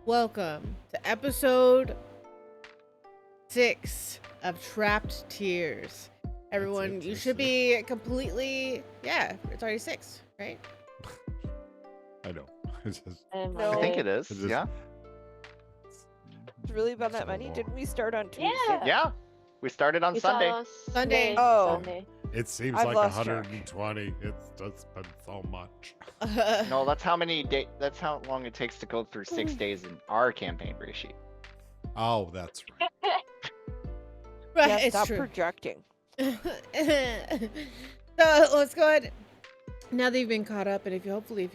Welcome to episode 6 of Trapped Tears. Everyone, you should be completely. Yeah, it's already 6, right? I know. No. I think it is. Yeah. It's really been that many? Didn't we start on Tuesday? Yeah. We started on We Sunday. started on Sunday. Oh. Sunday. It seems I've like lost track. 120. It's been so much. No, that's how many days. That's how long it takes to go through 6 days in our campaign sheet. Oh, that's right. Right, Yeah, it's stop true. projecting. So let's go ahead. Now that you've been caught up, and if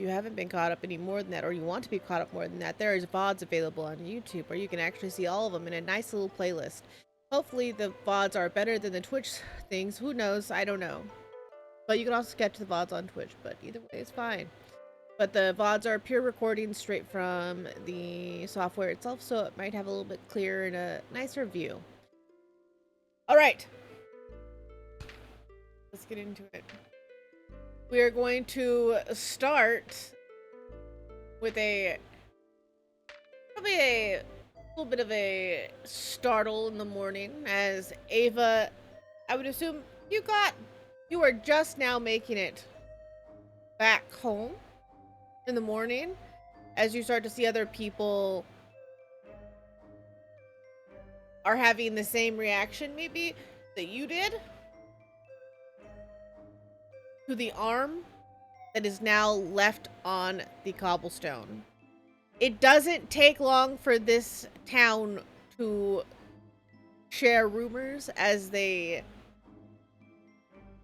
you haven't been caught up any more than that, or you want to be caught up more than that, there is VODs available on YouTube where you can actually see all of them in a nice little playlist. Hopefully the VODs are better than the Twitch things. Who knows? I don't know. But you can also catch the VODs on Twitch, but either way it's fine. But the VODs are pure recordings straight from the software itself, so it might have a little bit clearer and a nicer view. Alright. Let's get into it. We are going to start with probably a little bit of a startle in the morning, as Ava, I would assume you are just now making it back home in the morning, as you start to see other people are having the same reaction maybe that you did to the arm that is now left on the cobblestone. It doesn't take long for this town to share rumors as they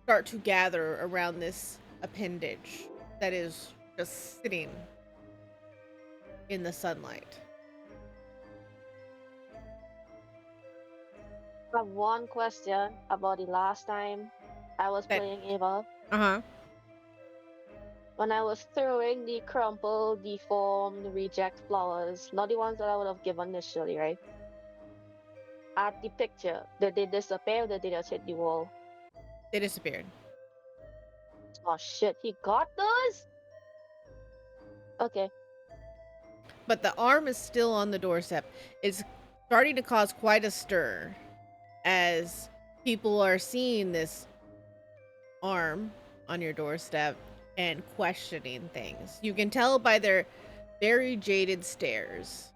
start to gather around this appendage that is just sitting in the sunlight. I have one question about the last time I was playing Ava. Uh-huh. When I was throwing the crumpled, deformed, reject flowers, not the ones that I would have given initially, right? At the picture, did they disappear or did they just hit the wall? They disappeared. Oh shit, he got those? Okay. But the arm is still on the doorstep. It's starting to cause quite a stir as people are seeing this arm on your doorstep and questioning things. You can tell by their very jaded stares.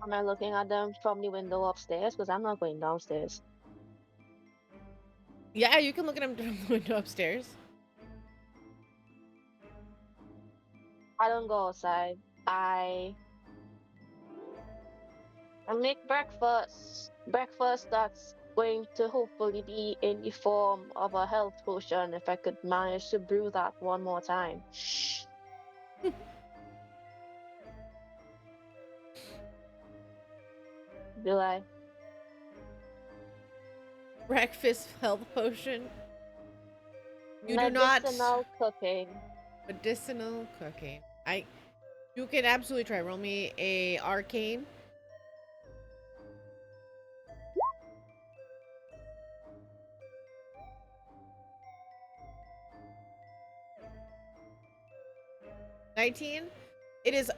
Am I looking at them from the window upstairs? Because I'm not going downstairs. Yeah, you can look at them from the window upstairs. I don't go outside. I make breakfast. Breakfast that's going to hopefully be in the form of a health potion if I could manage to brew that one more time. Do I? Breakfast health potion. You do not. Medicinal cooking. Medicinal cooking. You can absolutely try. Roll me a arcane. $19. It is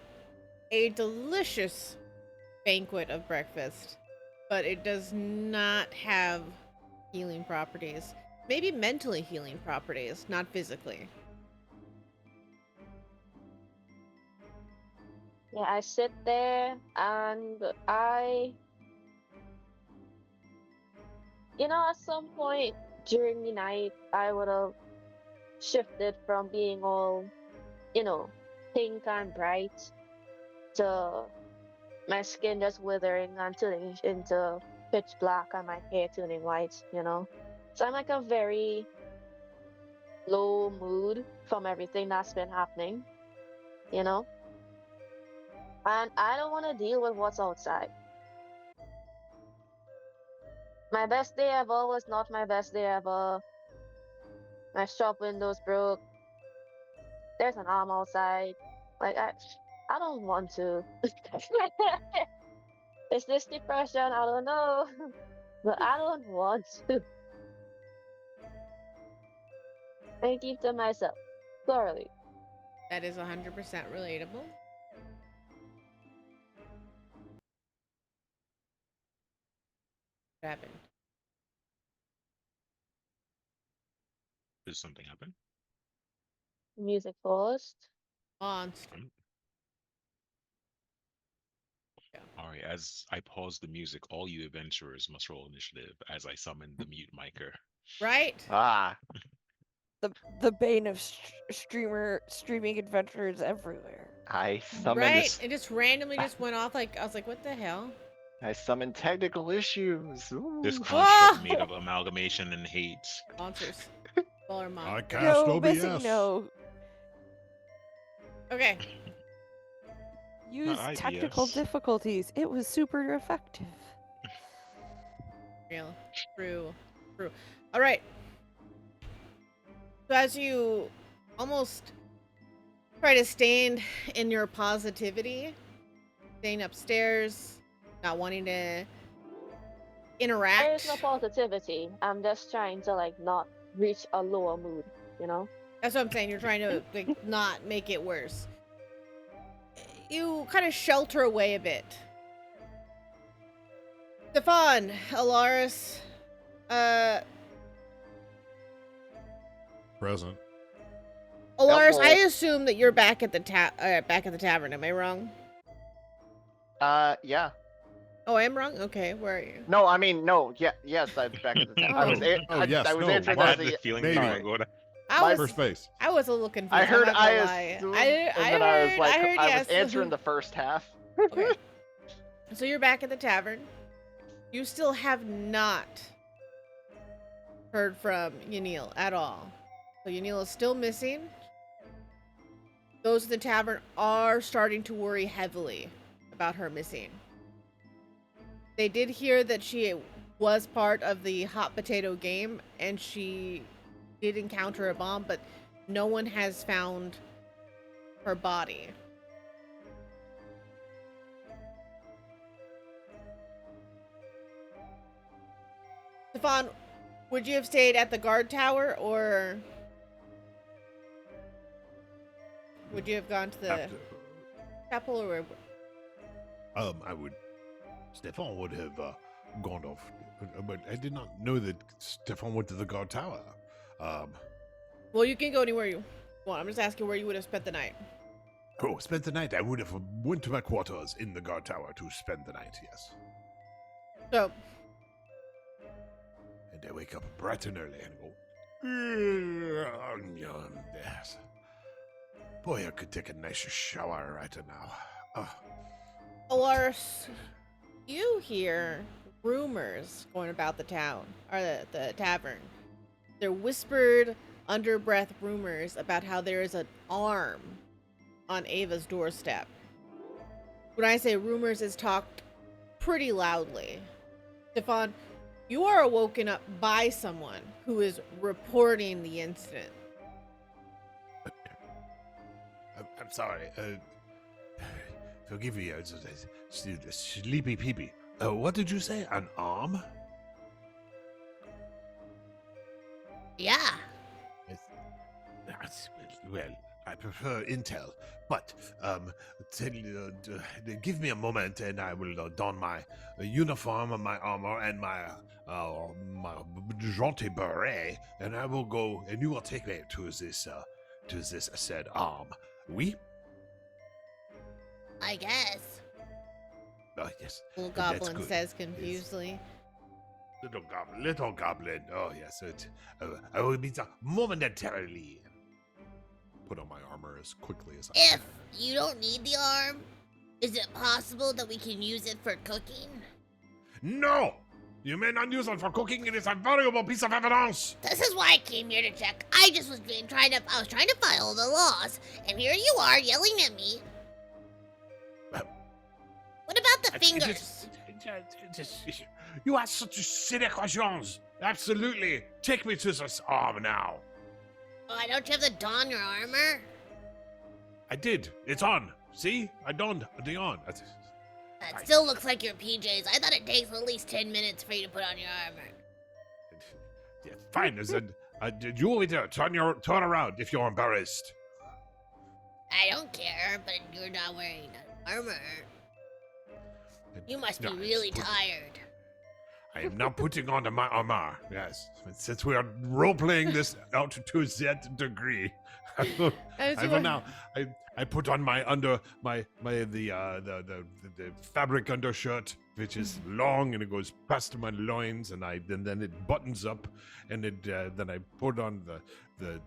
a delicious banquet of breakfast, but it does not have healing properties. Maybe mentally healing properties, not physically. Yeah, I sit there and at some point during the night, I would have shifted from being all, pink and bright to my skin just withering and turning into pitch black and my hair turning white, So I'm like a very low mood from everything that's been happening, And I don't want to deal with what's outside. My best day ever was not my best day ever. My shop window's broke. There's an arm outside. Like, I don't want to. Is this depression? I don't know. But I don't want to. I keep to myself. Thoroughly. That is 100% relatable. What happened? Did something happen? Music paused. Monster. All right, as I pause the music, all you adventurers must roll initiative as I summon the mute micer. Right? Ah, The bane of streaming adventurers everywhere. I summoned Right? this. It just randomly just went off like I was like, what the hell? I summoned technical issues. This Ooh. construct Ah! made of amalgamation and hate. Monsters. Smaller I monsters. cast No, missing OBS. no. Okay. Use IBS. technical difficulties. It was super effective. Real. True. True. All right. So as you almost try to stand in your positivity, staying upstairs, not wanting to interact. There's no positivity. I'm just trying to like not reach a lower mood, you know? That's what I'm saying. You're trying to like not make it worse. You kind of shelter away a bit. Stefan, Alaris, Present. Alaris, Hello. I assume that you're back at the tavern. Am I wrong? Yeah. Oh, I am wrong. Okay, where are you? No, I mean, no. Yeah, yes, I'm back at the time. I was, Oh. Yes, I was no, answering I that had as the a. feeling maybe. you were going to. I First was base. I was a little confused. I heard I'm not gonna I lie. assumed, I and then I was heard, like, I heard I yes. was answering the first half. Okay. So you're back at the tavern. You still have not heard from Yanil at all. So Yanil is still missing. Those in the tavern are starting to worry heavily about her missing. They did hear that she was part of the hot potato game and she did encounter a bomb, but no one has found her body. Stefan, would you have stayed at the guard tower or would you have gone to the chapel or where? I would. Stefan would have gone off, but I did not know that Stefan went to the guard tower. Well, you can go anywhere you want. I'm just asking where you would have spent the night. Oh, spent the night. I would have went to my quarters in the guard tower to spend the night. Yes, So, and I wake up bright and early and go. Yes. Boy, I could take a nicer shower right now. Alaris, you hear rumors going about the town, or the tavern. They're whispered, under breath rumors about how there is an arm on Ava's doorstep. When I say rumors, it's talked pretty loudly. Stefan, you are awoken up by someone who is reporting the incident. I'm sorry. Forgive me. Sleepy peepee. What did you say? An arm? Yeah. Well, I prefer intel, but give me a moment, and I will don my uniform, my armor, and my jaunty beret, and I will go, and you will take me to this said arm. Oui? I guess. Oh, yes. Little That's goblin good. says confusedly. Little goblin. Oh, yes. I will be there momentarily. Put on my armor as quickly as I If can. you don't need the arm, is it possible that we can use it for cooking? No! You may not use it for cooking. It is a valuable piece of evidence. This is why I came here to check. I was trying to follow the laws, and here you are yelling at me. What about the fingers? You ask such silly questions. Absolutely. Take me to this arm now. Why don't you have to don your armor? I did. It's on. See? I donned the on. That still looks like your PJs. I thought it takes at least 10 minutes for you to put on your armor. Yeah, fine. You over there. Turn around if you're embarrassed. I don't care, but you're not wearing armor. You must be No, really tired. I am now putting on my armor. Yes, since we are role playing this out to that degree, I will, As I you will are- now. I put on my the fabric undershirt, which is long and it goes past my loins, and then it buttons up, and then I put on the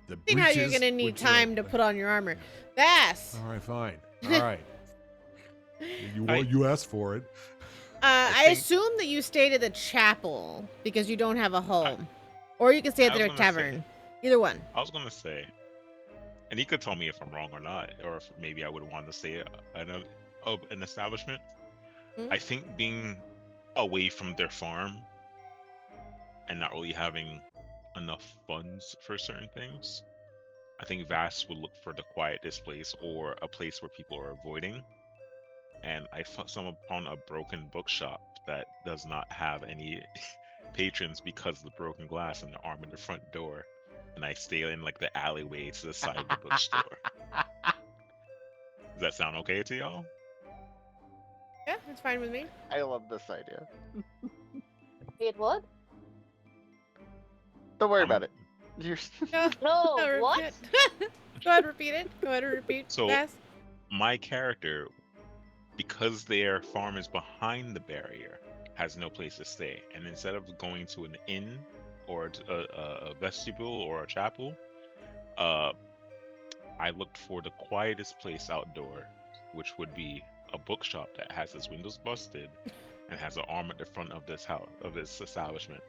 breeches. Seeing how you're gonna need which, time to put on your armor. Bass! All right, fine. All right. I- You asked for it. I think- assume that you stayed at the chapel because you don't have a home. Or you can stay at I the was gonna say- tavern. Either one. I was gonna say, and you could tell me if I'm wrong or not, or if maybe I would want to stay at an establishment. Hmm? I think being away from their farm and not really having enough funds for certain things, I think Vass would look for the quietest place or a place where people are avoiding. And I stumbled upon a broken bookshop that does not have any patrons because of the broken glass and the arm in the front door. And I stay in like the alleyway to the side of the bookstore. Does that sound okay to y'all? Yeah, that's fine with me. I love this idea. Wait, what? Don't worry Um, about it. You're No, No, no, what? repeat. Go ahead, repeat it. Go ahead and repeat. So- Bass. My character, because their farm is behind the barrier, has no place to stay. And instead of going to an inn or a vestibule or a chapel, I looked for the quietest place outdoor, which would be a bookshop that has its windows busted and has an arm at the front of this establishment.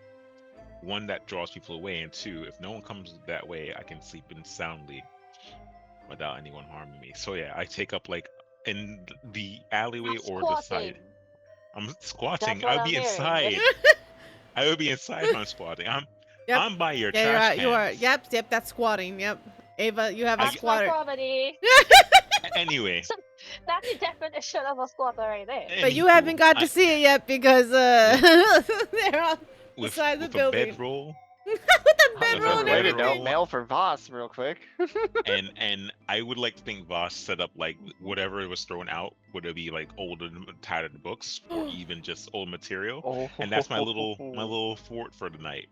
One, that draws people away, and two, if no one comes that way, I can sleep in soundly without anyone harming me. So yeah, I take up like in the alleyway Not or the side. squatting. I'm squatting. That's what I'll I'm be hearing. inside. I would be inside if I'm squatting. Yep. I'm by your Yeah, trash you are. cans. Yep, that's squatting. Yep. Ava, you have a That's my squatter. property. Anyway, That's the definition of a squatter right there. But you anywho, haven't got to I- see it yet because they're on with, beside the with a building. bedroll with the With bedroll a and Write it everything. down, mail for Voss real quick. and I would like to think Voss set up like whatever was thrown out, would it be like old and tattered books or even just old material? Oh. And that's my little fort for the night.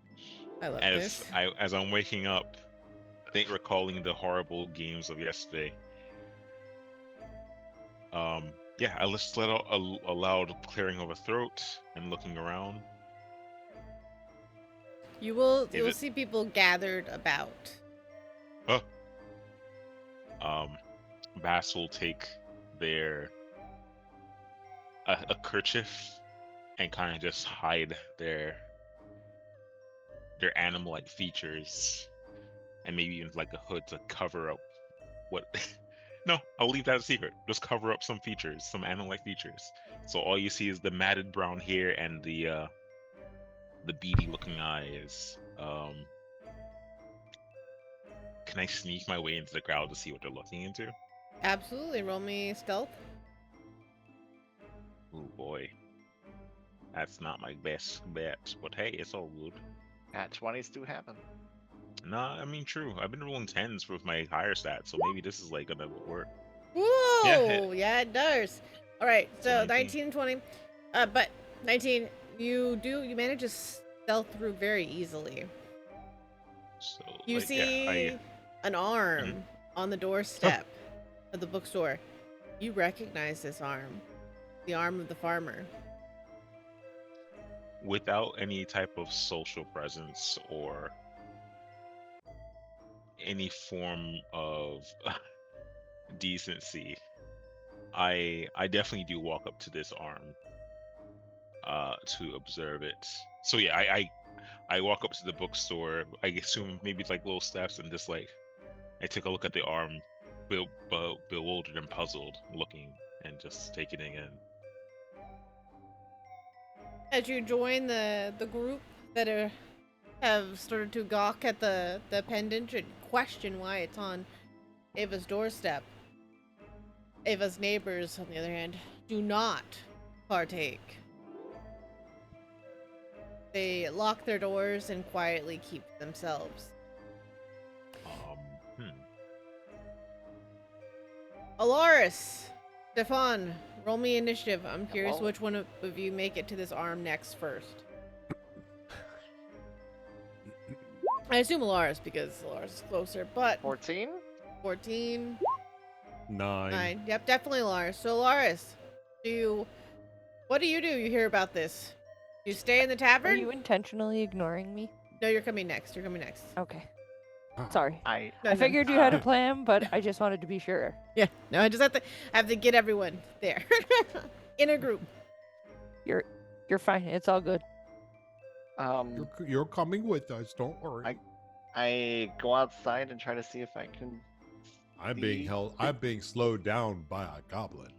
I love As this. as I'm waking up, I think recalling the horrible games of yesterday. Yeah, I just let out a loud clearing of a throat and looking around. You'll it- see people gathered about. Bass will take their a kerchief and kind of just hide their animal-like features, and maybe even like a hood to cover up what. No, I'll leave that a secret. Just cover up some features, some animal-like features. So all you see is the matted brown hair and the beady-looking eyes. Can I sneak my way into the crowd to see what they're looking into? Absolutely. Roll me stealth. Oh boy. That's not my best bet, but hey, it's all good. At 20s do happen. Nah, I mean, true. I've been rolling 10s with my higher stats, so maybe this is like gonna work. Whoa! Yeah, it does. All right, so 19. 19 and 20. But 19, you manage to stealth through very easily. So You like, see yeah, an arm on the doorstep of the bookstore. You recognize this arm, the arm of the farmer. without any type of social presence or any form of decency, I definitely do walk up to this arm to observe it. So yeah, I walk up to the bookstore. I assume maybe it's like little steps, and just like I take a look at the arm, bewildered and puzzled looking, and just taking it in. As you join the group that have started to gawk at the pendant and question why it's on Ava's doorstep, Ava's neighbors, on the other hand, do not partake. They lock their doors and quietly keep to themselves. Hmm. Alaris, Stefan, roll me initiative. I'm curious Hello. which one of you make it to this arm next first. I assume Alaris because Alaris is closer, but 14? 14, 9. 9. Yep, definitely Alaris. So Alaris, what do? You hear about this? You stay in the Are tavern? you intentionally ignoring me? No, you're coming next. You're coming next. Okay. Sorry. I No, I no. figured you had a plan, but I just wanted to be sure. Yeah. No, I just have to get everyone there in a group. You're fine. It's all good. You're coming with us. Don't worry. I go outside and try to see if I can. I'm being see- held. I'm being slowed down by a goblin.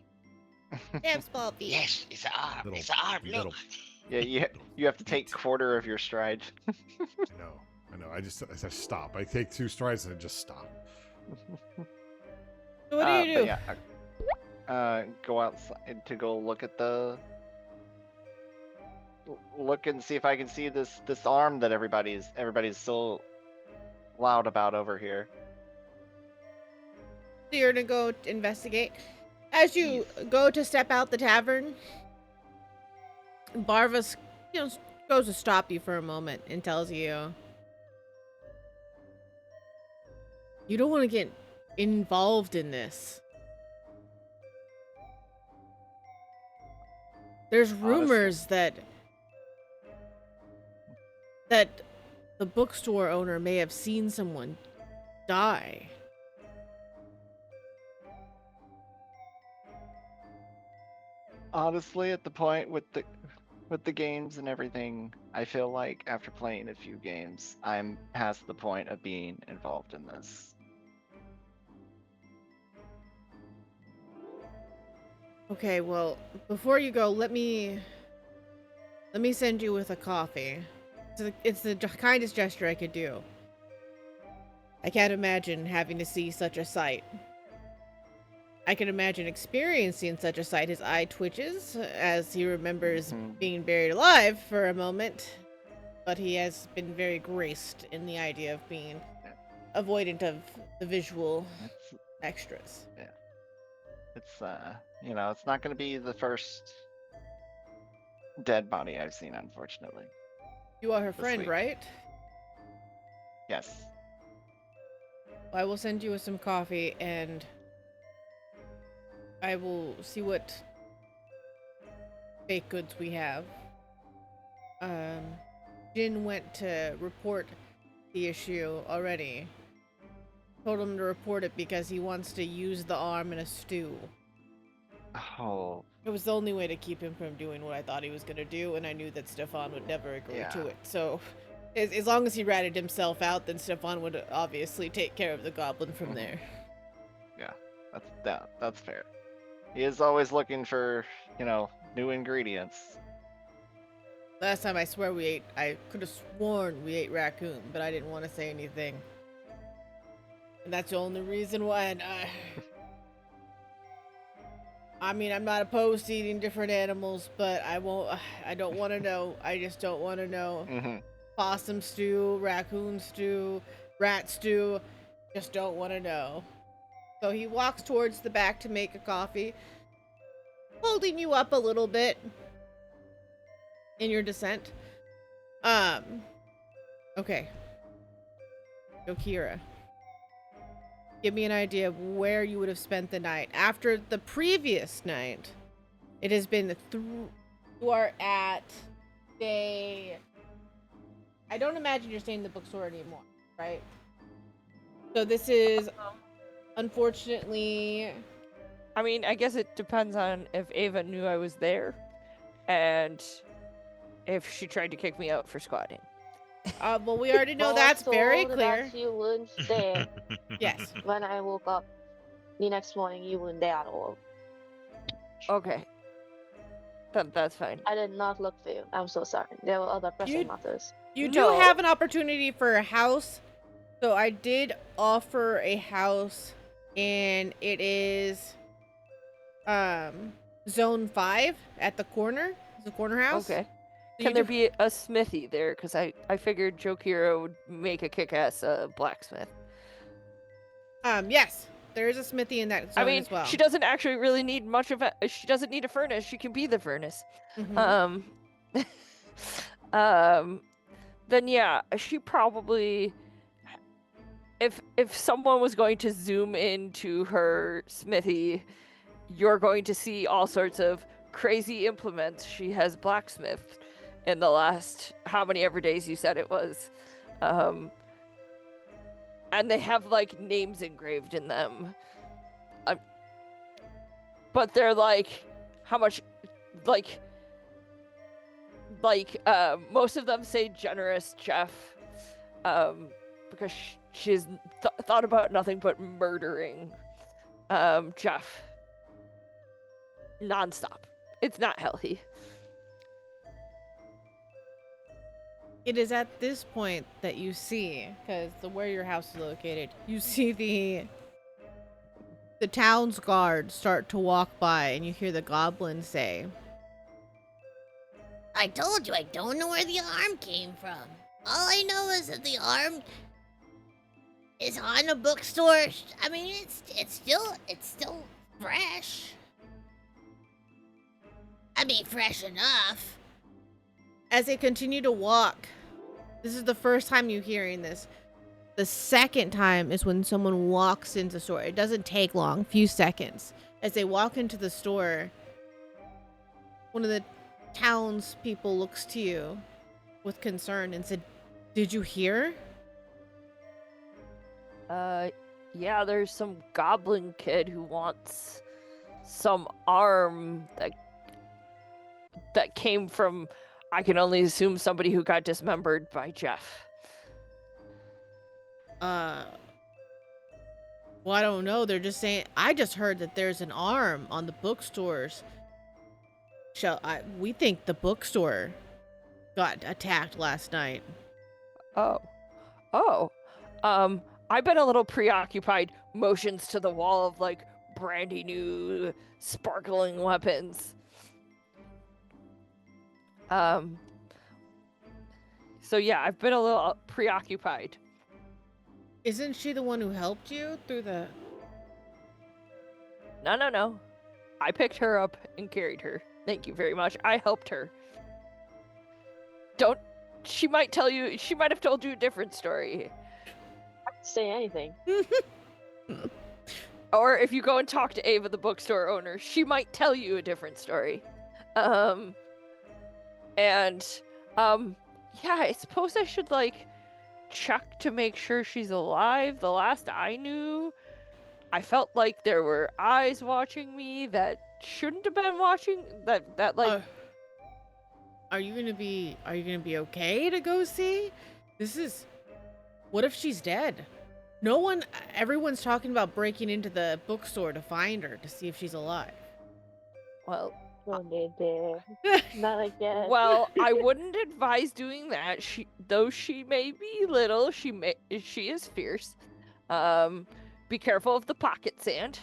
They have small feet. Yes, it's an arm. Little- It's an arm. little- Look. Yeah, you have to take quarter of your stride. I know. I just stop. I take 2 strides and I just stop. So what do you do? But yeah, go outside to go look at look and see if I can see this arm that everybody's so loud about over here. So you're gonna go investigate. As you go to step out the tavern, Barvas, goes to stop you for a moment and tells you, "You don't want to get involved in this. There's rumors that the bookstore owner may have seen someone die." Honestly, at the point with the games and everything, I feel like after playing a few games, I'm past the point of being involved in this. Okay, well, before you go, let me send you with a coffee. It's the kindest gesture I could do. I can't imagine having to see such a sight. I can imagine experiencing such a sight. His eye twitches as he remembers being buried alive for a moment, but he has been very graced in the idea of being avoidant of the visual It's extras. it's it's not going to be the first dead body I've seen, unfortunately. You are her This friend, week. right? Yes. I will send you some coffee and I will see what baked goods we have. Jin went to report the issue already. Told him to report it because he wants to use the arm in a stew. Oh, It was the only way to keep him from doing what I thought he was gonna do, and I knew that Stefan would never agree to Yeah. it. So, as long as he ratted himself out, then Stefan would obviously take care of the goblin from there. that's fair. He is always looking for, new ingredients. Last time I swear I could have sworn we ate raccoon, but I didn't want to say anything. And that's the only reason why. And I mean, I'm not opposed to eating different animals, but I don't want to know. I just don't want to know. Mm-hmm. Possum stew, raccoon stew, rat stew. Just don't want to know. So he walks towards the back to make a coffee, holding you up a little bit in your descent. Okay. Yokira, give me an idea of where you would have spent the night. After the previous night, it has been you are at day... I don't imagine you're staying in the bookstore anymore, right? So this is, unfortunately... I mean, I guess it depends on if Ava knew I was there, and if she tried to kick me out for squatting. Well, we already know Well, that's very told clear. That you weren't there Yes. when I woke up the next morning. You weren't there at all. Okay. That's fine. I did not look for you. I'm so sorry. There were other pressing You- matters. You do No. have an opportunity for a house. So I did offer a house, and it is zone 5 at the corner. It's a corner house. Okay. So Can you there do- be a smithy there? Because I figured Jokira would make a kick-ass blacksmith. Yes. There is a smithy in that zone I mean, as well. she doesn't actually really need much of a... She doesn't need a furnace. She can be the furnace. Mhm. Um, then yeah, she probably, if someone was going to zoom into her smithy, you're going to see all sorts of crazy implements. She has blacksmith in the last how many ever days you said it was. And they have like names engraved in them. But they're like how much like most of them say generous Jeff, because she's thought about nothing but murdering Jeff nonstop. It's not healthy. It is at this point that you see, because where your house is located, you see the town's guard start to walk by, and you hear the goblin say, I told you I don't know where the arm came from. All I know is that the arm is on a bookstore. I mean, it's still fresh. I mean, fresh enough. as they continue to walk. This is the first time you're hearing this. The second time is when someone walks into the store. It doesn't take long, few seconds. As they walk into the store, one of the townspeople looks to you with concern and said, "Did you hear?" Yeah, there's some goblin kid who wants some arm that came from, I can only assume, somebody who got dismembered by Jeff. Well, I don't know. They're just saying, I just heard that there's an arm on the bookstores. We think the bookstore got attacked last night. Oh. I've been a little preoccupied, motions to the wall of like brandy new sparkling weapons. So yeah, I've been a little preoccupied. Isn't she the one who helped you through the... No. I picked her up and carried her. Thank you very much. I helped her. She might have told you a different story. I didn't say anything. Or if you go and talk to Ava, the bookstore owner, she might tell you a different story. Yeah, I suppose I should check to make sure she's alive. The last I knew, I felt like there were eyes watching me that shouldn't have been watching. Are you gonna be okay to go see? What if she's dead? Everyone's talking about breaking into the bookstore to find her, to see if she's alive. Well, not again. well, I wouldn't advise doing that. Though she may be little, she is fierce. Be careful of the pocket sand.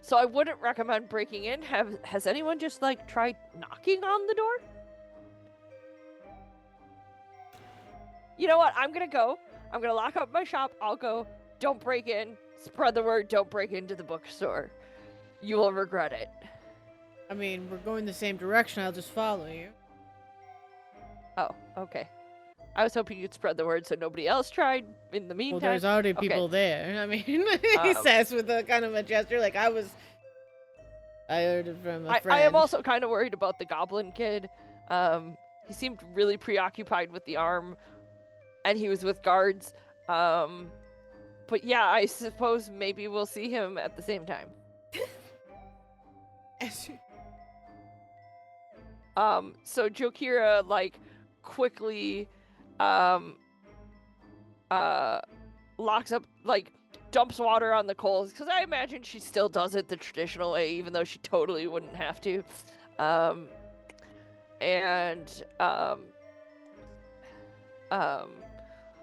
So I wouldn't recommend breaking in. Has anyone just tried knocking on the door? You know what? I'm gonna go. I'm gonna lock up my shop. I'll go. Don't break in. Spread the word. Don't break into the bookstore. You will regret it. I mean, we're going the same direction. I'll just follow you. Oh, okay. I was hoping you'd spread the word so nobody else tried in the meantime. Well, there's already people there. I mean, he says with a kind of a gesture, like I heard it from a friend. I am also kind of worried about the goblin kid. He seemed really preoccupied with the arm, and he was with guards. But yeah, I suppose maybe we'll see him at the same time. So Jokira quickly locks up, dumps water on the coals, because I imagine she still does it the traditional way, even though she totally wouldn't have to.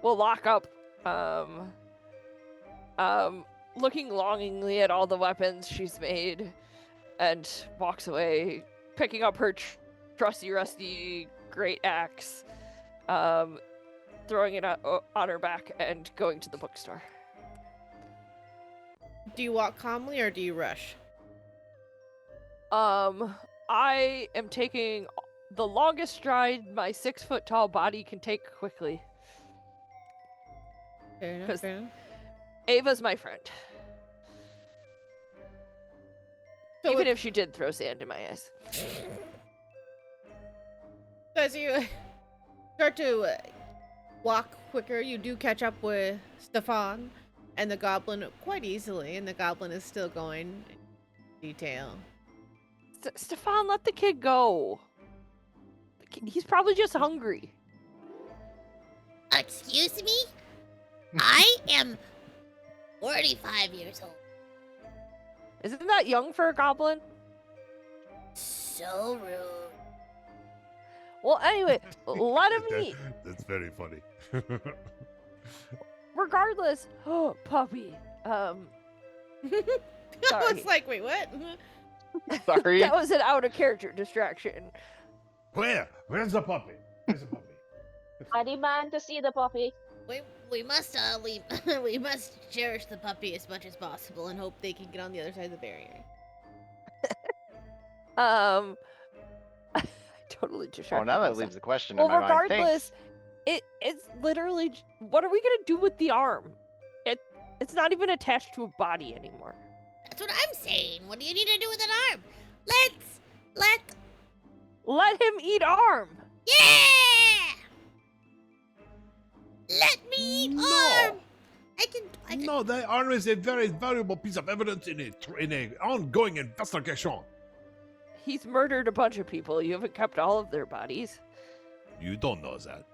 We'll lock up, looking longingly at all the weapons she's made, and walks away, picking up her trusty rusty great axe, throwing it on her back, and going to the bookstore. Do you walk calmly or do you rush? I am taking the longest stride my 6-foot-tall body can take quickly. Fair enough. 'Cause- Fair enough. Ava's my friend. So Even if she did throw sand in my eyes. as you start to walk quicker, you do catch up with Stefan and the goblin quite easily, and the goblin is still going in detail. Stefan, let the kid go. He's probably just hungry. Excuse me? I am 45 years old. Isn't that young for a goblin? So rude. Well, anyway, let him eat. That's very funny. Regardless, oh, puppy. I Sorry. was like, wait, what? Sorry. That was an out of character distraction. Where's the puppy? Where's the puppy? I demand to see the puppy. We must we must cherish the puppy as much as possible and hope They can get on the other side of the barrier. I totally distracted Oh, now that myself. leaves a question Well, in my mind. regardless, Thanks. it's literally. What are we gonna do with the arm? It's not even attached to a body anymore. That's what I'm saying. What do you need to do with an arm? Let him eat arm. Yeah! Let me eat No. arm! I can No, the arm is a very valuable piece of evidence in a ongoing investigation. He's murdered a bunch of people. You haven't kept all of their bodies. You don't know that.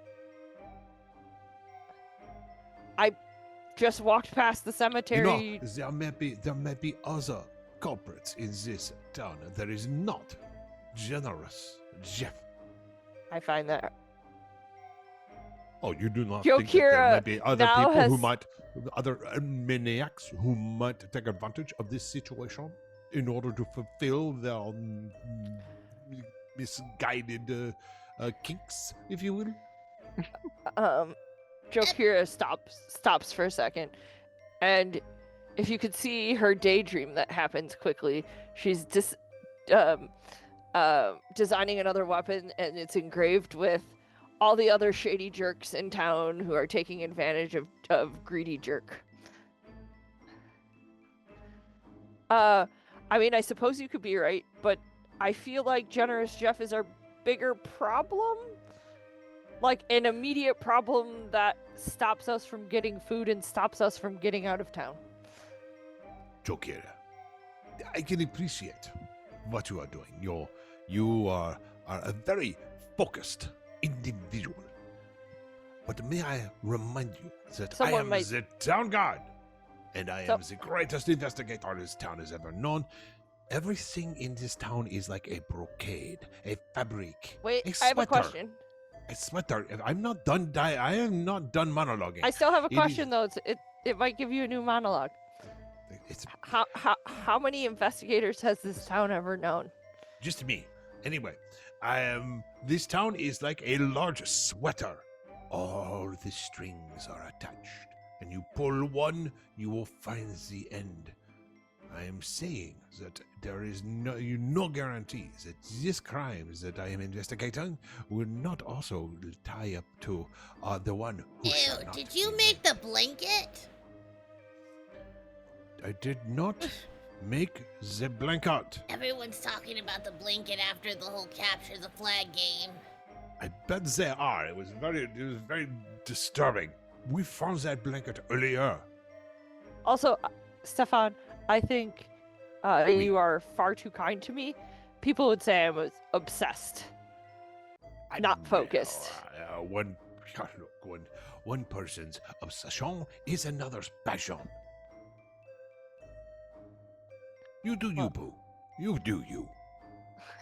Just walked past the cemetery. You know, there may be other culprits in this town. There is not generous Jeff. I find that. Oh, you do not Joe think that there Kira might be other now people who has- might, other maniacs who might take advantage of this situation in order to fulfill their misguided kinks, if you will? Joe Kira stops for a second, and if you could see her daydream that happens quickly, she's designing another weapon, and it's engraved with all the other shady jerks in town who are taking advantage of greedy jerk. I mean, I suppose you could be right, but I feel like Generous Jeff is our bigger problem. Like an immediate problem that stops us from getting food and stops us from getting out of town. Jokira, I can appreciate what you are doing. You are a very focused individual. But may I remind you that I Someone am might- the town guard, and I am So- the greatest investigator this town has ever known. Everything in this town is like a brocade, a fabric, Wait, a I have a sweater. question. A sweater. I'm not done. I am not done monologuing. I still have a It question is- though. It might give you a new monologue. It's How many investigators has this town ever known? just me. Anyway, this town is like a large sweater. All the strings are attached, and you pull one, you will find the end. I am saying that there is no guarantees that this crime that I am investigating will not also tie up to the one who shall Ew, not did you be make the blanket? I did not make the blanket. Everyone's talking about the blanket after the whole capture the flag game. I bet they are. It was very disturbing. We found that blanket earlier. Also, Stefan, I think Oui. you are far too kind to me. People would say I was obsessed. Not focused. One person's obsession is another's passion. You do you, boo. You do you.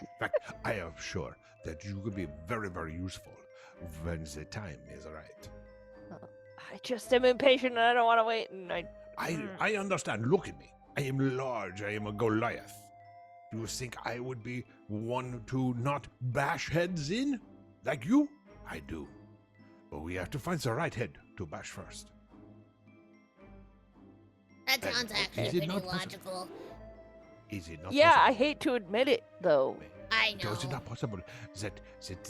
In fact, I am sure that you could be very, very useful when the time is right. I just am impatient and I don't want to wait. And I understand. Look at me. I am large. I am a Goliath. You think I would be one to not bash heads in? Like you? I do. But we have to find the right head to bash first. That sounds actually Is it pretty not possible? logical. Is it not Yeah, I possible? hate to admit it though. I So is it know. not possible that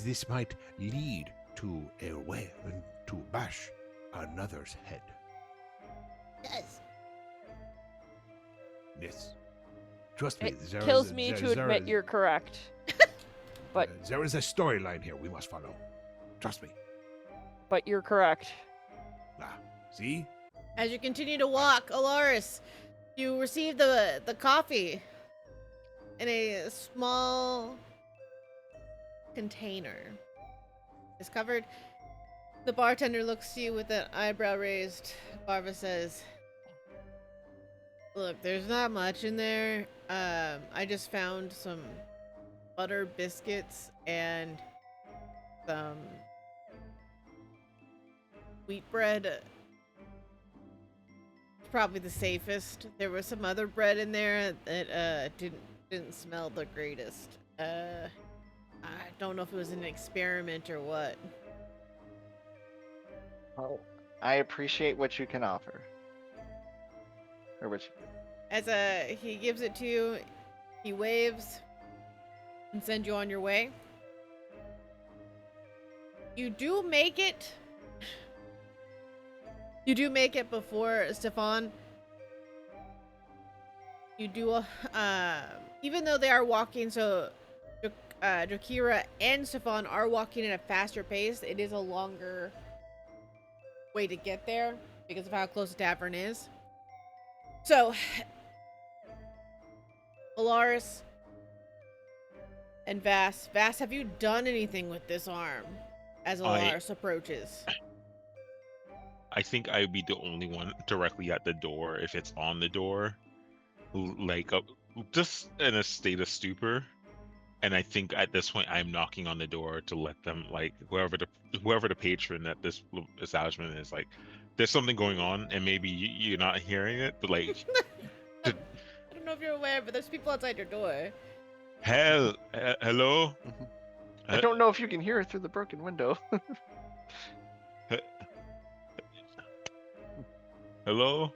this might lead to a way to bash another's head? Does. Yes. Trust me. It kills me to admit you're correct. But there is a storyline here we must follow. Trust me. you're correct. Ah, see? As you continue to walk, Alaris, you receive the coffee in a small container. It's covered. The bartender looks to you with an eyebrow raised. Barva says, "Look, there's not much in there. I just found some butter biscuits and some wheat bread. It's probably the safest. There was some other bread in there that didn't smell the greatest. I don't know if it was an experiment or what." Well, I appreciate what you can offer. Or what you As he gives it to you, he waves and sends you on your way. You do make it. You do make it before Stefan. You do, even though they are walking, so Drakira and Stefan are walking at a faster pace. It is a longer way to get there because of how close the tavern is. So, Alaris and Vass. Vass, have you done anything with this arm as Alaris approaches? I think I'd be the only one directly at the door if it's on the door, like just in a state of stupor. And I think at this point I'm knocking on the door to let them, like, whoever the patron at this establishment is, like, there's something going on and maybe you're not hearing it, but like I don't know if you're aware, but there's people outside your door. hello. I don't know if you can hear it through the broken window. Hello.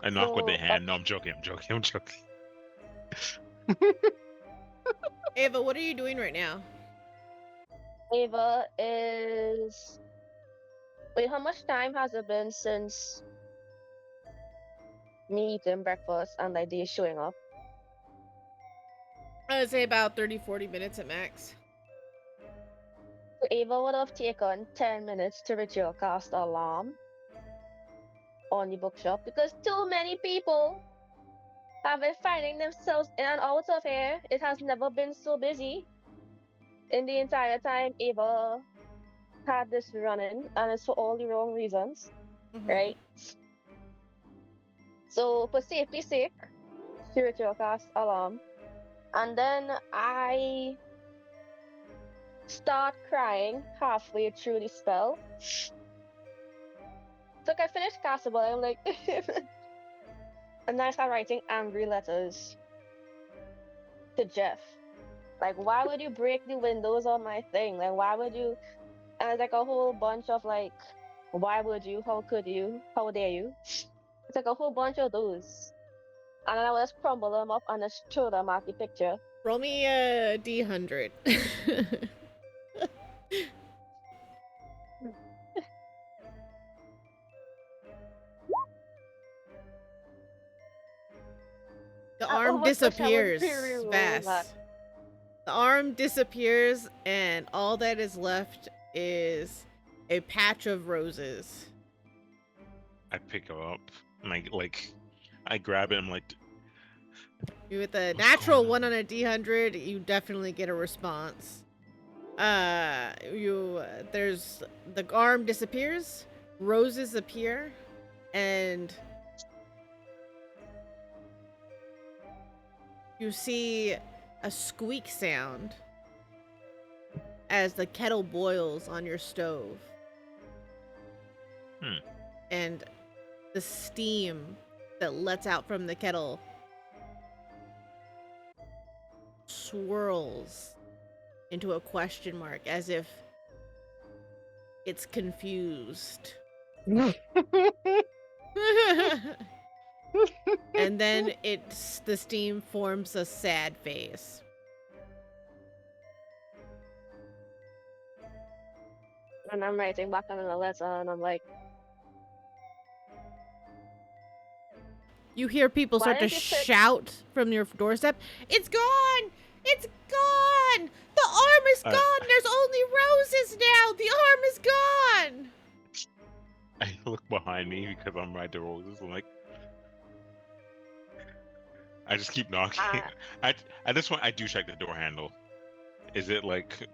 I knock with the hand. No, I'm joking. Ava, what are you doing right now? Ava is. Wait, how much time has it been since me eating breakfast and like they showing up? I would say about 30-40 minutes at max. So Ava would have taken 10 minutes to ritual cast alarm on the bookshop because too many people have been finding themselves in and out of here. It has never been so busy in the entire time Ava had this running, and it's for all the wrong reasons, right? So for safety's sake, she ritual cast alarm, and then I start crying halfway through the spell. So I finished casting, but I'm like, and I start writing angry letters to Jeff. Like, why would you break the windows on my thing? Like, why would you? And it's like a whole bunch of like, why would you? How could you? How dare you? It's like a whole bunch of those. And then I would just crumble them up and just throw them at the picture. Roll me a D100. The arm disappears fast. The arm disappears, and all that is left is a patch of roses. I pick him up and I grab it. I'm like, With a What's natural going one on? on a D100, you definitely get a response. There's the arm disappears, roses appear, and you see a squeak sound as the kettle boils on your stove. And the steam that lets out from the kettle swirls into a question mark as if it's confused. And then the steam forms a sad face. And I'm writing back on the letter, and I'm like, You hear people Why start to did you put- shout from your doorstep, "It's gone! It's gone! The arm is gone! There's only roses now! The arm is gone!" I look behind me because I'm right to roses. I'm like, I just keep knocking. At this point, I do check the door handle. Is it like,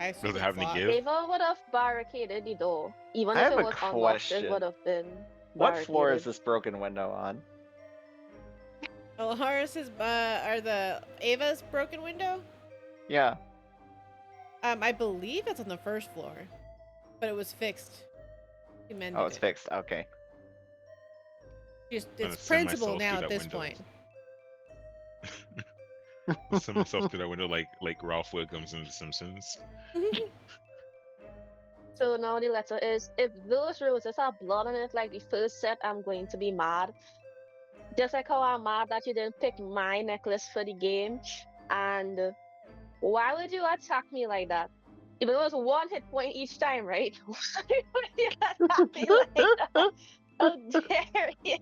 I assume does it it's have any locked. give? Ava would have barricaded the door. Even I if have it a was unlocked, question. it would have been What floor is barricaded. this broken window on? Well, Horace's, are the Ava's broken window? Yeah. I believe it's on the first floor, but it was fixed. He mended Oh, it's it. fixed. Okay. Just, gonna it's send principal myself now through at that this window. point. I'll send myself through that window like Ralph Wiggums in The Simpsons. So now the letter is, if those roses have blood on it like the first set, I'm going to be mad. Just like how I'm mad that you didn't pick my necklace for the game. And why would you attack me like that? If it was 1 hit point each time, right? Why would you attack me like that? How dare you?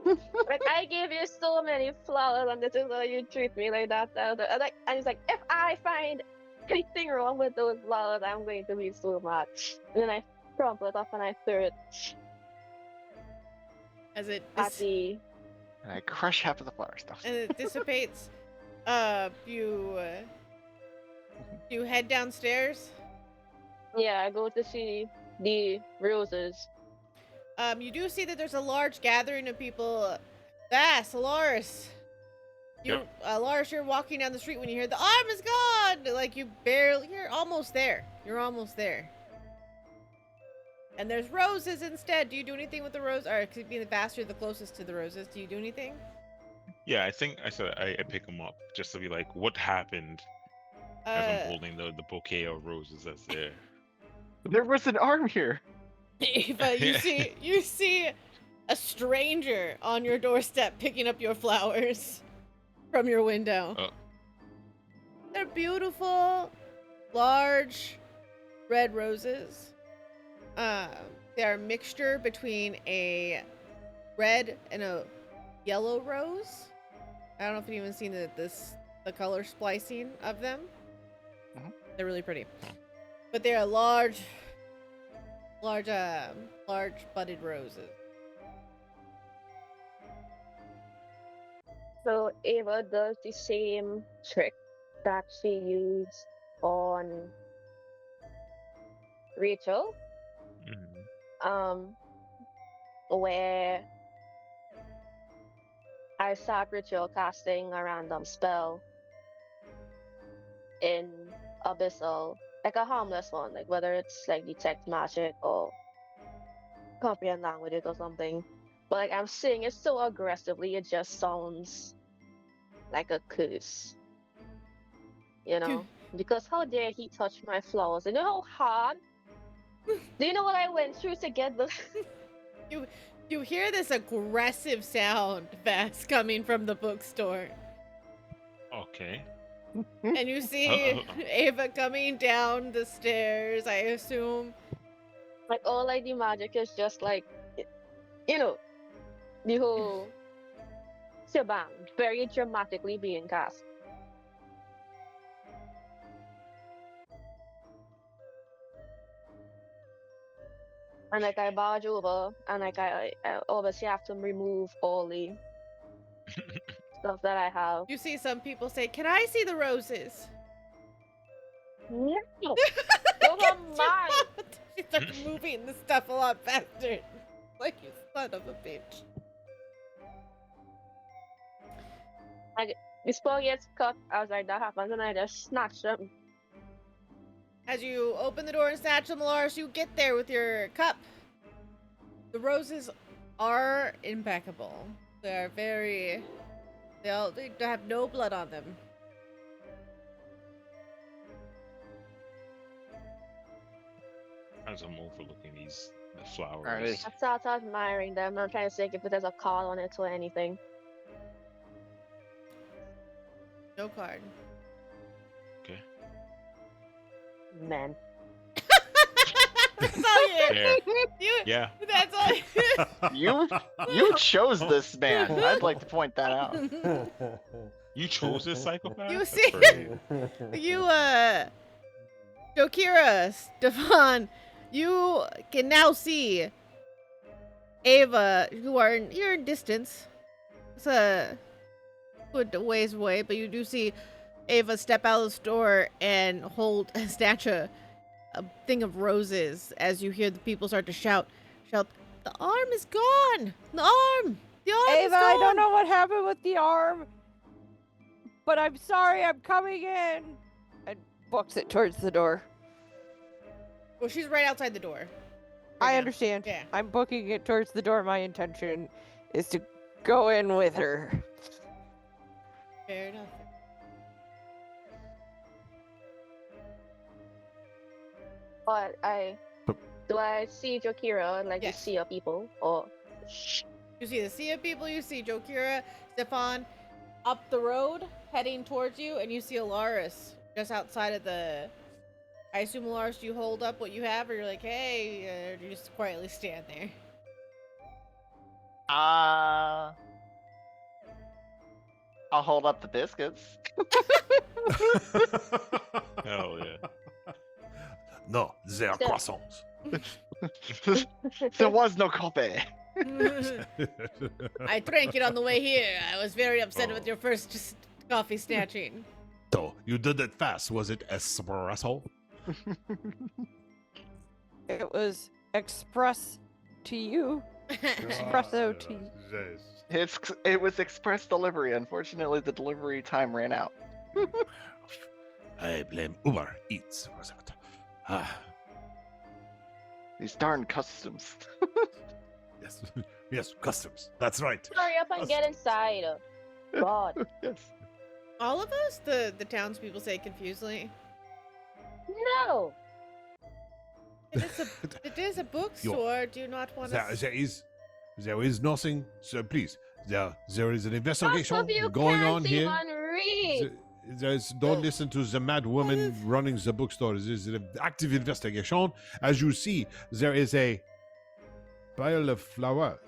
Like, I gave you so many flowers, and this is how you treat me like that. And he's like, if I find anything wrong with those flowers, I'm going to be so mad. And then I crumple it up and I throw it As it at the. And I crush half of the flower stuff. and it dissipates, you head downstairs. Yeah, I go to see the roses. You do see that there's a large gathering of people. Vass, Alaris. Alaris, you're walking down the street when you hear the arm is gone. Like you're almost there. You're almost there. And there's roses instead. Do you do anything with the rose? Or being Vass, you're the closest to the roses. Do you do anything? Yeah, I think I said I pick them up just to be like, what happened? As I'm holding the bouquet of roses that's there. There was an arm here. Eva, you see a stranger on your doorstep picking up your flowers from your window. Oh. They're beautiful, large, red roses. They're a mixture between a red and a yellow rose. I don't know if you've even seen the color splicing of them. Mhm. They're really pretty, but they are large budded roses. So Ava does the same trick that she used on Rachel, Mhm. where I start Rachel casting a random spell in Abyssal, like a harmless one, like whether it's like detect magic or comprehend languages or something. But like I'm saying it so aggressively, it just sounds like a curse. You know? Because how dare he touch my flowers? You know how hard? Do you know what I went through to get the You hear this aggressive sound, Vass, coming from the bookstore. Okay. And you see Ava coming down the stairs, I assume. like all like the magic is just like you know, the whole shebang very dramatically being cast. And like I barge over and like I obviously have to remove all the stuff that I have. You see some people say, "Can I see the roses?" No! Those are mine! She starts moving the stuff a lot faster. Like, you son of a bitch. The spell gets cut, I was like, that happens, and I just snatch them. As you open the door and snatch them, Lars, you get there with your cup. The roses are impeccable. They are very... They have no blood on them. As I'm overlooking these The flowers. Alright. I start admiring them. I'm trying to think if there's a card on it or anything. No card. Okay. Man. That's all you. Fair. You, Yeah. That's all. You chose this man. I'd like to point that out. You chose this psychopath? You That's see- crazy. You, Jokira, Stefan, you can now see Ava, you're in distance. It's a good ways away, but you do see Ava step out of the store and snatch a thing of roses as you hear the people start to shout, the arm is gone! The arm is Ava, gone! I don't know what happened with the arm, but I'm sorry, I'm coming in. And books it towards the door. Well, she's right outside the door. I now. understand. Yeah. I'm booking it towards the door. My intention is to go in with her. Fair enough. But do I see Jokira like Yes. you see your people? Or You see the sea of people, you see Jokira, Stefan up the road heading towards you, and you see Alaris just outside of the. I assume, Alaris, do you hold up what you have, or you're like, hey, or you just quietly stand there? I'll hold up the biscuits. Hell yeah. No, they are So- croissants. There was no copy. I drank it on the way here. I was very upset with Oh. your first just coffee snatching. So, you did it fast. Was it espresso? It was express to you. Espresso tea. Yes. It was express delivery. Unfortunately, the delivery time ran out. I blame Uber Eats for that. Ah, These darn customs. yes, yes, customs. That's right. hurry up and get inside. God. Yes. All of us, the townspeople say confusedly. No. It is a bookstore. Do you not want to? There is nothing. So please, there is an Most investigation of you going can't on here. even read. Don't listen to the mad woman running the bookstore. There's an active investigation. As you see, there is a pile of flowers.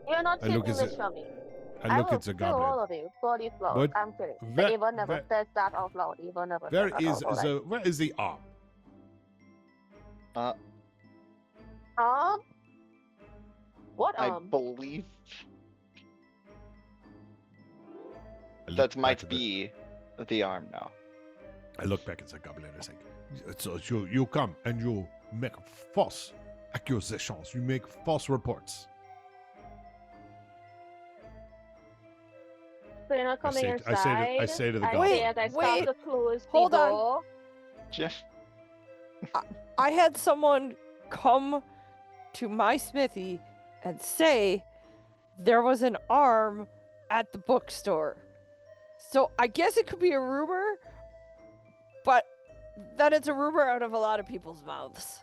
You're not I look taking at this the- from me. I look will at the kill all goblin. of you for these flowers. But I'm kidding. Where, Eva never where- says that out loud. Eva never where says that is out loud. where is the arm? What I believe that might be the arm now. I look back at the goblin and say, so you come and you make false accusations. You make false reports. So you're not coming I inside. say to the I goblin. say as I start Wait, to close the hold on. door. Jeff. I had someone come to my smithy and say there was an arm at the bookstore. So I guess it could be a rumor, but then it's a rumor out of a lot of people's mouths.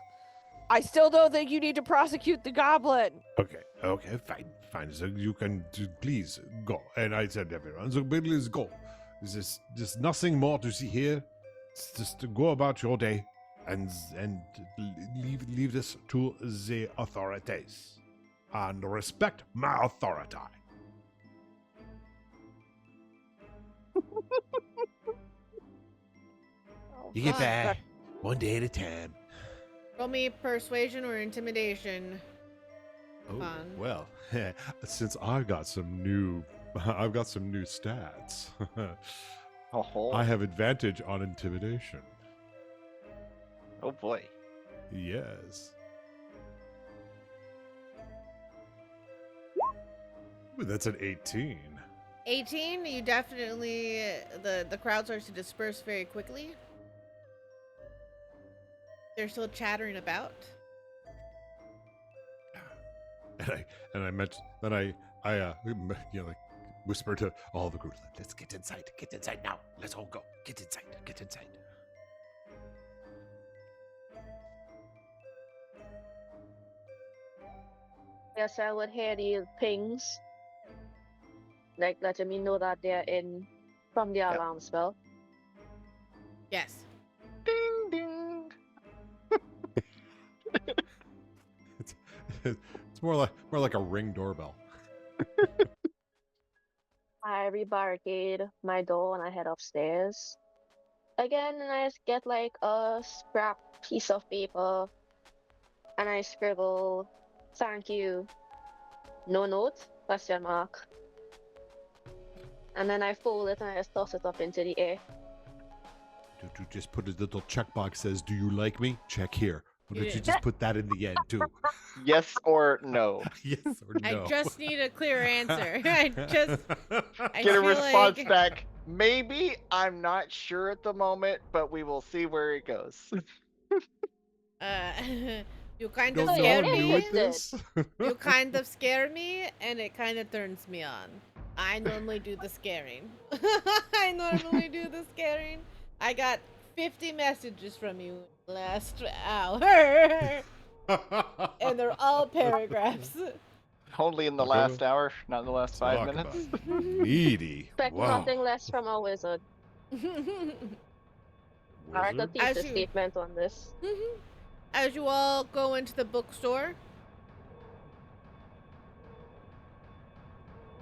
I still don't think you need to prosecute the goblin. Okay, fine. So you can please go. And I said, everyone, so please go. There's nothing more to see here. It's just to go about your day and leave this to the authorities and respect my authority. You get Fine. there one day at a time. Roll me persuasion or intimidation. Oh, Fun. well, since I've got some new stats. Oh, I have advantage on intimidation. oh boy. Yes. Ooh, that's an 18. 18. You definitely the crowd starts to disperse very quickly. They're still chattering about. And I meant then I like whisper to all the group, let's get inside now. Let's all go. Get inside. Yes, I would hear the pings, like letting me know that they're in from the Yep. alarm spell. Yes. Ding ding. It's it's more like a ring doorbell. I rebarricade my door and I head upstairs. Again, and I get like a scrap piece of paper and I scribble, "Thank you, no note, question mark." And then I fold it and I just toss it up into the air. To just put a little checkbox says, "Do you like me?" Check here. Why don't Yeah. you just put that in the end too? Yes or no? Yes or no? I just need a clear answer. I Get a feel response like- back. Maybe. I'm not sure at the moment, but we will see where it goes. You kind Don't of know scare I'm me. new at this. You kind of scare me, and it kind of turns me on. I normally do the scaring. I normally do the scaring. I got 50 messages from you last hour, and they're all paragraphs. Only in the Okay. last hour, not in the last 5 Talk minutes. about needy. Expect Wow. nothing less from a wizard. I write a Wizard? As thesis you- statement on this. As you all go into the bookstore,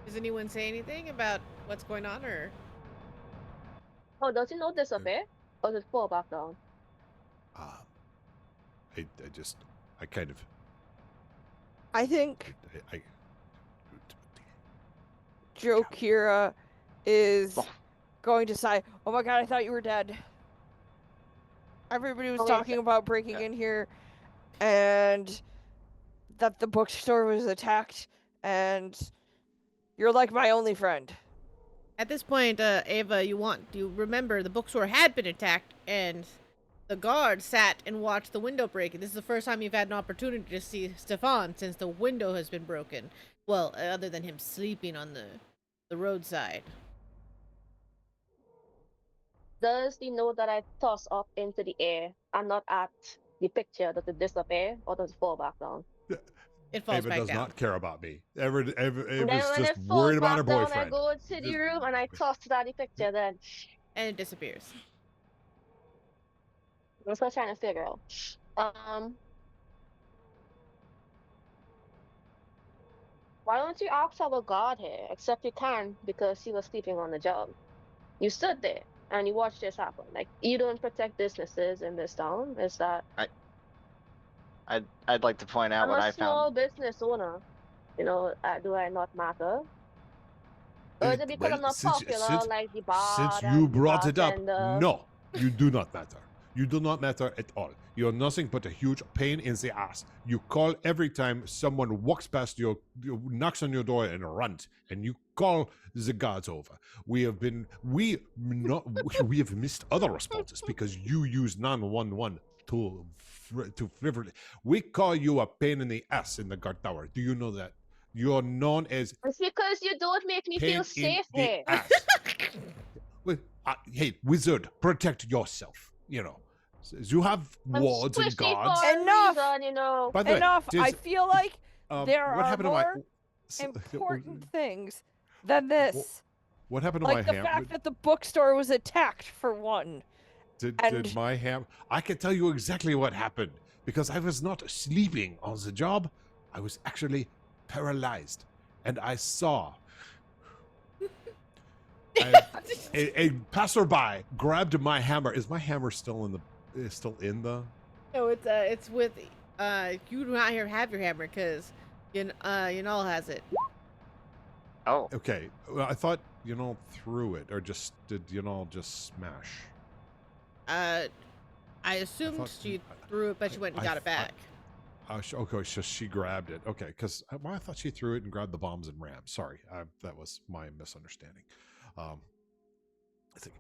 does anyone say anything about what's going on, or? Oh, does he know this up here? Or does it fall back down? I kind of, I think I Joe Kira is Oh. going to sigh, "Oh my god, I thought you were dead." Everybody was Oh, yes. talking about breaking Yeah. in here and that the bookstore was attacked, and you're like my only friend. At this point, Ava, you remember the bookstore had been attacked, and the guard sat and watched the window break. This is the first time you've had an opportunity to see Stefan since the window has been broken. Well, other than him sleeping on the roadside. Does he know that I toss up into the air and not at the picture? Does it disappear or does it fall back down? It falls Ava back does down. not care about me. Ava And then was when just it falls worried about her back down, I boyfriend. go into the Just- room and I toss it at the picture. Then And it disappears. that's what I'm trying to figure out. Why don't you ask our guard here? Except you can because he was sleeping on the job. You stood there and you watched this happen. Like you don't protect businesses in this town. Is that? I'd like to point out I'm what a I small found. business owner. You know, do I not matter? Or is it because Well, I'm not since- popular since- like the bar? Since you brought it up, no, you do not matter. You do not matter at all. You're nothing but a huge pain in the ass. You call every time someone walks past you, knocks on your door and runs, and you call the guards over. We have missed other responses because you use 911 to frivolous. We call you a pain in the ass in the guard tower. Do you know that? You're known as It's because you don't make me pain feel in safe the here. ass. Well, hey, wizard, protect yourself. You know, you have I'm wards and squishy guards. for a Enough! reason, you know. By the way, Enough! I does- feel like there what are happened more to my important things than this. What happened to Like the my fact hammer? that the bookstore was attacked, for one. Did and- my ham? I can tell you exactly what happened because I was not sleeping on the job. I was actually paralyzed, and I saw a passerby grabbed my hammer. Is my hammer still in the? No, it's with you do not have your hammer because Yanal has it. Oh, Okay, well, I thought threw it, or just did just smash? I assumed thought- she threw it, but she went and I got it thought- back. Okay, so she grabbed it. Okay, because I thought she threw it and grabbed the bombs and ran. Sorry, that was my misunderstanding. I think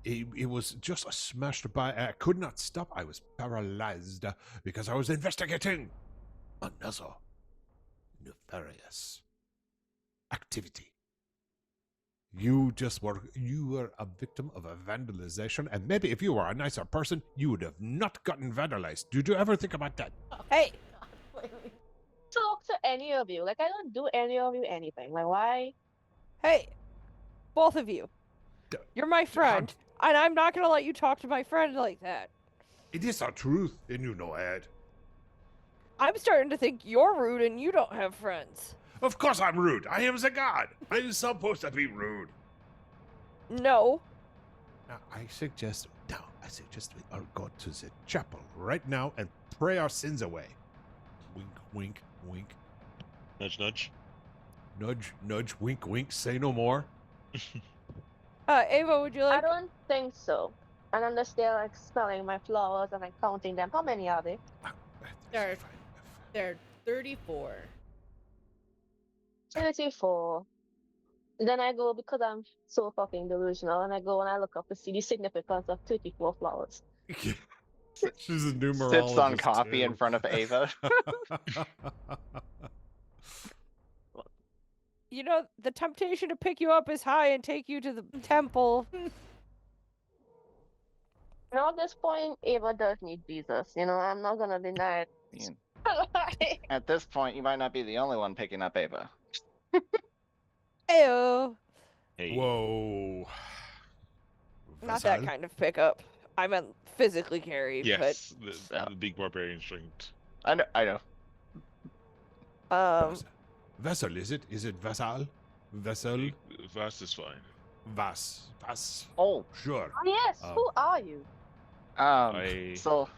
it was just a smashed by. I could not stop. I was paralyzed because I was investigating another nefarious activity. You were a victim of a vandalization, and maybe if you were a nicer person, you would have not gotten vandalized. Did you ever think about that? Hey, talk to any of you. Like, I don't do any of you anything. Like, why? Hey, both of you. D- You're my friend, and I'm not gonna let you talk to my friend like that. It is our truth, and you know it. I'm starting to think you're rude and you don't have friends. Of course I'm rude. I am the god. I'm supposed to be rude. No. Now, I suggest we all go to the chapel right now and pray our sins away. Wink, wink, wink. Nudge, nudge. Nudge, nudge, wink, wink. Say no more. Ava, would you like? I don't think so. And then they're still like smelling my flowers and like counting them. How many are they? There are 34. 34. Then I go, because I'm so fucking delusional, and I go and I look up to see the significance of 34 flowers. She's a numerologist. Sips on coffee too. in front of Ava. You know, the temptation to pick you up is high and take you to the temple. Now at this point, Ava does need Jesus. You know, I'm not gonna deny it. mean, At this point, you might not be the only one picking up Ava. Ew. Hey, Whoa. Not that Vassal? kind of pickup. I meant physically carry, yes, Yeah. the big barbarian strength. I know. but Vessel, is it? Is it Vassal? Vessel? Vast is fine. Vas. Vas. Oh, Sure. Oh, yes, Um, who are you? so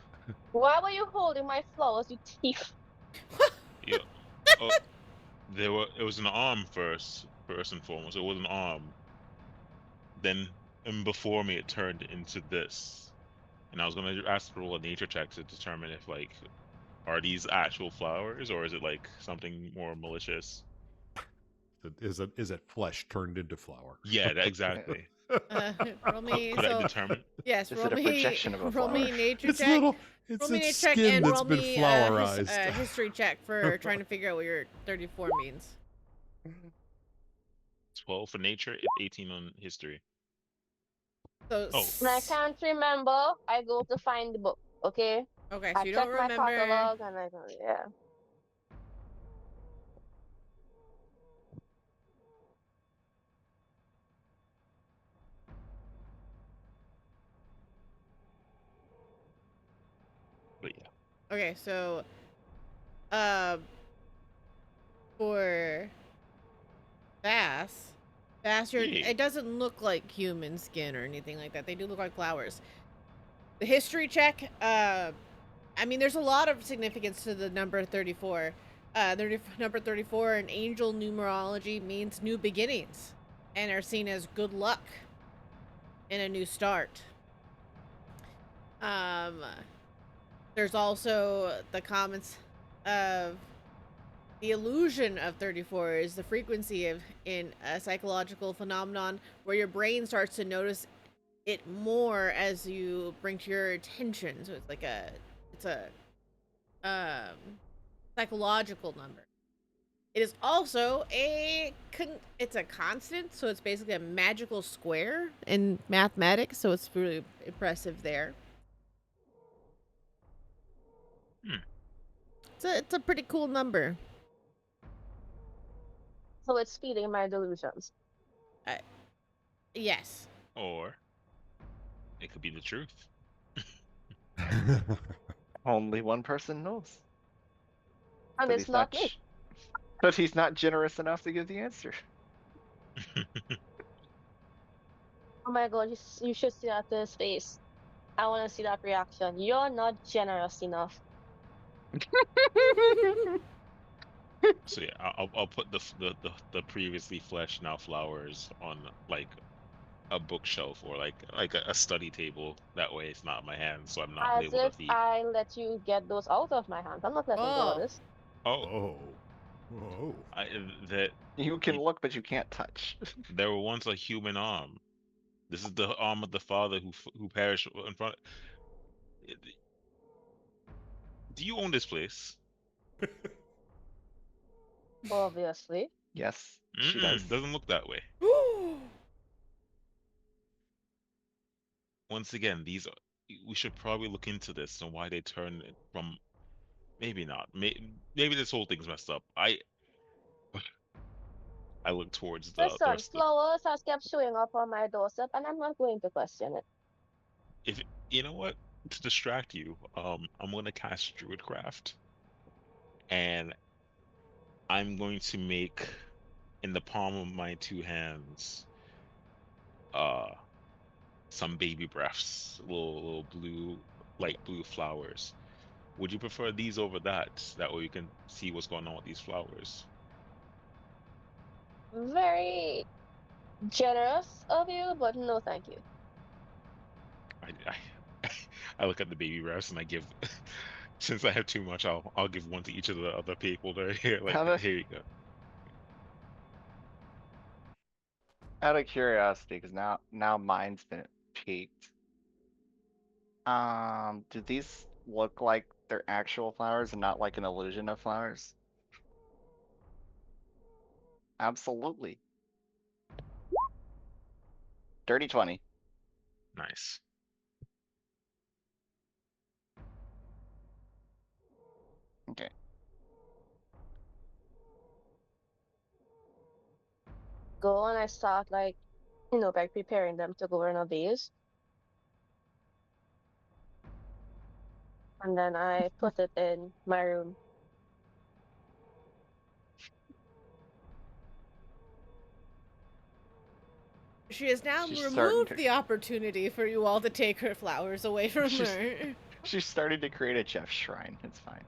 Why were you holding my flowers, you thief? Yeah. Oh, it was an arm first and foremost. It was an arm. Then, and before me, it turned into this. And I was gonna ask to roll a nature check to determine if, like, are these actual flowers or is it like something more malicious? Is it flesh turned into flour? Yeah, exactly. Roll me. Could I So determine? yes, Is roll it a me. projection of a Roll me flower? nature It's check. little. It's Roll me its nature check skin and that's roll been me flowerized. history check for trying to figure out what your 34 means. 12 for nature, 18 on history. So Oh. And I can't remember. I go to find the book, okay? okay, so I you check don't my remember. catalog and I go, yeah. But yeah. Okay, so for Bass, Yeah. it doesn't look like human skin or anything like that. They do look like flowers. The history check, I mean, there's a lot of significance to the number 34. Number 34 in angel numerology means new beginnings and are seen as good luck and a new start. There's also the comments of the illusion of 34 is the frequency of in a psychological phenomenon where your brain starts to notice it more as you bring to your attention. So it's a psychological number. It is also it's a constant, so it's basically a magical square in mathematics, so it's really impressive there. It's a pretty cool number. So it's feeding my delusions. Yes. Or it could be the truth. only one person knows. And But it's not me. But he's not generous enough to give the answer. Oh my god, you should see that his face. I want to see that reaction. You're not generous enough. So yeah, I'll put the previously fleshed now flowers on like a bookshelf or like a study table. That way it's not in my hands, so I'm not As able to if feed. I let you get those out of my hands. I'm not letting go of Oh. this. Oh, Oh. that You can look, but you can't touch. there were once a human arm. This is the arm of the father who perished in front. Do you own this place? Obviously. Yes, she does. Doesn't look that way. Once again, we should probably look into this and why they turn it from maybe not. Maybe this whole thing's messed up. I look towards the Listen, rest of. flowers has kept showing up on my doorstep, and I'm not going to question it. If you know what, to distract you, I'm gonna cast Druidcraft, and I'm going to make in the palm of my two hands, some baby breaths, little blue, light blue flowers. Would you prefer these over that? That way you can see what's going on with these flowers. Very generous of you, but no thank you. I I look at the baby breaths and I give. Since I have too much, I'll give one to each of the other people. They're here, like How the- here you go. Out of curiosity, because now mine's been peaked. Do these look like they're actual flowers and not like an illusion of flowers? Absolutely. Dirty 20. Nice. Okay. Go and I start like, by preparing them to go in a vase. And then I put it in my room. She has now She's starting removed to- the opportunity for you all to take her flowers away from She's- her. She's starting to create a Jeff shrine. It's fine.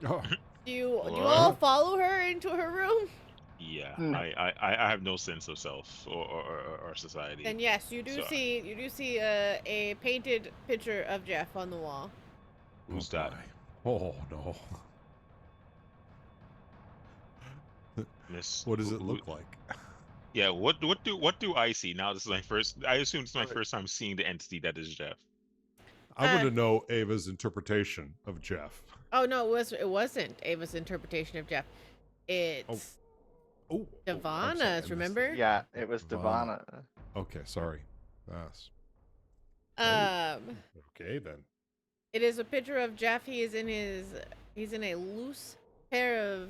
Oh, Do you What? all follow her into her room? Yeah, No. I have no sense of self or society. Then yes, you do So- see a painted picture of Jeff on the wall. Who's that? my. Oh no. Miss. What does it who- look like? Yeah, what do I see now? This is my first. I assume it's my first time seeing the entity that is Jeff. I want to know Ava's interpretation of Jeff. Oh no, it wasn't Ava's interpretation of Jeff. It's Oh, I'm sorry, I Devana's. missed Remember? it. Yeah, it was Devana. Devana. Okay, sorry. Yes. Okay then. It is a picture of Jeff. He's in a loose pair of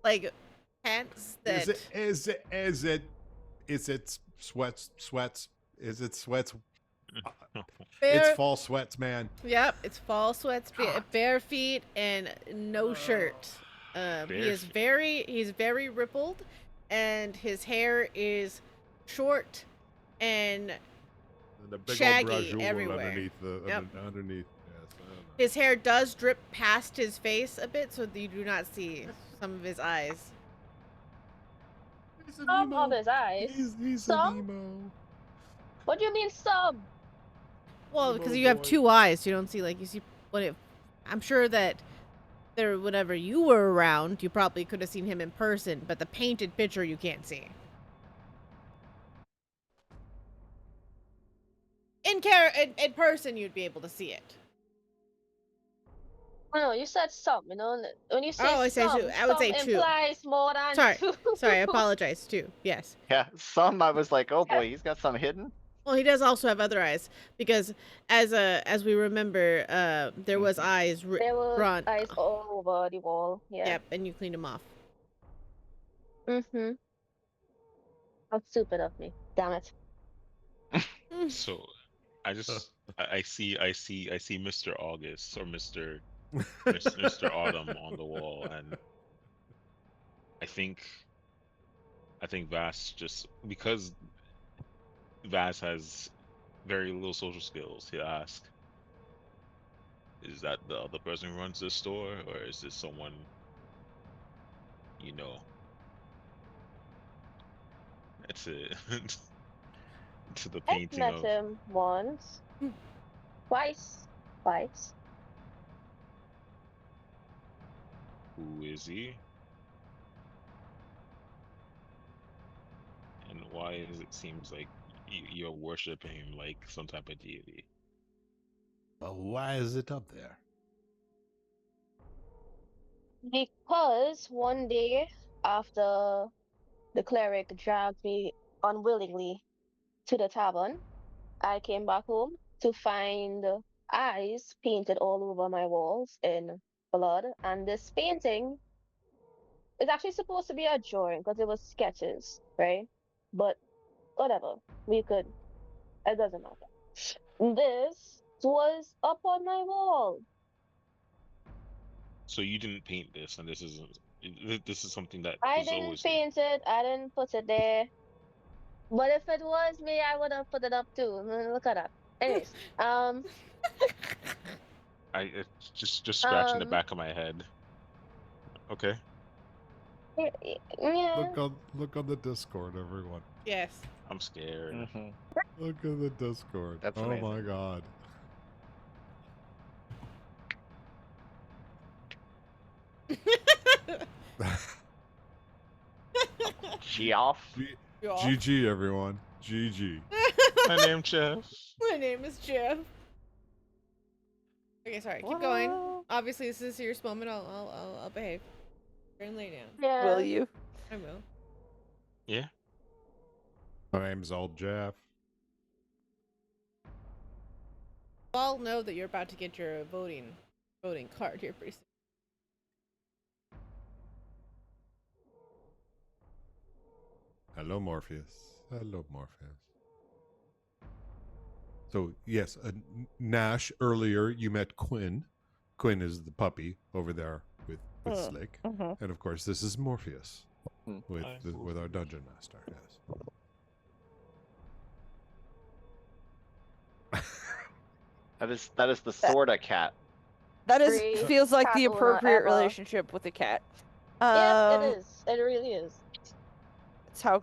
like pants that Is it sweats? Is it sweats? It's bare, fall sweats, man. Yep, it's fall sweats, bare feet, and no shirt. He Bare is feet. he's very rippled, and his hair is short and And the big Shaggy old brajoule everywhere. underneath the Yep. underneath. Yes, I don't know. his hair does drip past his face a bit, so that you do not see some of his eyes. He's an Some emo. of his eyes. He's Some? an emo. What do you mean some? Well, Emo because you have boy. two eyes, you don't see you see. I'm sure that there, whenever you were around, you probably could have seen him in person, but the painted picture you can't see. In person, you'd be able to see it. No, you said some, when you say Oh, I say some, two. I would say some two. implies more than Sorry. two. Sorry, I apologize too. Yes. Yeah, some I was like, oh boy, he's got some hidden. Well, he does also have other eyes because, as we remember, there was eyes There were drawn. eyes all over the wall. Yeah. Yep, and you cleaned them off. Mm-hmm. How stupid of me. Damn it. So, I just I see Mr. August or Mr. Autumn on the wall, and I think Vass, just because Vass has very little social skills, he asked, "Is that the other person who runs this store, or is this someone you know?" It's a to the I've painting met of him once. Twice. who is he, and why is it seems like you're worshiping him like some type of deity. Well, why is it up there? Because one day after the cleric dragged me unwillingly to the tavern, I came back home to find eyes painted all over my walls in blood, and this painting is actually supposed to be a drawing because it was sketches, right? But whatever, we could. It doesn't matter. This was up on my wall. So you didn't paint this, and this is something that I was didn't always there. paint it. I didn't put it there. But if it was me, I would have put it up too. Look at that. Anyways, It's just scratching the um, back of my head. Okay. yeah. Look on the Discord, everyone. Yes. I'm scared. Mhm. Look at the Discord. That's oh my amazing. god. Geoff. GG, everyone. GG. My name, Jeff. My name is Jeff. Okay, sorry. Keep going. Wow. Obviously, this is a serious moment. I'll behave. Turn lay down. Yeah. Will you? I will. Yeah. My name's Old Jeff. You all know that you're about to get your voting card here pretty soon. Hello, Morpheus. Hello, Morpheus. So, yes, Nash, earlier you met Quinn. Quinn is the puppy over there with Slick. Mhm. And of course, this is Morpheus Hmm. Hi. with our dungeon master. Yes. That is the sorta cat. That Free feels like the cat owner appropriate ever. relationship with a cat. Yep, it is. It really is. It's how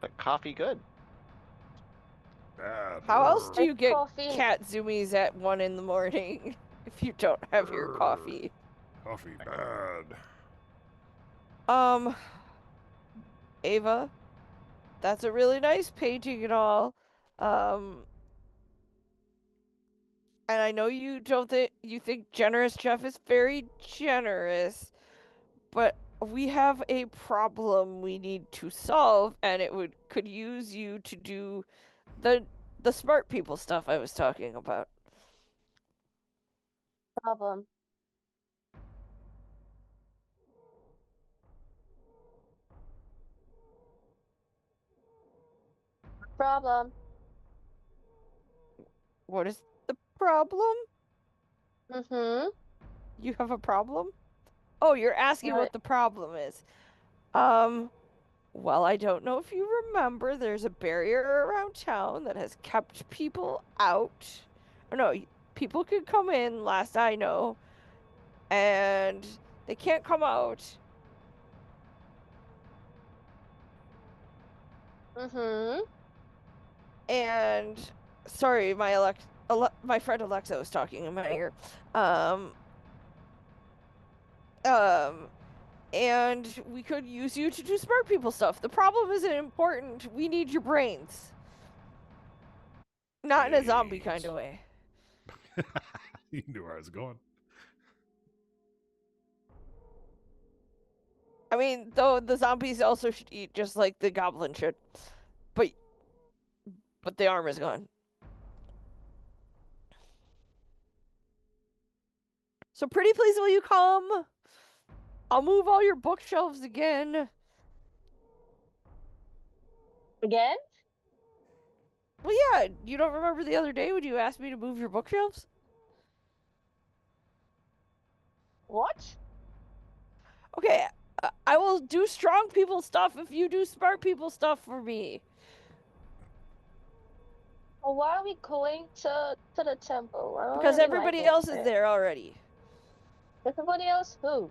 But coffee good. How else do Like you get coffee. cat zoomies at 1 in the morning if you don't have your coffee? Coffee bad. Ava, that's a really nice painting and all. And I know you don't think generous Jeff is very generous, but we have a problem we need to solve, and it could use you to do the smart people stuff I was talking about. Problem. Problem. What is the problem? Mm-hmm. You have a problem? Oh, you're asking Right. what the problem is. Well, I don't know if you remember, there's a barrier around town that has kept people out. Or no, people can come in, last I know, and they can't come out. Mm-hmm. And sorry, my friend Alexa was talking in my ear. And we could use you to do smart people stuff. The problem isn't important. We need your brains. Not in a zombie kind of way. You knew where I was going. I mean, though the zombies also should eat just like the goblin should. But the armor's gone. So pretty please will you come? I'll move all your bookshelves again. Again? Well, yeah, you don't remember the other day when you asked me to move your bookshelves? What? Okay, I will do strong people stuff if you do smart people stuff for me. Well, why are we going to the temple? I don't Because really everybody like it else is there already. Everybody else? Who?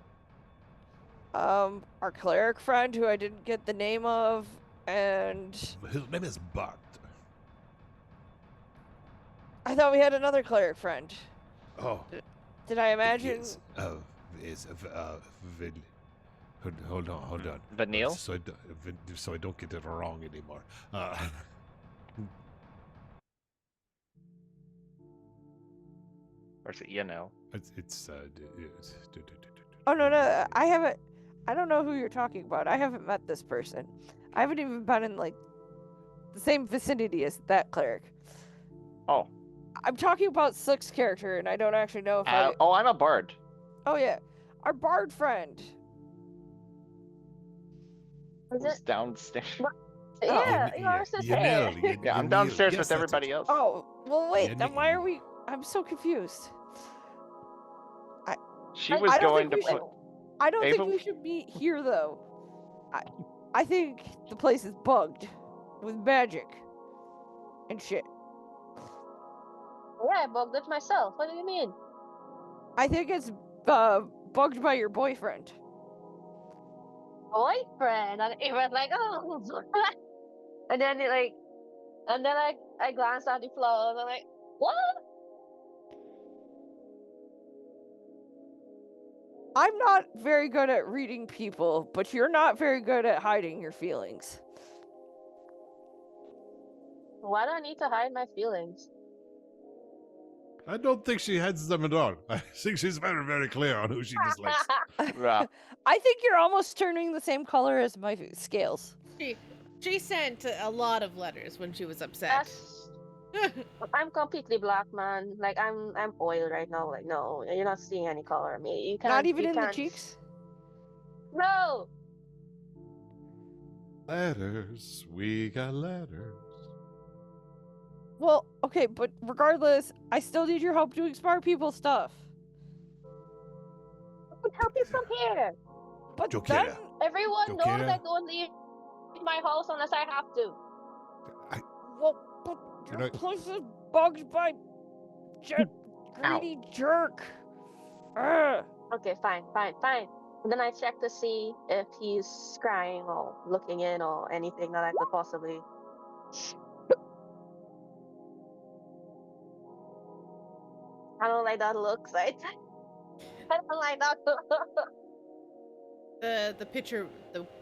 Our cleric friend who I didn't get the name of, and His name is Bart. I thought we had another cleric friend. Oh, Did I imagine? Hold on. Vanille? So I don't get it wrong anymore. Or is it Yanel? Oh no, I haven't. I don't know who you're talking about. I haven't met this person. I haven't even been in like the same vicinity as that cleric. Oh, I'm talking about Slick's character, and I don't actually know if I. oh, I'm a bard. Oh yeah, our bard friend. Is Who's it? downstairs? Yeah, I was just saying. Yeah, I'm downstairs with everybody else. Oh, well, wait. Yeah, Then why are we? I'm so confused. She I- was I don't going think to we put. should. I don't think Ava? we should meet here, though. I think the place is bugged with magic and shit. Yeah, I bugged it myself. What do you mean? I think it's bugged by your boyfriend. Boyfriend? And it was like, oh. And then I glanced at the floor and I'm like, what? I'm not very good at reading people, but you're not very good at hiding your feelings. Why do I need to hide my feelings? I don't think she hides them at all. I think she's very, very clear on who she dislikes. Yeah. I think you're almost turning the same color as my scales. She sent a lot of letters when she was upset. That's I'm completely black, man. Like I'm oil right now. Like no, you're not seeing any color on me. You can't. Not even you in the can't- cheeks? No. Letters, we got letters. Well, okay, but regardless, I still need your help doing smart people stuff. I can help you from here. But Jokera. then, Everyone knows Jokera. I don't leave my house unless I have to. well, but You your know- place is bugged by greedy jerk. Ugh. Okay, fine. And then I check to see if he's crying or looking in or anything that I could possibly. I don't like that look, right? I don't like that look. The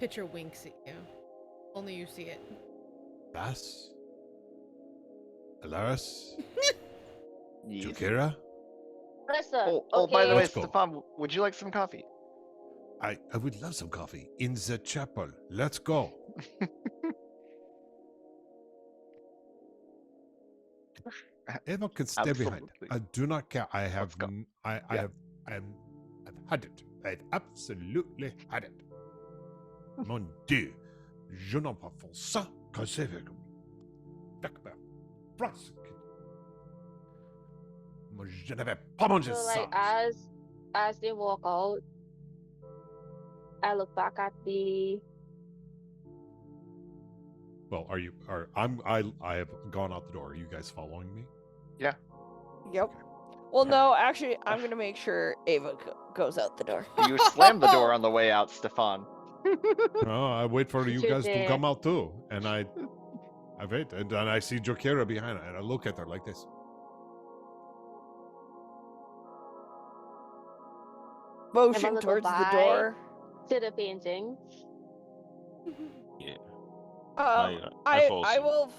picture winks at you. Only you see it. Bass? Alaris? Yes. Jokera? Listen. Oh, by the way, Let's go. Stefan, would you like some coffee? I would love some coffee in the chapel. Let's go. Eva can stay behind. Absolutely. I do not care. I have Let's go. I've had it. I've absolutely had it. Mon Dieu. Je n'en pas faire ça quand c'est avec France. Moi, je n'avais pas mangé So ça. like as they walk out, I look back at the. Well, I have gone out the door. Are you guys following me? Yep. Well, no, actually, I'm gonna make sure Ava goes out the door. You slammed the door on the way out, Stefan. No, I wait for you Should guys to they- come out too, and I wait, and then I see Jokera behind her, and I look at her like this. Motion little towards the bye. door. To the painting. Yeah. I fall I asleep. will.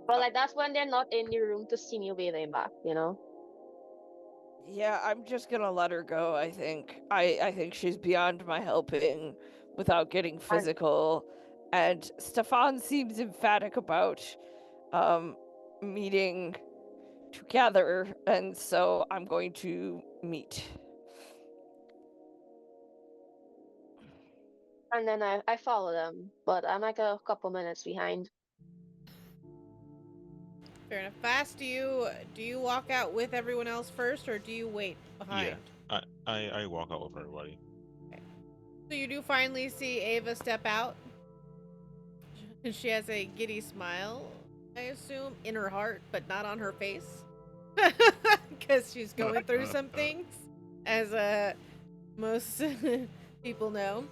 But like that's when they're not in the room to see me waving back, you know? Yeah, I'm just gonna let her go. I think. I think she's beyond my helping, without getting physical. And Stefan seems emphatic about, meeting together, and so I'm going to meet. And then I follow them, but I'm like a couple minutes behind. Fair enough. Fast, do you walk out with everyone else first, or do you wait behind? Yeah. I walk out with everybody. So you do finally see Ava step out. And she has a giddy smile, I assume, in her heart, but not on her face. Because she's going through some things, as most people know.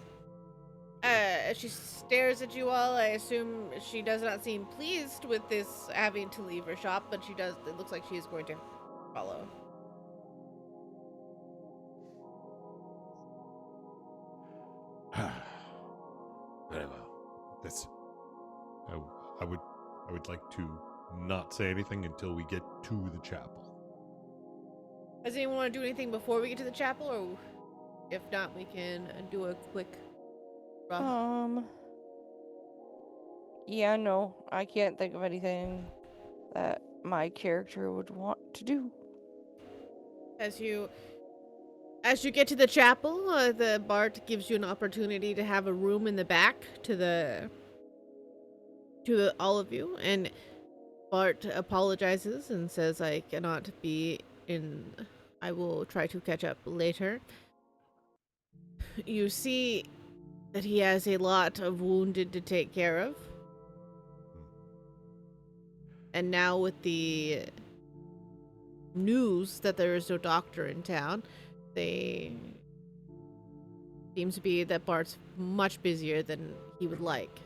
She stares at you all. I assume she does not seem pleased with this having to leave her shop, but she does. It looks like she is going to follow. Very well. That's. I would like to not say anything until we get to the chapel. Does anyone want to do anything before we get to the chapel, or if not, we can do a quick run? Yeah, no, I can't think of anything that my character would want to do. As you get to the chapel, the Bart gives you an opportunity to have a room in the back to all of you, and Bart apologizes and says, "I cannot be in. I will try to catch up later." You see that he has a lot of wounded to take care of. And now with the news that there is no doctor in town, they seems to be that Bart's much busier than he would like.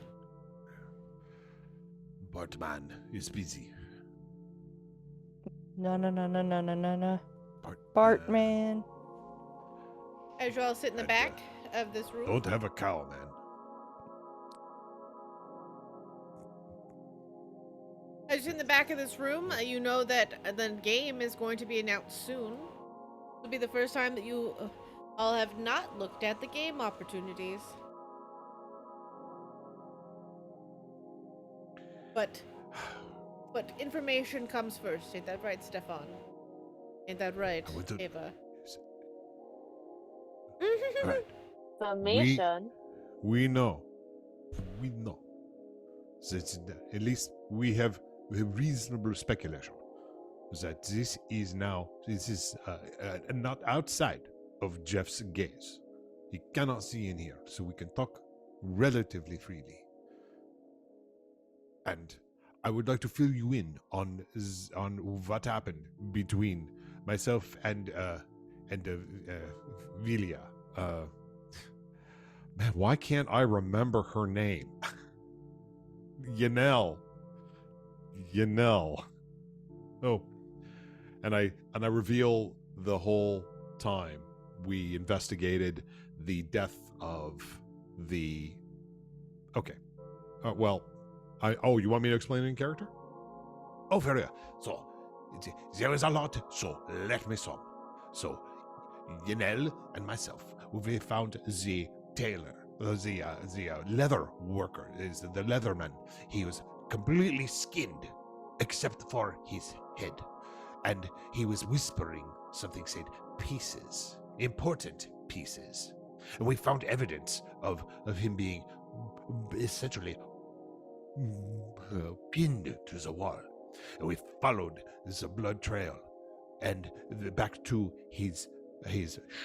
Bartman is busy. No. Bart, Bartman. As you all sit in the back of this room, Don't have a cow, man. as you sit in the back of this room, you know that the game is going to be announced soon. It'll be the first time that you all have not looked at the game opportunities. But information comes first. Ain't that right, Stefan? Ain't that right, Ava? Right. Information. We know. We know. That at least we have a reasonable speculation that this is not outside of Jeff's gaze. He cannot see in here, so we can talk relatively freely. And I would like to fill you in on what happened between myself and Vilia. Man, why can't I remember her name? Yanel. Oh, and I reveal the whole time we investigated the death of the. Okay, well, you want me to explain it in character? Oh, very well. So, there is a lot, so let me sum. So, Yanel and myself, we found the tailor, the leather worker, is the leatherman. He was completely skinned, except for his head. And he was whispering something, said, pieces, important pieces. And we found evidence of him being essentially pinned to the wall. And we followed the blood trail and back to his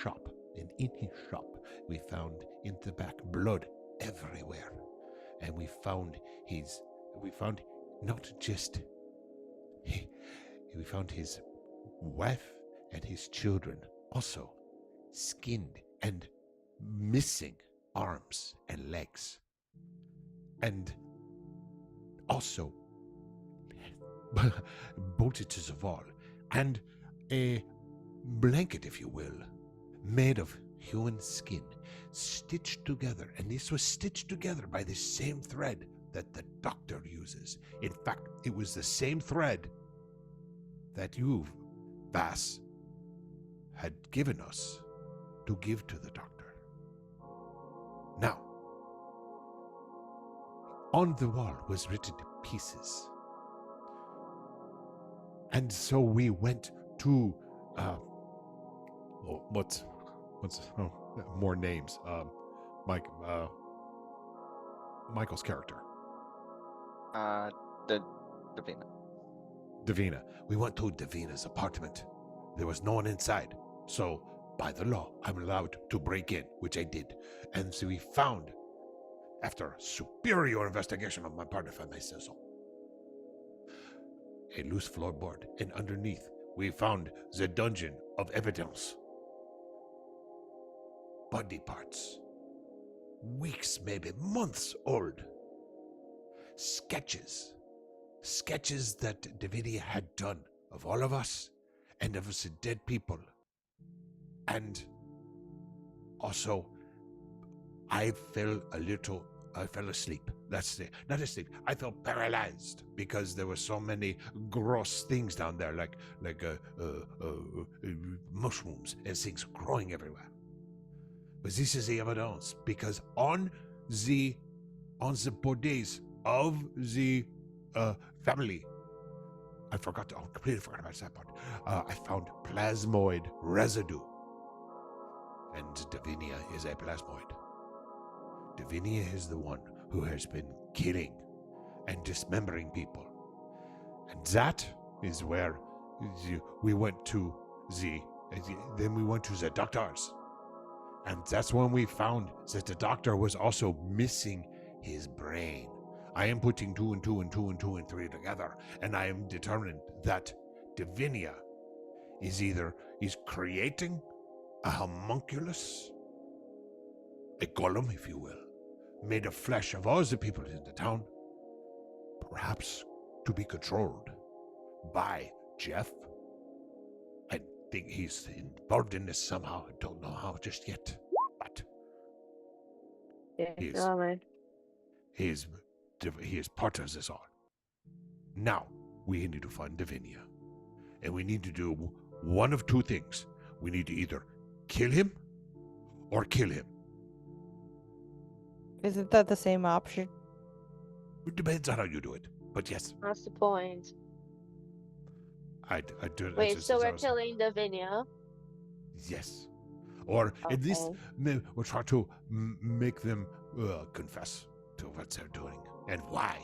shop. And in his shop, we found in the back blood everywhere. And we found not just we found his wife and his children also skinned and missing arms and legs. And also bolted to the wall, and a blanket, if you will, made of human skin, stitched together. And this was stitched together by the same thread that the doctor uses. In fact, it was the same thread that you, Vass, had given us to give to the doctor. Now, on the wall was written pieces. And so we went to more names. Michael's character. Davina. Davina. We went to Davina's apartment. There was no one inside. So, by the law, I'm allowed to break in, which I did. And so we found, after superior investigation on my part, if I may say so, a loose floorboard, and underneath we found the dungeon of evidence. Body parts. Weeks, maybe months old. Sketches that Davidia had done of all of us and of us dead people. And also, I fell asleep. That's it. Not asleep. I felt paralyzed because there were so many gross things down there, like mushrooms and things growing everywhere. But this is the evidence, because on the bodies of the family I forgot. Oh, completely forgot about that part. I found plasmoid residue, and Davinia is a plasmoid. Davinia is the one who has been killing and dismembering people, and that is where we went to then we went to the doctors, and that's when we found that the doctor was also missing his brain. I am putting 2 and 2 and 2 and 2 and 3 together, and I am determined that Divinia is creating a homunculus, a golem, if you will, made of flesh of all the people in the town, perhaps to be controlled by Jeff. I think he's involved in this somehow. I don't know how just yet, but Yeah, Yes. never mind. he is part of this all. Now, we need to find Davinia, and we need to do one of two things. We need to either kill him or kill him. Isn't that the same option? It depends on how you do it, but yes, That's the point. I do it. Wait, so we're killing Davinia? Yes. Or at least Okay. we'll try to make them confess to what they're doing and why.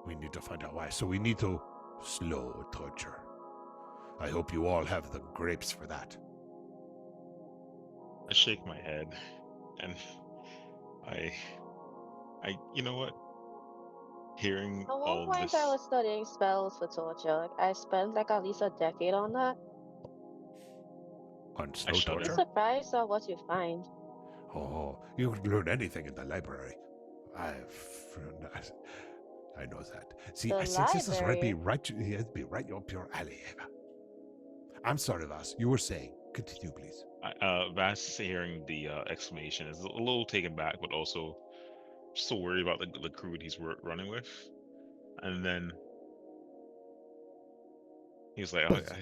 We need to find out why. So we need to slow torture. I hope you all have the grapes for that. I shake my head, and I, you know what? Hearing At one all point, this, I was studying spells for torture. Like, I spent like at least a decade on that. On slow shudder. I'm torture? surprised at what you find. Oh, you could learn anything in the library. I know that. See, The I think this is library? it'd be right up your alley. I'm sorry, Vas. You were saying. Continue, please. Vass hearing the explanation is a little taken back, but also just so worried about the crew he's running with. And then he's like, But-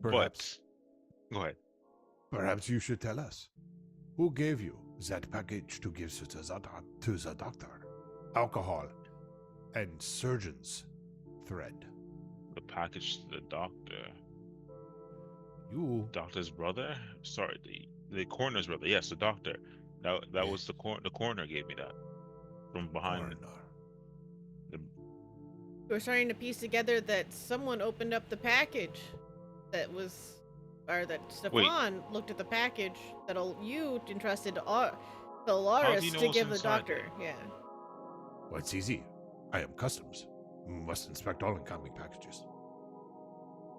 Perhaps, go ahead. perhaps you should tell us. Who gave you that package to give to the doctor? Alcohol and surgeon's thread. The package to the doctor. You Doctor's brother? Sorry, the coroner's brother. Yes, the doctor. That was the coroner gave me that from behind. coroner. We're starting to piece together that someone opened up the package that was, or that Stefan looked at the package that you entrusted to Alaris you know to what's give the inside doctor. there? Yeah. Well, it's easy. I am customs. Must inspect all incoming packages.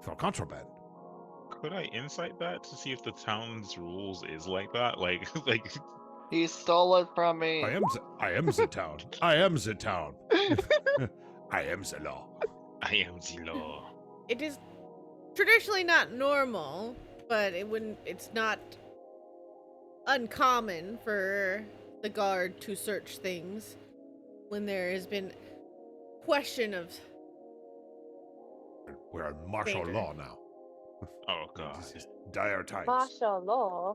For contraband. Could I insight that to see if the town's rules is like that? Like, He stole it from me. I am the town. I am the town. I am the law. I am the law. It is traditionally not normal, but it's not uncommon for the guard to search things when there has been question of We're in martial Danger. law now. Oh god. This is dire times. Martial law?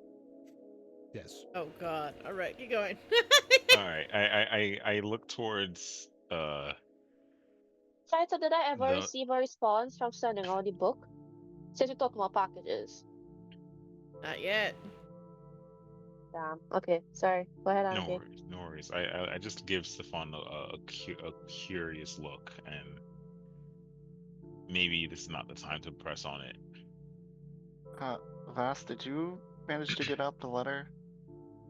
Yes. oh god. All right, keep going. All right. I look towards Sorry, so did I ever The- receive a response from sending out the book? Since you're talking about packages. Not yet. Damn. Okay, sorry. Go ahead, no Andy. worries, no worries. I just give Stefan a curious look, and maybe this is not the time to press on it. Vas, did you manage to get out the letter?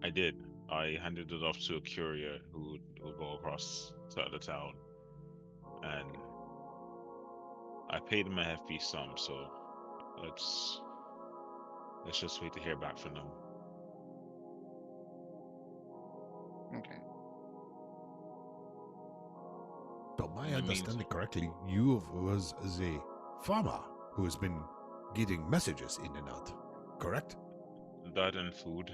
I did. I handed it off to a courier who will go across to the town, and I paid him a hefty sum. So let's just wait to hear back from them. Okay. So my In the understanding correctly, you was the farmer who has been getting messages in and out, correct? That and food.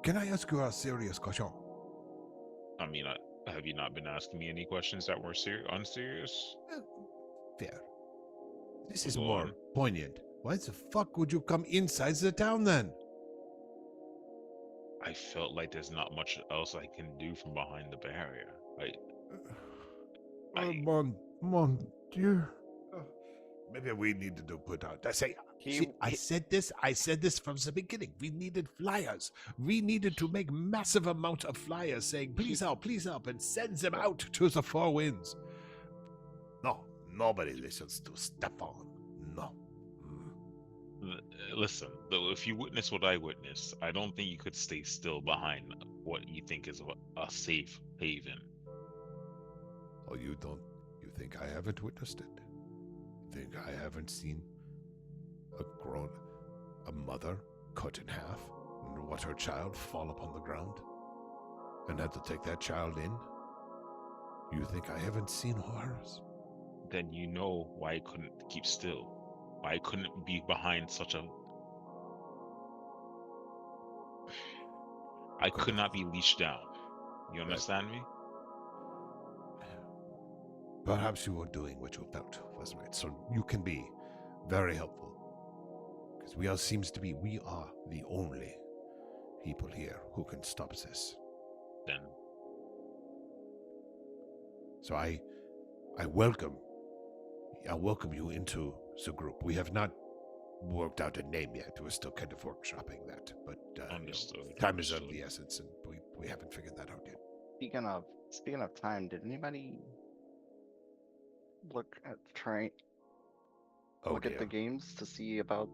Can I ask you a serious question? I mean, have you not been asking me any questions that were unserious? Fair. This is Go more on. poignant. Why the fuck would you come inside the town then? I felt like there's not much else I can do from behind the barrier. Mon Dieu. Maybe we needed to put out. He- I said this from the beginning. We needed flyers. We needed to make massive amounts of flyers saying, please help, and send them out to the four winds. No, nobody listens to Stefan. No. Listen, though, if you witness what I witnessed, I don't think you could stay still behind what you think is a safe haven. Oh, you think I haven't witnessed it? You think I haven't seen a mother cut in half and watch her child fall upon the ground and had to take that child in? You think I haven't seen horrors? Then you know why I couldn't keep still. Why I couldn't be behind such a... I could not be leashed down. You understand me? Perhaps you were doing what you felt was right, so you can be very helpful. Because we are the only people here who can stop this. Then So I welcome you into the group. We have not worked out a name yet. We're still kind of workshopping that, but Understood, time is of understood. the essence, and we haven't figured that out yet. Speaking of time, did anybody look at Oh look at the dear. games to see about?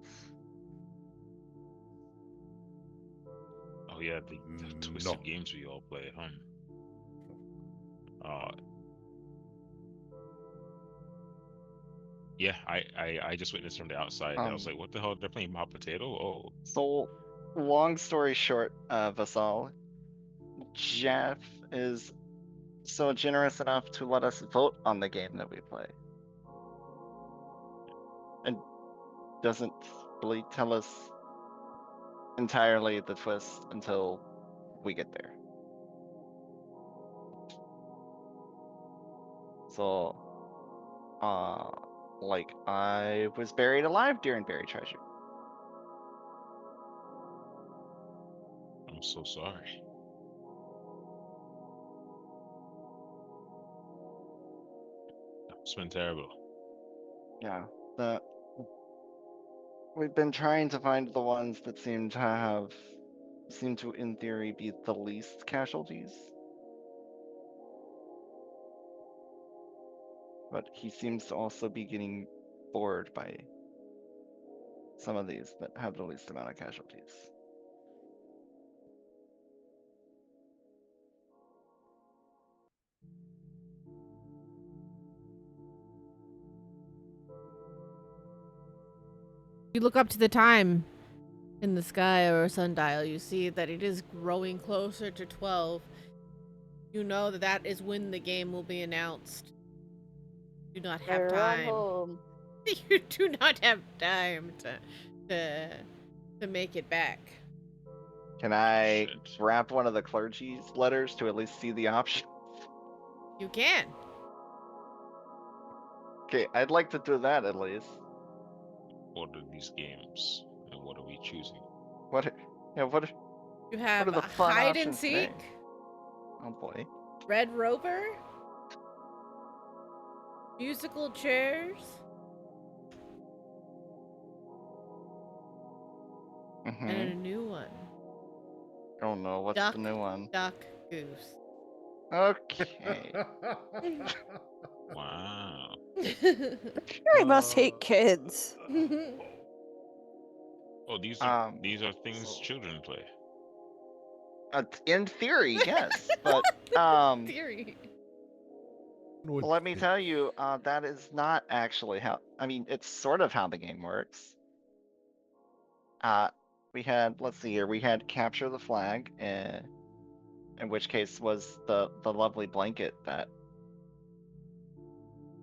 oh yeah, the twisted games we all play, huh? Yeah, I just witnessed from the outside. I was like, what the hell? They're playing hot potato? Oh, So, long story short, Vasal, Jeff is so generous enough to let us vote on the game that we play, and doesn't really tell us entirely the twist until we get there. So, like I was buried alive during Buried Treasure. I'm so sorry. It's been terrible. Yeah, we've been trying to find the ones that seem to, in theory, be the least casualties. But he seems to also be getting bored by some of these that have the least amount of casualties. You look up to the time in the sky or a sundial, you see that it is growing closer to 12. You know that that is when the game will be announced. You do not I have run time. home. You do not have time to make it back. Can I Shit. wrap one of the clergy's letters to at least see the option? You can. Okay, I'd like to do that at least. What are these games? And what are we choosing? What? Yeah, what? You have are the fun hide and options today? seek, Oh boy. Red Rover, musical chairs, Mm-hmm. and a new one. Oh no, what's Duck, the new one? Duck Goose. Okay. Wow. I must hate kids. Oh, these are things so- children play. In theory, yes, but Theory. let me tell you, that is not actually how. I mean, it's sort of how the game works. We had, let's see here, we had capture the flag, in which case was the lovely blanket that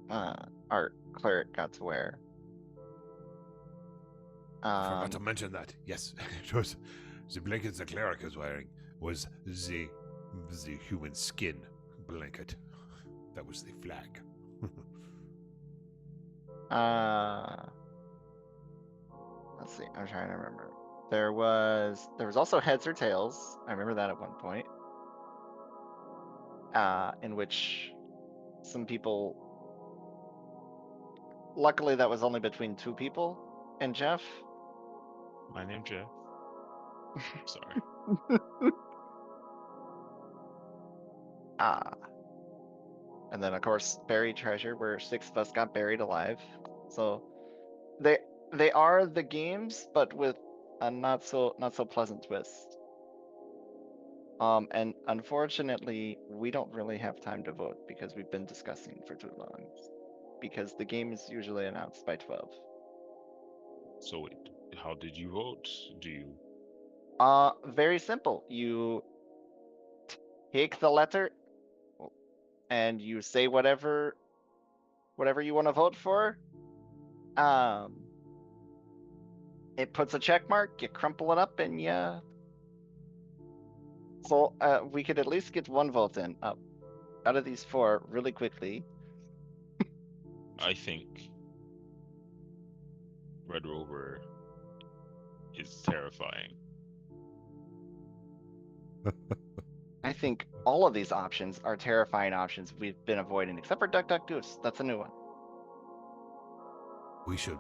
our cleric got to wear. I forgot to mention that. Yes, it was the blanket the cleric is wearing was the human skin blanket. That was the flag. Let's see. I'm trying to remember. There was also heads or tails. I remember that at one point. In which some people. Luckily, that was only between 2 people and Jeff. My name Jeff. Sorry. Ah. And then of course buried treasure, where 6 of us got buried alive. So they are the games, but with a not so pleasant twist. And unfortunately, we don't really have time to vote because we've been discussing for too long. Because the game is usually announced by 12. So wait, how did you vote? Do you? Very simple. You take the letter and you say whatever you want to vote for. It puts a check mark, you crumple it up, and yeah. So we could at least get 1 vote in out of these 4 really quickly. I think Red Rover is terrifying. I think all of these options are terrifying options we've been avoiding, except for Duck Duck Goose. That's a new one. We should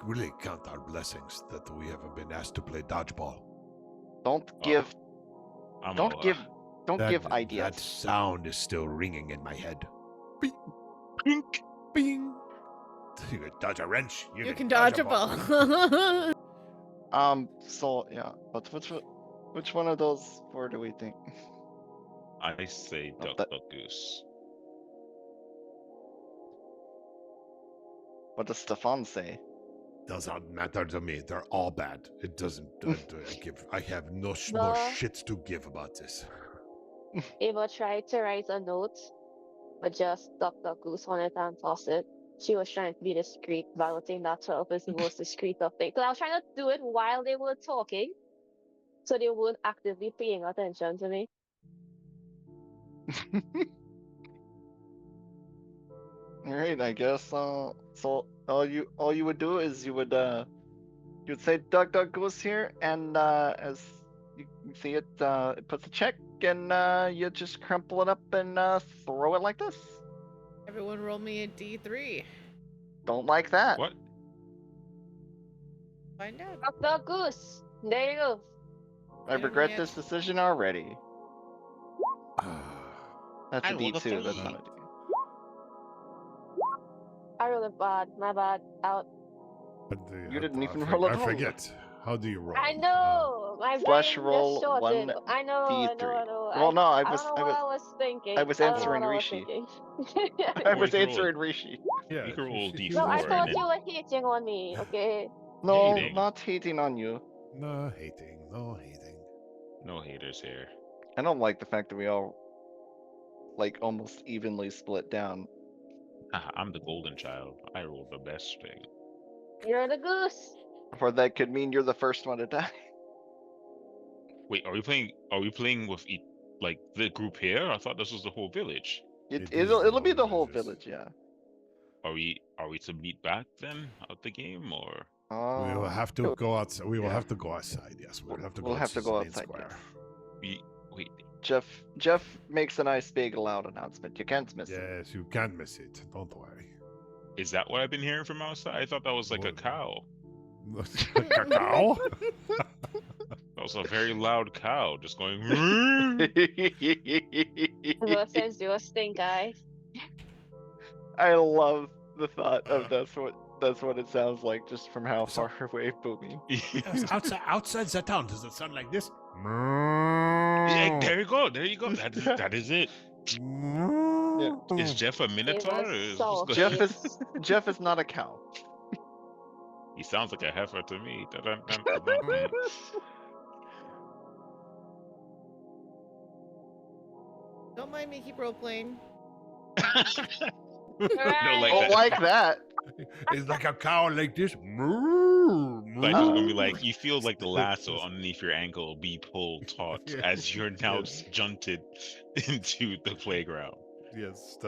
really count our blessings that we haven't been asked to play dodgeball. Don't give I'm don't all, give That ideas. sound is still ringing in my head. Bing, Pink. bing. You can dodge a wrench. You can dodge a ball. So yeah, but which one of those 4 do we think? I say Oh, Duck that- Duck Goose. What does Stefan say? Doesn't matter to me. They're all bad. It doesn't I have no No. shits to give about this. Ava tried to write a note, but just Duck Duck Goose on it and toss it. She was trying to be discreet, but I would think that 12 is the most discreet of things. Because I was trying to do it while they were talking, so they weren't actively paying attention to me. Alright, I guess so all you would do is you'd say Duck Duck Goose here, and as you can see it puts a check, and you just crumple it up and throw it like this. Everyone roll me a D3. Don't like that. What? Find out. Duck Duck Goose. There you go. I Yeah, regret yeah. this decision already. That's I a rolled a D2, that's 3. not a D. I rolled it bad. My bad. Out. You didn't even roll at I all. forget. How do you roll? I know. My Flesh brain roll just shorted. 1 I know. I D3. know. I know. Well, no, I I was don't know what I was thinking. I was I don't know answering what I was Rishi. thinking. I Or was you can roll answering Rishi. Yeah, You can roll she No, was I D4 answering thought and you were hating on me. Okay. No, Hating. not hating on you. No hating, no hating. No haters here. I don't like the fact that we all like almost evenly split down. I'm the golden child. I rolled the best thing. You're the goose. Or that could mean you're the first one to die. Wait, are we playing? Are we playing with like the group here? I thought this was the whole village. It is It'll the be the whole whole village. village, yeah. Are we to meet back then at the game or? We will have to go outside. We will yeah. have to go outside. Yes, we'll have to go. We'll have to go main outside, square. yes. Wait. Jeff makes a nice big loud announcement. You can't miss it. Yes, you can't miss it. Don't worry. Is that what I've been hearing from outside? I thought that was like a What? cow. Cacao? That was a very loud cow just going. Well, since you're a stink eye. I love the thought of that's what it sounds like just from how far away booming. Yes, outside the town, does it sound like this? Yeah, there you go. There you go. That is it. Is Jeff a minotaur? Or is so what's Jeff going- Jeff is not a cow. He sounds like a heifer to me. Dun-dun-dun-dun-dun. Don't mind me, keep role playing. No, like Don't that. like that. It's like a cow like this. Like it's gonna be like you feel like the lasso underneath your ankle be pulled taut Yeah. as you're now Yes. junted into the playground. Yes,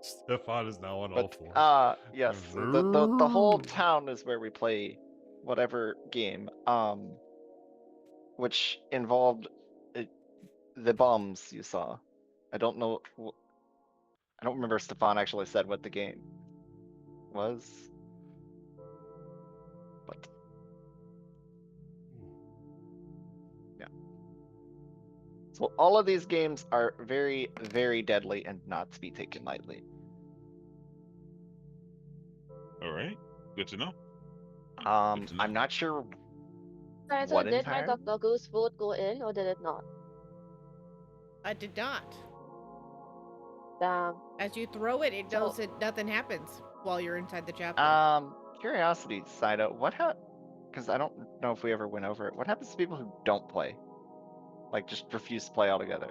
Stefan is now on all But fours. yes, the whole town is where we play whatever game. Which involved the bombs you saw. I don't know. I don't remember if Stefan actually said what the game was. But yeah. So all of these games are very, very deadly and not to be taken lightly. All right. Good to know. I'm know. not sure Alright, so what did my entirely. Dr. Goose vote go in or did it not? I did not. Damn. As you throw it, it So- does it. Nothing happens while you're inside the chapel. Curiosity side out, because I don't know if we ever went over it. What happens to people who don't play? Like, just refuse to play altogether?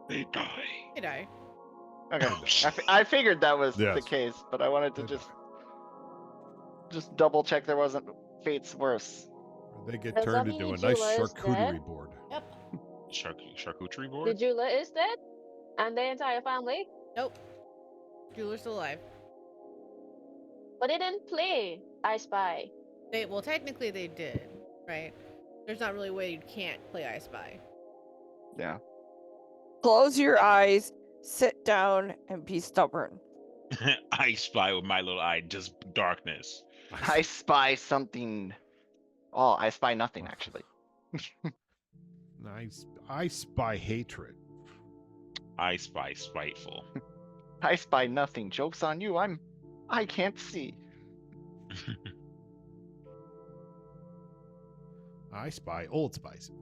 They die. Did I? Okay. Oh, I figured that was the Yes. case, but I wanted to They just double check there wasn't fates worse. They get Does that turned mean into a Jula nice is charcuterie dead? board. Yep. Charcuterie board. Did Jula is dead? And the entire family? Nope. Jeweler's still alive. But they didn't play I Spy. Well, technically they did, right? There's not really a way you can't play I Spy. Yeah. Close your eyes, sit down, and be stubborn. I spy with my little eye, just darkness. I spy something. Oh, I spy nothing actually. I spy hatred. I spy spiteful. I spy nothing. Joke's on you. I can't see. I spy Old Spice.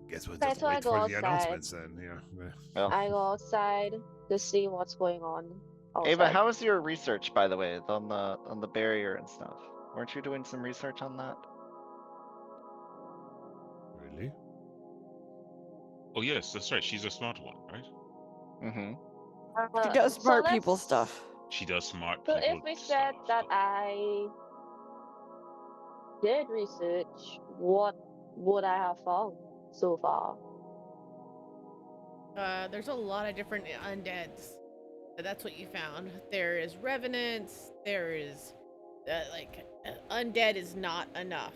Guess we'll Okay, just so I wait go for the outside. announcements then. Yeah. Well, I go outside to see what's going on. Ava, outside. how was your research, by the way, on the barrier and stuff? Weren't you doing some research on that? Really? Oh yes, that's right. She's a smart one, right? Mm-hmm. She does So smart people let's- stuff. She does smart So people if we said stuff. that I did research, what would I have found so far? There's a lot of different undeads. That's what you found. There is revenants. There is, undead is not enough.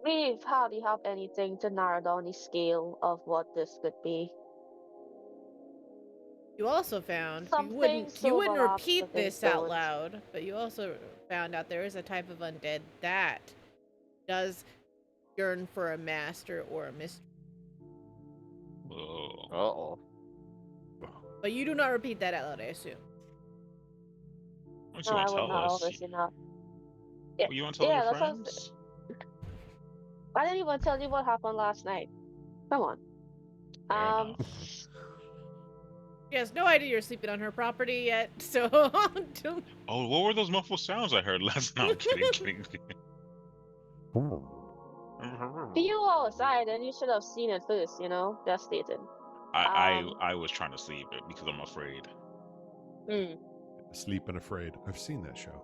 We hardly have anything to narrow down the scale of what this could be. You also found Some you wouldn't things overlap, repeat some things this out don't. loud, but you also found out there is a type of undead that does yearn for a master or a mistress. Whoa. Uh-oh. But you do not repeat that out loud, I assume. Why don't No, you I want to would tell not us? obviously not. Oh, you want to tell Yeah, your that's what I was- friends? I didn't even tell you what happened last night. Come on. Fair enough. She has no idea you're sleeping on her property yet, so don't. Oh, what were those muffled sounds I heard last night? I'm kidding. You were outside and you should have seen it first, just stating. I was trying to sleep because I'm afraid. Hmm. Sleep and Afraid. I've seen that show.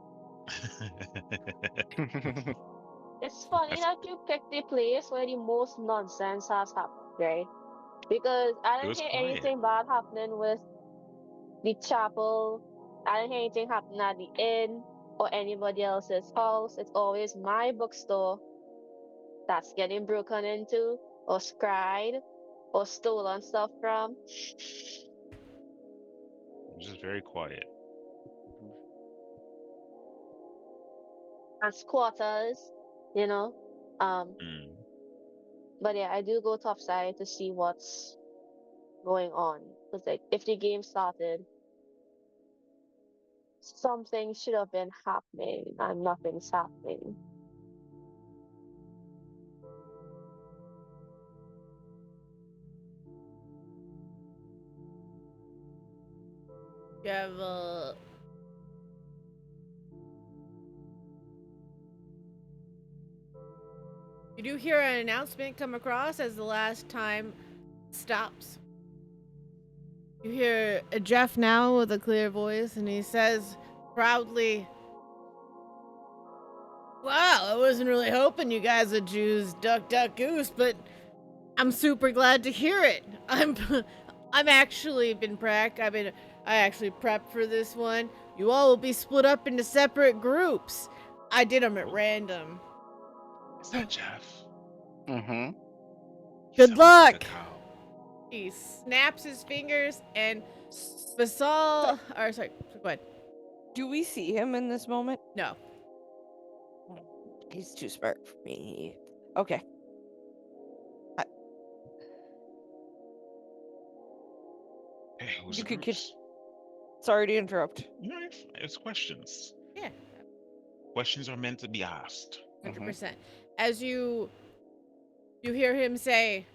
It's funny That's- that you picked the place where the most nonsense has happened, right? Because I It didn't was hear quiet. anything bad happening with the chapel. I didn't hear anything happening at the inn or anybody else's house. It's always my bookstore that's getting broken into or scried or stolen stuff from. Just very quiet. And squatters, Um, Mm. but yeah, I do go topside to see what's going on. Because like, if the game started, something should have been happening, and nothing's happening. You have you do hear an announcement come across as the last time stops. You hear a Jeff now with a clear voice, and he says proudly, "Wow, I wasn't really hoping you guys would choose Duck Duck Goose, but I'm super glad to hear it. I'm actually I actually prepped for this one. You all will be split up into separate groups. I did them at random. Is that Jeff? Mm-hmm. He Good sounds like a luck. cow. He snaps his fingers and S- Basal. Or sorry, go ahead. Do we see him in this moment? No. He's too smart for me. Okay. Hey, who's You the could groups? Sorry to interrupt. No, it's questions. Yeah. Questions are meant to be asked. 100%. As you hear him say,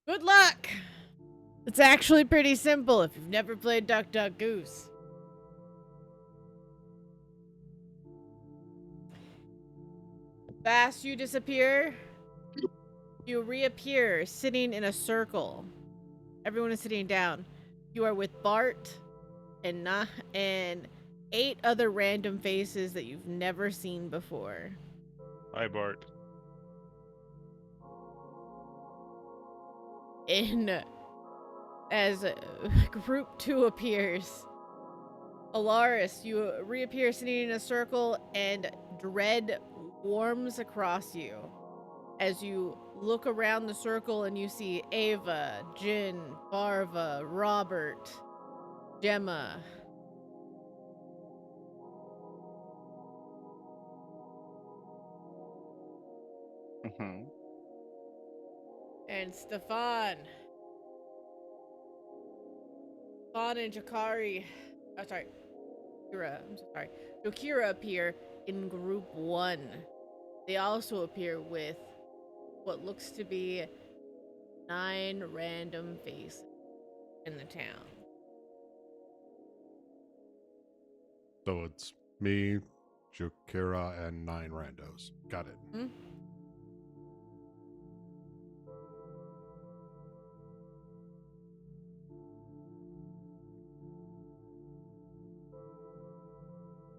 "Good luck." It's actually pretty simple if you've never played Duck Duck Goose. Fast you disappear, you reappear sitting in a circle. Everyone is sitting down. You are with Bart and 8 other random faces that you've never seen before. Hi, Bart. As group 2 appears, Alaris, you reappear sitting in a circle, and dread warms across you as you look around the circle and you see Ava, Jin, Barva, Robert, Gemma. Mm-hmm. And Stefan. Stefan and Jakari. Oh, sorry. Kira. I'm so sorry. Jokira appear in group 1. They also appear with what looks to be 9 random faces in the town. So it's me, Jokira, and 9 randos. Got it. Hmm?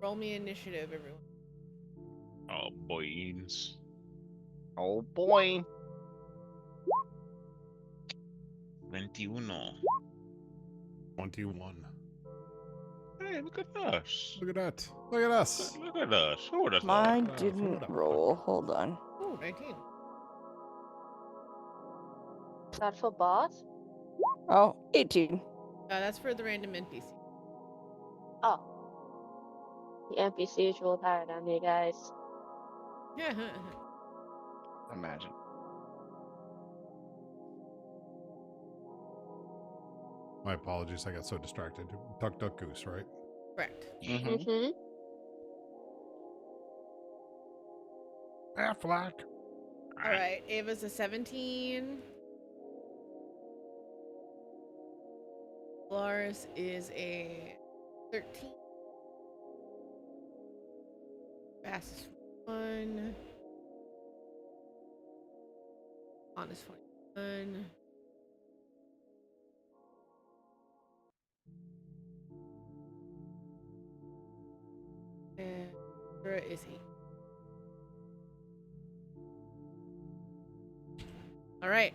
Roll me initiative, everyone. Oh, boys. Oh boy. 21. 21. Hey, look at us. Look at that. Look at us. Look at us. Who would have thought? Mine Who didn't the roll. fuck? Hold on. Oh, 19. Is that for boss? Oh, 18. That's for the random NPC. Oh. The NPCs rolled higher than me, guys. Imagine. My apologies. I got so distracted. Duck, duck, goose, right? Correct. Mm-hmm. Mm-hmm. Affleck. All right. Ava's a 17. Lars is a 13. Bass is 1. On is 21. And Sarah is 8. All right.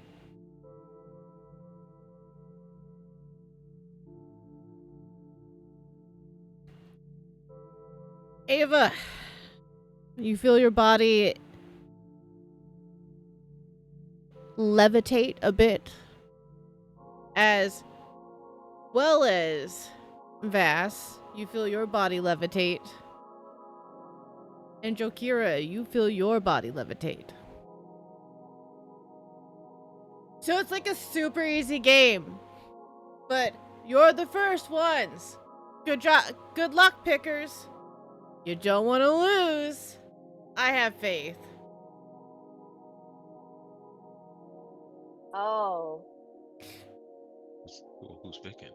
Ava, you feel your body levitate a bit, as well as Vass, you feel your body levitate. And Jokira, you feel your body levitate. So it's like a super easy game. But you're the first ones. Good job. Good luck, pickers. You don't want to lose. I have faith. Oh. Who's picking?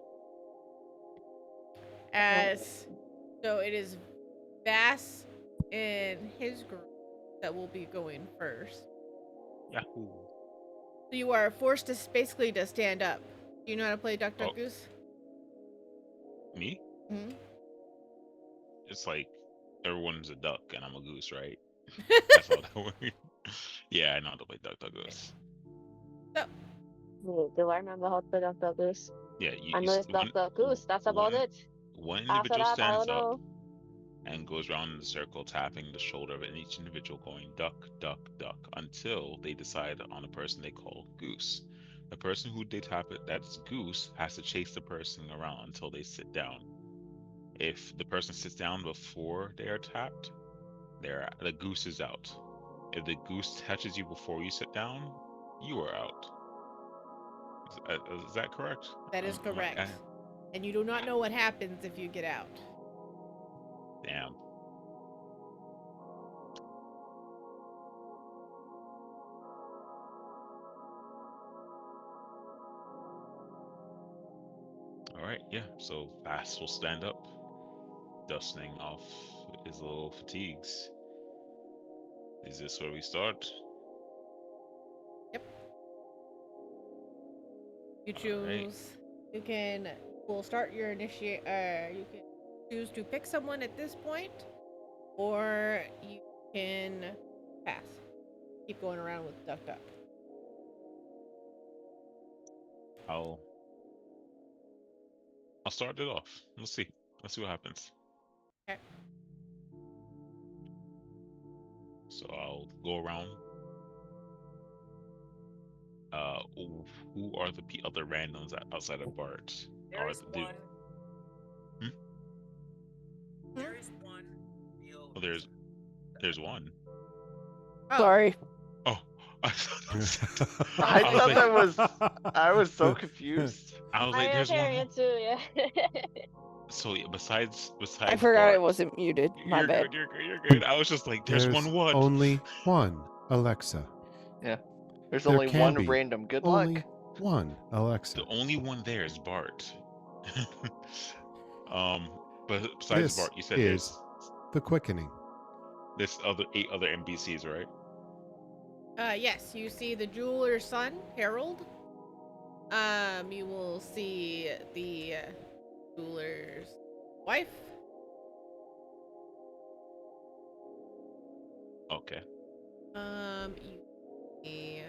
So it is Vass and his group that will be going first. Yahoo. So you are forced to basically to stand up. Do you know how to play Duck Duck Oh. Goose? Me? Hmm? It's like everyone's a duck and I'm a goose, right? That's how that works. Yeah, I know how to play Duck Duck Goose. Wait, do I remember how to play Duck Duck Goose? Yeah, I know it's Duck Duck Goose. That's about it. One After individual that, I stands don't up. know. and goes around in a circle, tapping the shoulder of each individual, going duck, duck, duck, until they decide on a person they call Goose. The person who they tap it, that's Goose, has to chase the person around until they sit down. If the person sits down before they are tapped, the Goose is out. If the Goose touches you before you sit down, you are out. Is that correct? That is correct. And you do not know what happens if you get out. Damn. Alright, yeah, so Bass will stand up, dusting off his little fatigues. Is this where we start? Yep. You choose. Alright. We'll start your initiate. You can choose to pick someone at this point, or you can pass. Keep going around with duck duck. I'll start it off. Let's see. Let's see what happens. Okay. So I'll go around. Who are the other randoms outside of Bart? There's one. There is one real. Oh, there's one. Oh. Sorry. Oh, I I was thought like- that was. I was so confused. I was I like, am there's one. hearing it too, yeah. So yeah, besides I forgot Bart, I wasn't muted. My you're bad. good. You're good. You're good. I was just like, there's one what? Only one Alexa. There's There only can one be random. Good Only luck. one Alexa. The only one there is Bart. But besides This Bart, you said is the quickening. there's 8 other NPCs, right? Yes, you see the jeweler's son, Harold. You will see the jeweler's wife. Okay. You see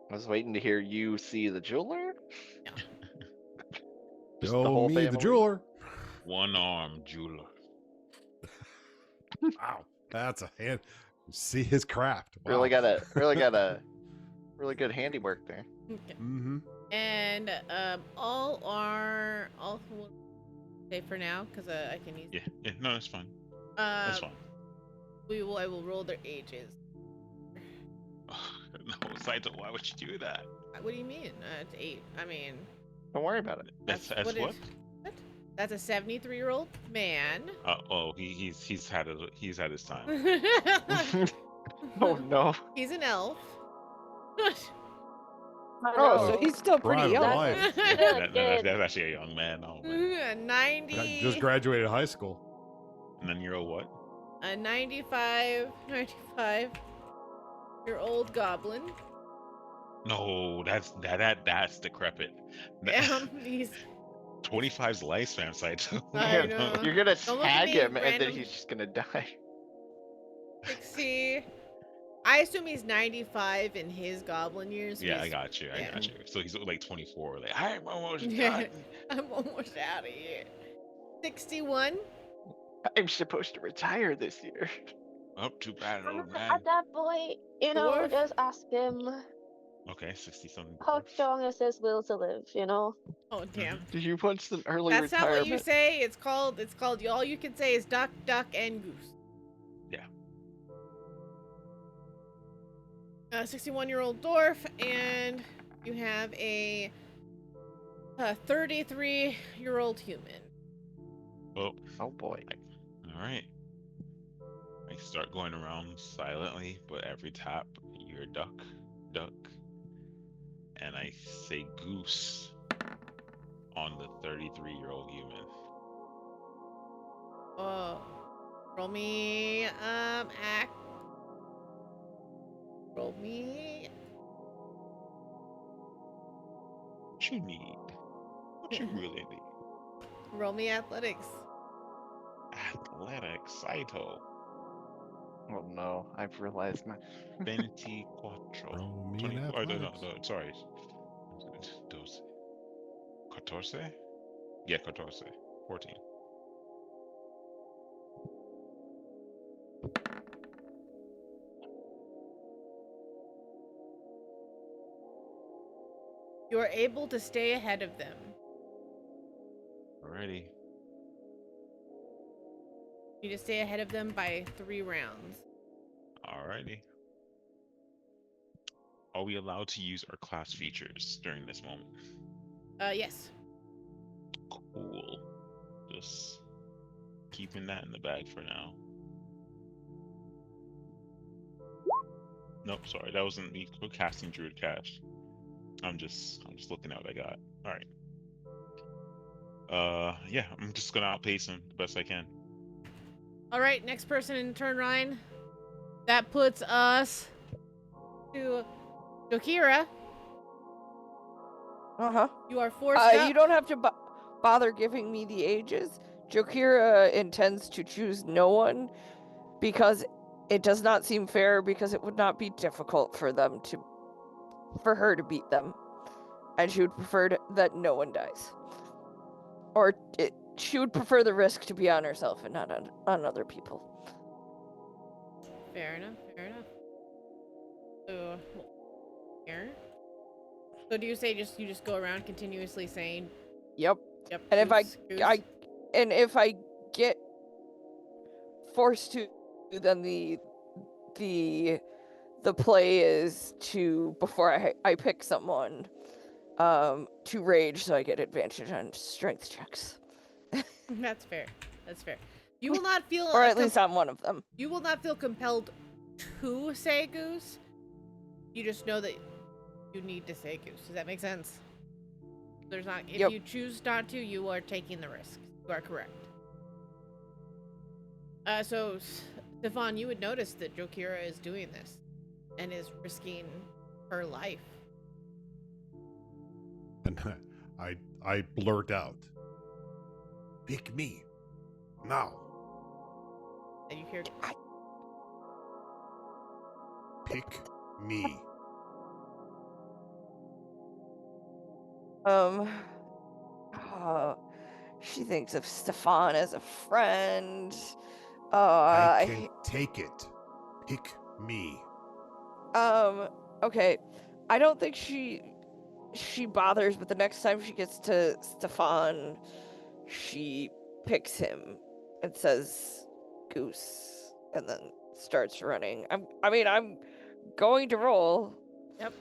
I was waiting to hear you see the jeweler. No. Just Show the whole me family. the jeweler. One-armed jeweler. Wow, that's a hand. See his craft. Wow. Really got a really good handiwork there. Okay. Mm-hmm. And all we'll say for now because I can use. Yeah, no, that's fine. That's fine. I will roll their ages. No, Saito, why would you do that? What do you mean? It's 8. I mean, Don't worry about it. That's what? what? What? That's a 73-year-old man. He's had his time. Oh no. He's an elf. Oh, so he's still pretty Prime of young. life. That's actually a young man. Oh man. 90. Just graduated high school. And then you're a what? A 95 year old goblin. No, that's decrepit. He's 25's lifespan, Saito. I know. You're gonna Don't look at tag me, him and then random- he's just gonna die. 60. I assume he's 95 in his goblin years. so Yeah, I he's- got you. I yeah. got you. So he's like 24. Like, I'm almost Yeah. done. I'm almost out of here. 61. I'm supposed to retire this year. Oh, too bad, old man. At that point, Dwarf? just ask him Okay, 60-something. how strong is his will to live, Oh damn. Do you want some early That's not retirement? what you say. It's called all you can say is duck, duck, and goose. Yeah. 61-year-old dwarf, and you have a 33-year-old human. Oh, Oh boy. all right. I start going around silently, but every tap, you're duck, duck, and I say goose on the 33-year-old human. Oh, roll me act. Roll me. What you need? What you really need? Roll me athletics. Athletics, Saito. Oh no, I've realized my. 24. Roll me 20, an oh, no, athletics. sorry. Those. 14? Yeah, 14. 14. You are able to stay ahead of them. Alrighty. You need to stay ahead of them by 3 rounds. Alrighty. Are we allowed to use our class features during this moment? Yes. Cool. Just keeping that in the bag for now. Nope, sorry, that wasn't me casting Druid Cash. I'm just looking at what I got. Alright. Yeah, I'm just gonna outpace him the best I can. Alright, next person in turn, Ryan. That puts us to Dokira. Uh-huh. You are forced up. You don't have to bother giving me the ages. Jokira intends to choose no one because it does not seem fair, because it would not be difficult for her to beat them. And she would prefer that no one dies. Or she would prefer the risk to be on herself and not on other people. Fair enough, fair enough. So, here. So do you say you just go around continuously saying, Yep. yep, And if I get forced to, then the play is to, before I pick someone, to rage, so I get advantage on strength checks. That's fair. That's fair. You will not feel, or at least on one of them. You will not feel compelled to say Goose. You just know that you need to say Goose. Does that make sense? There's not. If you choose not to, you are taking the risk. You are correct. So, Stefan, you would notice that Jokira is doing this and is risking her life. And I blurt out, Pick me. Now. And you hear, Pick me. She thinks of Stefan as a friend. I can take it. Pick me. Okay. I don't think she bothers, but the next time she gets to Stefan, she picks him and says Goose, and then starts running. I'm going to roll. Yep.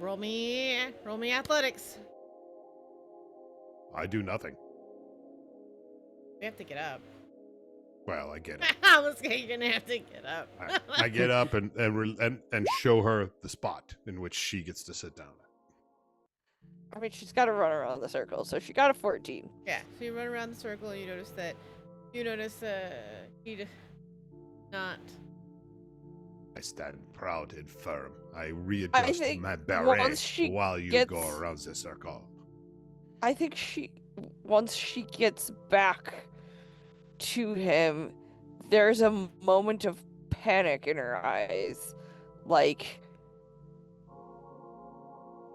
Roll me athletics. I do nothing. We have to get up. Well, I get up. I was saying you're gonna have to get up. I get up and show her the spot in which she gets to sit down. I mean, she's got to run around the circle, so she got a 14. Yeah, so you run around the circle and you notice he does not. I stand proud and firm. I readjust my beret while you go around the circle. I think once she gets back to him, there's a moment of panic in her eyes. Like,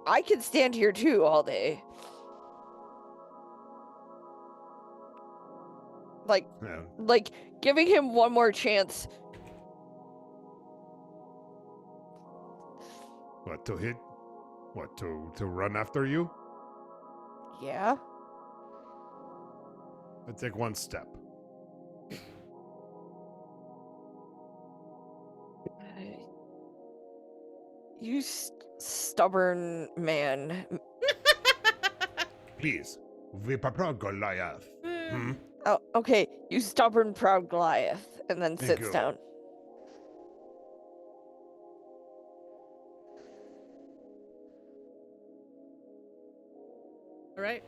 I can stand here too all day. Like giving him one more chance. What, to hit? What, to run after you? Yeah. I take one step. You stubborn man. Please. We proud Goliath. Hmm? Oh, okay. You stubborn, proud Goliath. And then sits down. All right.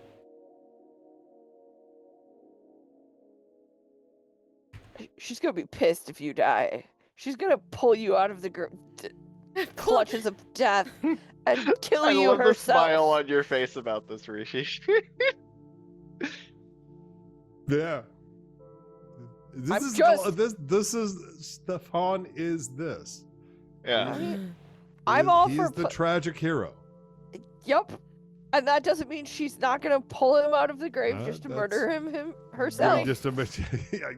She's gonna be pissed if you die. She's gonna pull you out of the clutches of death and kill you herself. I love the smile herself. on your face about this, Rishi. Yeah. This is Stefan is this. Yeah. I'm all he's for the tragic hero. Yep. And that doesn't mean she's not gonna pull him out of the grave just to murder him herself. Maybe just a bit.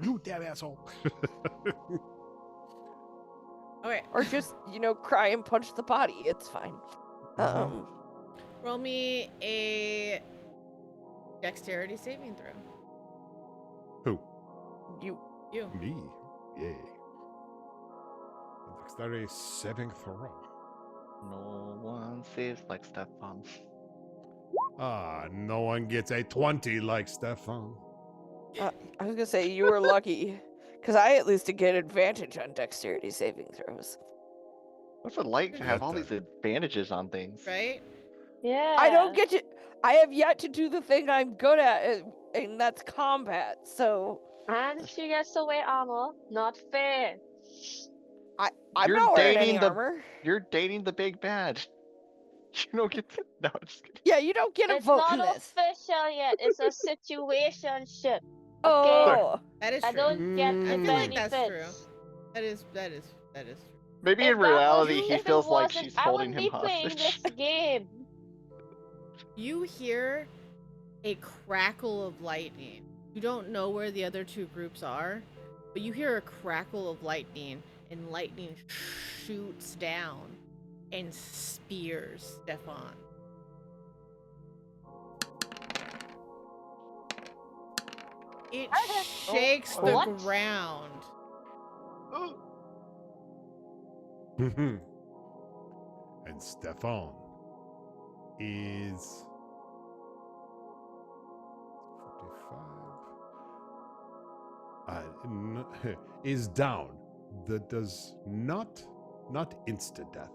You damn asshole. Okay. Or just, cry and punch the body. It's fine. Roll me a dexterity saving throw. Who? You. Me. Yay. Dexterity saving throw. No one saves like Stefan. No one gets a 20 like Stefan. I was gonna say you were lucky, because I at least get advantage on dexterity saving throws. What's it like to have all That- these advantages on things? Right? Yeah. I don't get to. I have yet to do the thing I'm good at, and that's combat. So And she gets to wear armor. Not fair. I'm You're not wearing dating any the- armor. You're dating the big bad. You don't get to. No, I'm just kidding. Yeah, you don't get a It's vote not in this. official yet. It's a situationship. Oh, That is I true. don't get the I feel like that's benefits. true. That is true. Maybe If in that reality, wasn't- he if it feels like wasn't, she's I holding wouldn't him be playing hostage. this game. You hear a crackle of lightning. You don't know where the other two groups are, but you hear a crackle of lightning, and lightning shoots down and spears Stefan. It shakes the What? ground. and Stefan is 45. Is down. That does not instant death,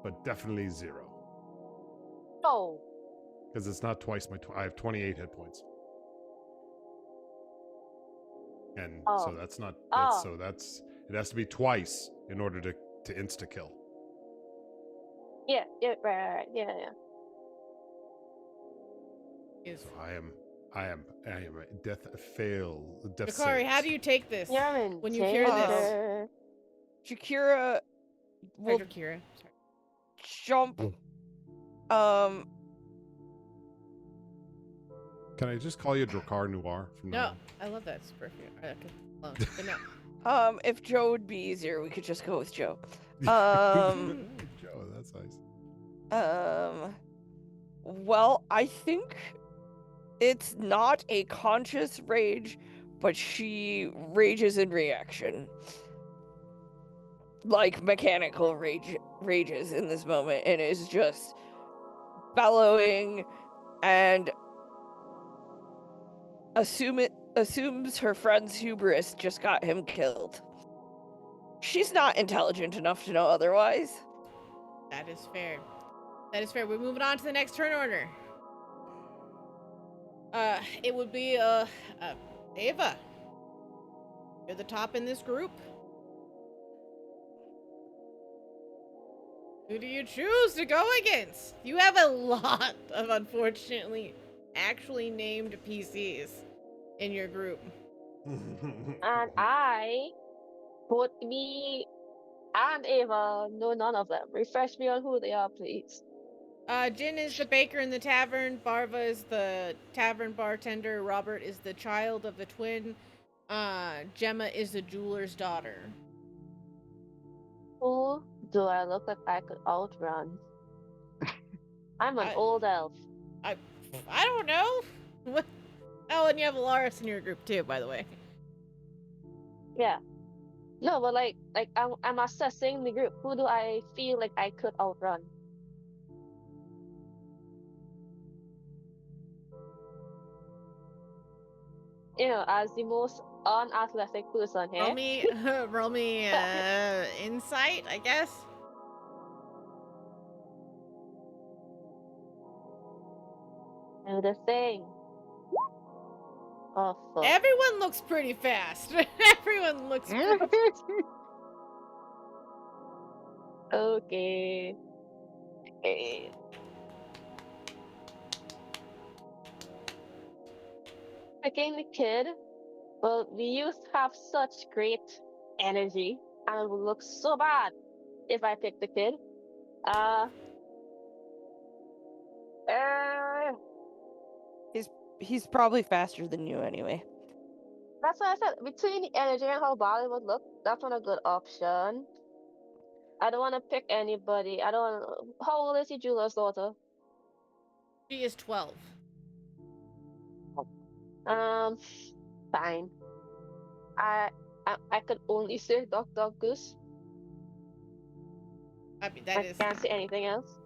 but definitely 0. No. Because it's not twice my. I have 28 hit points, and so Oh. that's not. Oh. So that's it has to be twice in order to insta kill. Yeah, right. Yeah. Is So I am a death fail. Death Bakari, how saves. do you take this? You're in When you hear this- danger. Shakira will Pedro Kira. Sorry. jump. Can I just call you Drakkar Noir from now No, on? I love that. It's perfect. Okay. Well, but no. If Joe would be easier, we could just go with Joe. Joe, that's nice. Well, I think it's not a conscious rage, but she rages in reaction. Like mechanical rages in this moment, and is just bellowing and assumes her friend's hubris just got him killed. She's not intelligent enough to know otherwise. That is fair. That is fair. We're moving on to the next turn order. It would be Ava. You're the top in this group. Who do you choose to go against? You have a lot of, unfortunately, actually named PCs in your group. And both me and Ava know none of them. Refresh me on who they are, please. Jin is the baker in the tavern. Barva is the tavern bartender. Robert is the child of the twin. Gemma is the jeweler's daughter. Who do I look like I could outrun? I'm an I- old elf. I don't know. What? Oh, and you have Alaris in your group too, by the way. Yeah. No, but I'm assessing the group. Who do I feel like I could outrun? As the most unathletic person here. Roll me insight, I guess. Do the thing. Oh fuck. Everyone looks pretty fast. Everyone looks pretty Okay. Picking the kid. Well, the youth have such great energy, and it would look so bad if I picked the kid. He's probably faster than you anyway. That's what I said. Between the energy and how bad it would look, that's not a good option. I don't want to pick anybody. I don't. How old is Julia's daughter? She is 12. Fine. I could only say Dr. Goose. I mean, that I is. can't say anything else.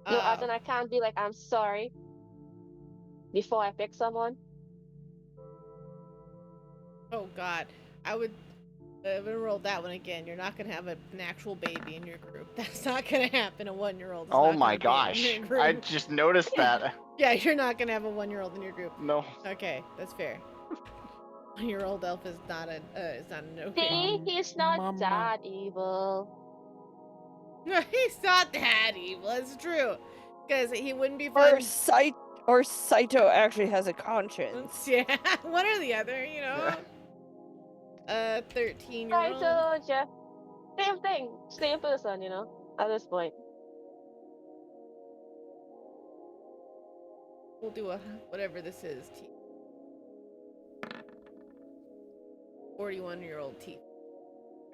No, as in I can't be like I'm sorry before I pick someone. Oh God, I would roll that one again. You're not gonna have an actual baby in your group. That's not gonna happen. A 1-year-old. Is Oh not my gonna be in gosh! your group. I just noticed that. Yeah, you're not gonna have a 1-year-old in your group. No. Okay, that's fair. 1-year-old elf is not an okay. See, he's not that evil. He's not that evil. It's true, because he wouldn't be fun. Or Saito actually has a conscience. Yeah, one or the other, you know. 13-year-old. I told ya. Same thing, same person, you know. At this point. We'll do a whatever this is. 41-year-old teeth.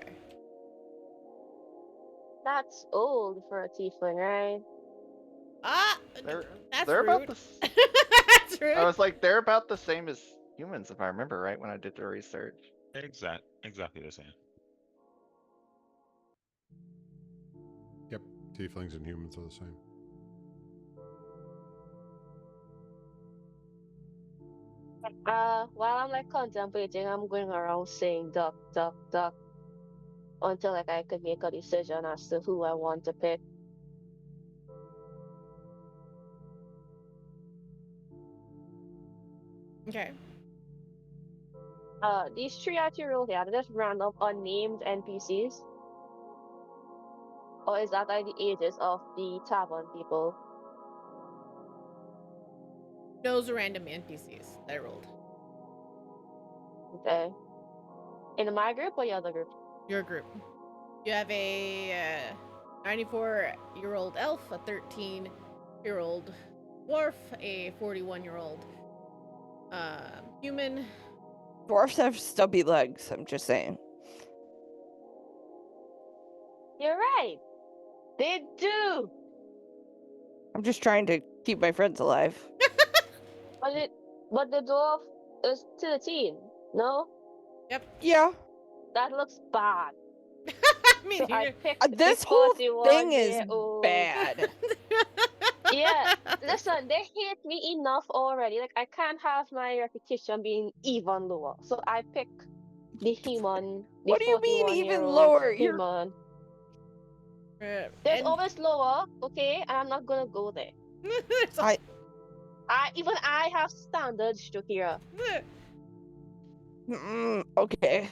Okay. That's old for a tiefling, right? Ah, that's They're rude. about the. That's rude. I was like, they're about the same as humans, if I remember right when I did the research. Exactly the same. Yep, tieflings and humans are the same. While I'm like contemplating, I'm going around saying duck, duck, duck until like I could make a decision as to who I want to pick. Okay. These three that you rolled here, are they just random unnamed NPCs? Or is that like the ages of the tavern people? Those are random NPCs that I rolled. Okay. In my group or your other group? Your group. You have a 94-year-old elf, a 13-year-old dwarf, a 41-year-old human. Dwarfs have stubby legs, I'm just saying. You're right. They do. I'm just trying to keep my friends alive. But the dwarf is to the teen, no? Yep. Yeah. That looks bad. I mean, So I picked This the whole thing is 41-year-old. bad. Yeah, listen, they hate me enough already. Like, I can't have my reputation being even lower. So I pick the human, the What do you mean even 41-year-old lower? You're human. There's and always lower, okay? And I'm not gonna go there. I I have standards, Shakira. okay.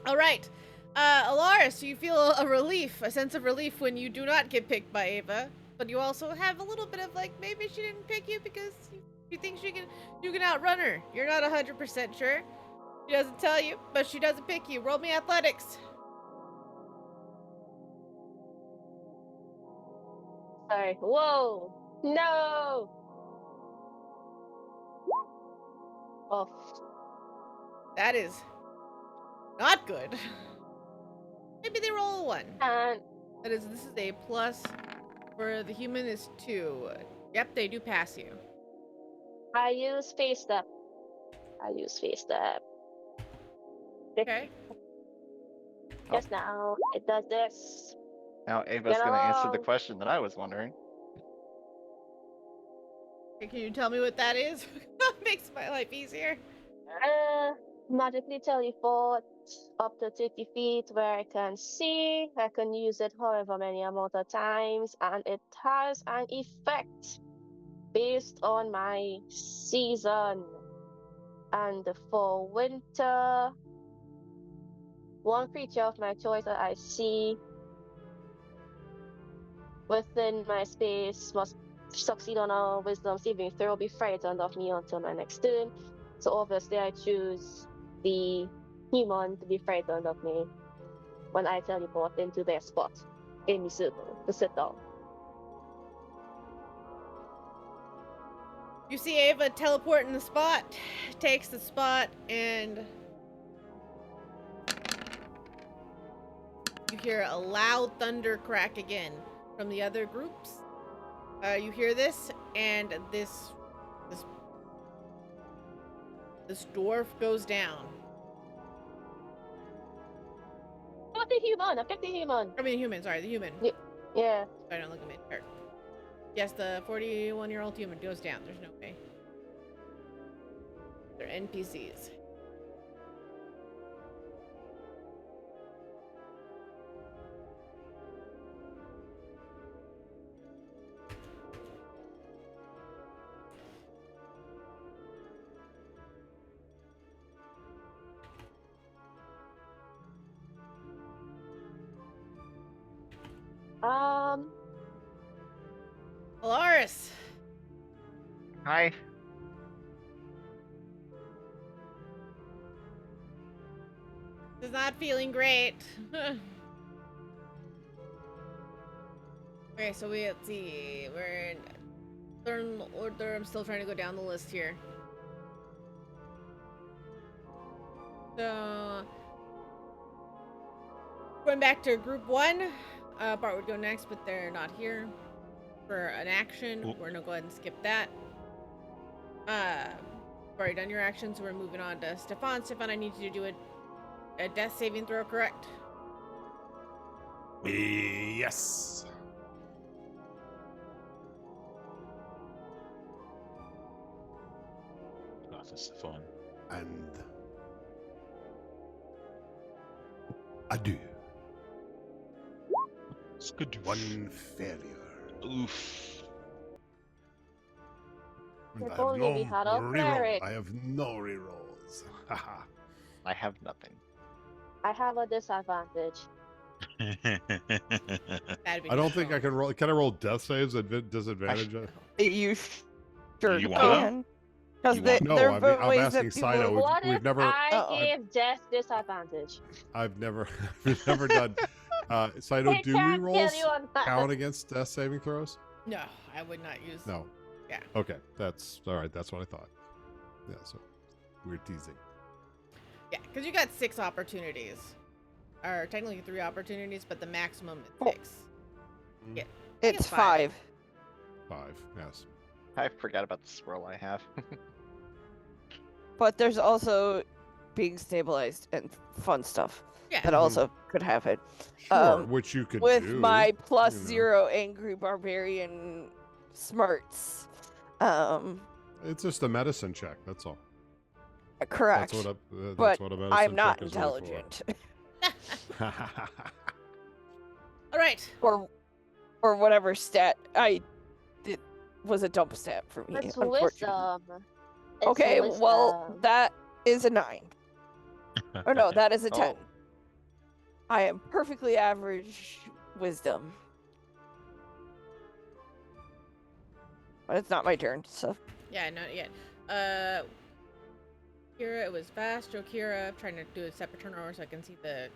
All right. Alaris, you feel a sense of relief when you do not get picked by Ava, but you also have a little bit of like, maybe she didn't pick you because you think you can outrun her. You're not 100% sure. She doesn't tell you, but she doesn't pick you. Roll me athletics. Sorry. Whoa! No! Oh, That is not good. Maybe they roll a 1. and This is a plus for the human is 2. Yep, they do pass you. I use face step. Okay. Yes, now it does this. Now Ava's Get gonna answer the along. question that I was wondering. Okay, can you tell me what that is? Makes my life easier. Magically teleport up to 30 feet where I can see. I can use it however many amount of times, and it has an effect based on my season. And for winter, one creature of my choice that I see within my space must succeed on a wisdom saving throw, be frightened of me until my next turn. So obviously I choose the human to be frightened of me when I teleport into their spot in the circle to sit down. You see Ava teleport in the spot, takes the spot, and you hear a loud thunder crack again from the other groups. You hear this, and this dwarf goes down. Not the human. Affect the human. I mean, human. Sorry, the human. Yeah. Sorry, don't look at me. Sure. Yes, the 41-year-old human goes down. There's no way. They're NPCs. Alaris. Hi. Is not feeling great. Okay, so let's see. We're in third order. I'm still trying to go down the list here. So going back to group 1. Bart would go next, but they're not here for an action. Cool. We're gonna go ahead and skip that. You've already done your action, so we're moving on to Stefan. Stefan, I need you to do a death saving throw, correct? Yes. God, this is fun. And adieu. It's good. One failure. Oof. And If I have only we no had a reroll. cleric. I have no rerolls. Haha. I have nothing. I have a disadvantage. That'd be I don't think I difficult. can roll. Can I roll death saves at disadvantage? You sure You wanna? can. Because You want- No, there I'm- are I'm ways asking that people... Saito. We've- What we've if never- I Uh-oh. gave Death disadvantage? I've never done. Saito, I do can't rerolls kill you on that. count against death saving throws? No, I would not use. No. Yeah. Okay, that's all right. That's what I thought. Yeah, so we're teasing. Yeah, because you got 6 opportunities. Or technically 3 opportunities, but the maximum is Oh. 6. Yeah. It's five. 5. 5. Yes. I forgot about the swirl I have. But there's also being stabilized and fun stuff Yeah. that also could happen. Sure, which you could With do. my plus you know. 0 angry barbarian smarts. It's just a medicine check. That's all. Correct. That's what but a medicine I'm not check is really for. intelligent. All right. or whatever stat I did was a dump stat for me. It's unfortunately. wisdom. It's Okay, well wisdom. that is a 9. Or no, that is a 10. Oh. I am perfectly average wisdom. But it's not my turn, so Yeah, not yet. Kira, it was fast. Kira, I'm trying to do a separate turnover so I can see the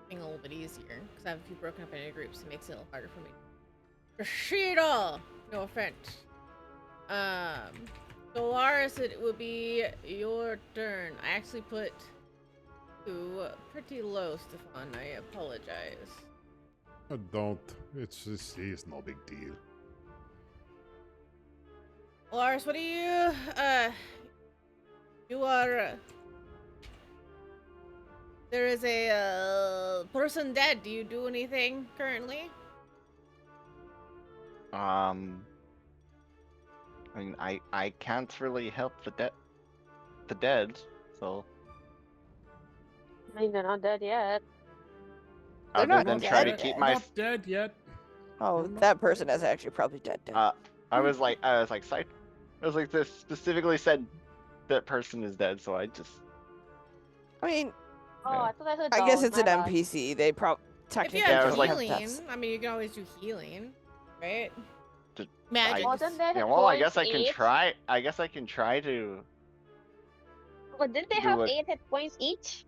thing a little bit easier. Because I have a few broken up into groups. It makes it a little harder for me. Rashida! No offense. Solaris, it will be your turn. I actually put you pretty low, Stefan. I apologize. Don't. It's no big deal. Solaris, what do you, you are, there is a, person dead. Do you do anything currently? I mean, I can't really help the dead, so I mean, they're not dead yet. They're other not than dead. try to keep my. Not dead yet. oh, that person is actually probably dead. I was like, this specifically said that person is dead, so I just. I mean, Oh, Yeah. I thought I said I guess dog, it's my an bad. NPC. They probably If technically you Yeah, I have was like- healing, deaths. I mean, you can always do healing, right? Just- Magic. Wasn't there Yeah, well, I points guess I can each? try. I guess I can try to. But didn't they do have it. 8 hit points each?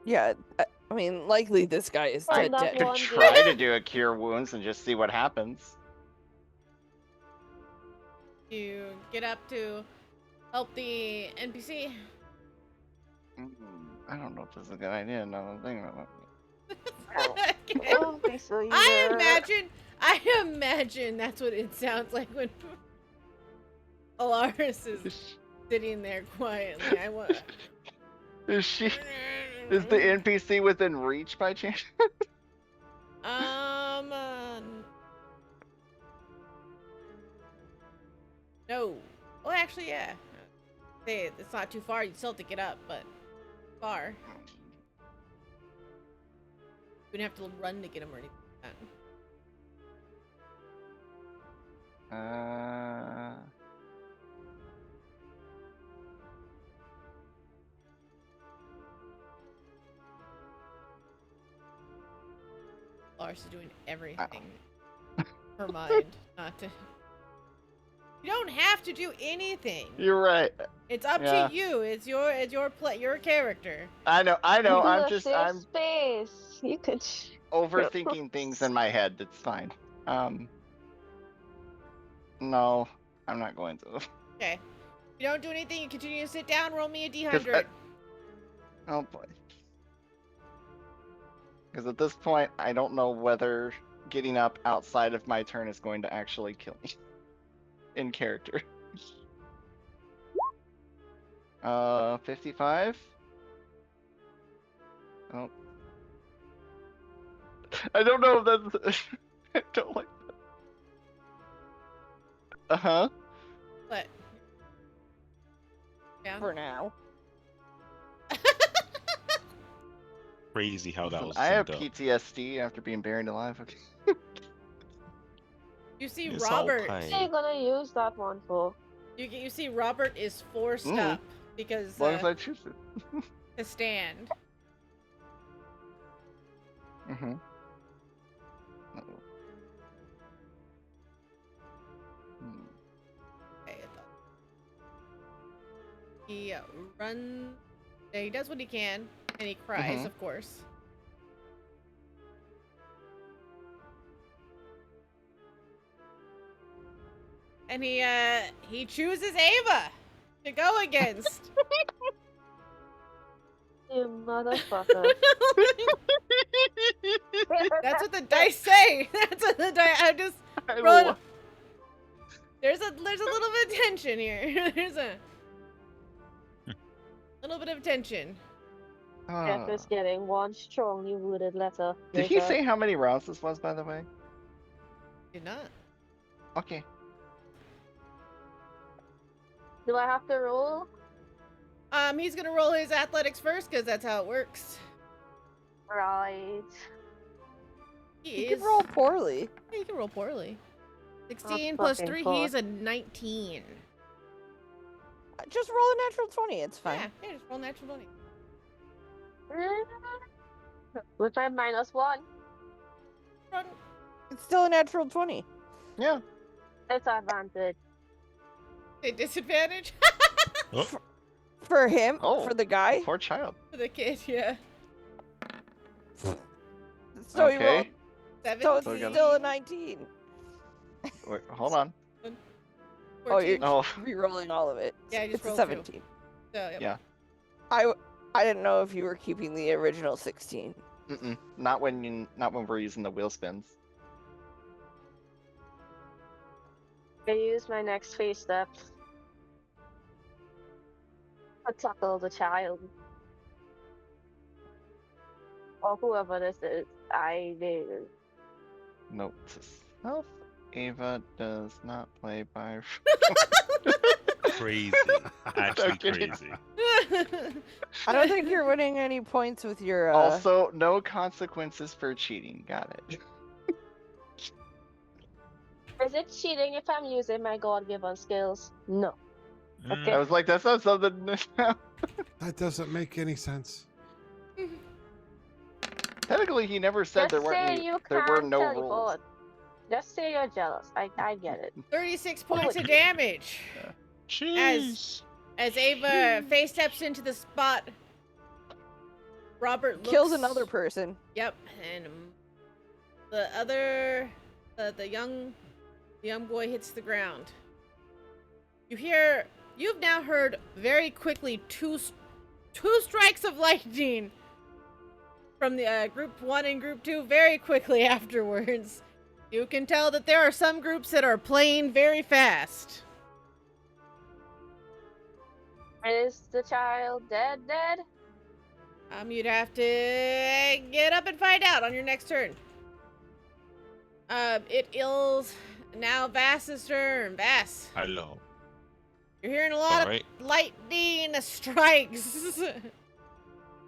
Yeah, I mean, likely this guy is From dead. that Dead. Could one try to do a cure wounds and just see what happens. You get up to help the NPC. I don't know if this is a good idea. Now that I'm thinking about it. I Okay. don't think so either. I imagine that's what it sounds like when Alaris is sitting there quietly. Is the NPC within reach by chance? No. Well, actually, yeah. It's not too far. You still have to get up, but far. You wouldn't have to run to get him or anything like that. Lars is doing everything. Her mind, not to. You don't have to do anything. You're right. It's up to you. It's your character. I know. I'm space. You could overthinking things in my head. It's fine. No, I'm not going to. Okay. If you don't do anything, you continue to sit down. Roll me a D100. Oh boy. Because at this point, I don't know whether getting up outside of my turn is going to actually kill me in character. 55. Oh. I don't know if that's. I don't like that. What? Yeah. For now. Crazy how that was. I have synced up. PTSD after being buried alive. Okay. You see It's all Robert. pain. What are you gonna use that one for? You see Robert is forced up because As long as I choose it. to stand. Mm-hmm. Okay, he runs. He does what he can, and he cries, of course. And he chooses Ava to go against. You motherfucker. That's what the dice say. That's what the dice. I'm just rolling. There's a little bit of tension here. There's a little bit of tension. Jeff is getting one strongly worded letter. Did he say how many rounds this was, by the way? Did not. Okay. Do I have to roll? He's gonna roll his athletics first because that's how it works. Right. You can roll poorly. Yeah, you can roll poorly. 16 Oh, plus fucking 3, fuck. he's a 19. Just roll a natural 20. It's fine. Yeah, just roll natural 20. With my -1. It's still a natural 20. Yeah. It's advantage. A disadvantage Oh, For him? Oh. For the guy? Poor child. for the kid, yeah. So he rolled. Okay. 17. So it's So we gotta- still a 19. Wait, hold on. 14. Oh, Oh, you're re-rolling all of it. Yeah, I just It's a rolled 17. So, yep. Yeah. I didn't know if you were keeping the original 16. not when we're using the wheel spins. I use my next phase step. I tackle the child. Or whoever this is. I do. Note to self: Ava does not play by. crazy. Actually Okay. crazy. I don't think you're winning any points with your. Also, no consequences for cheating. Got it. Is it cheating if I'm using my God-given skills? No. Okay. I was like, that's not something. That doesn't make any sense. Technically, he never said Just there say weren't. you There can't were no teleport. rules. Just say you're jealous. I get it. 36 points of damage. Jeez. As Ava face steps into the spot, Robert looks... kills another person. Yep, and the other, the young boy hits the ground. You've now heard very quickly two strikes of lightning from the group 1 and group 2 very quickly afterwards. You can tell that there are some groups that are playing very fast. Is the child dead? You'd have to get up and find out on your next turn. It is now Vass's turn. Vass, Hello. you're hearing a lot Alright. of lightning strikes.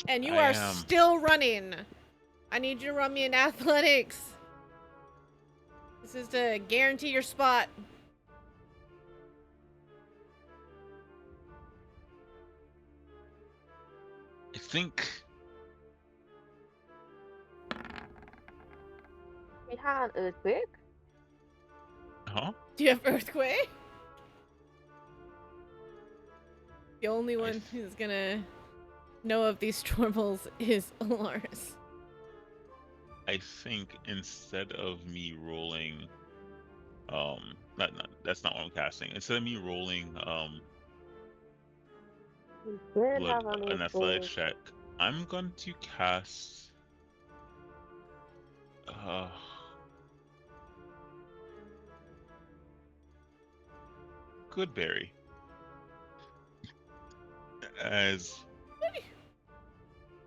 And you I are am. still running. I need you to run me in athletics. This is to guarantee your spot. I think We had an earthquake. huh? Do you have earthquake? The only I one th- who's gonna know of these stormals is Alaris. I think instead of me rolling that's not what I'm casting. Instead of me rolling We did blood, have an an athletics earthquake. check, I'm going to cast Goodberry as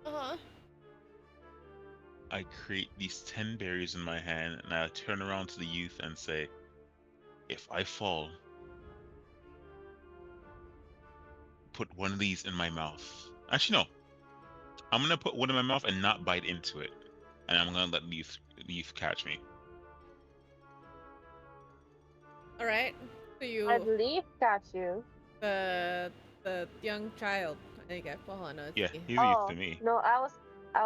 Uh-huh. I create these 10 berries in my hand, and I turn around to the youth and say, if I fall, put one of these in my mouth. Actually, no. I'm going to put one in my mouth and not bite into it. And I'm going to let the youth catch me. Alright. So I'd you leave catch you. the young child. I think I hold on, no, it's Yeah, the- he's a youth to me. No, I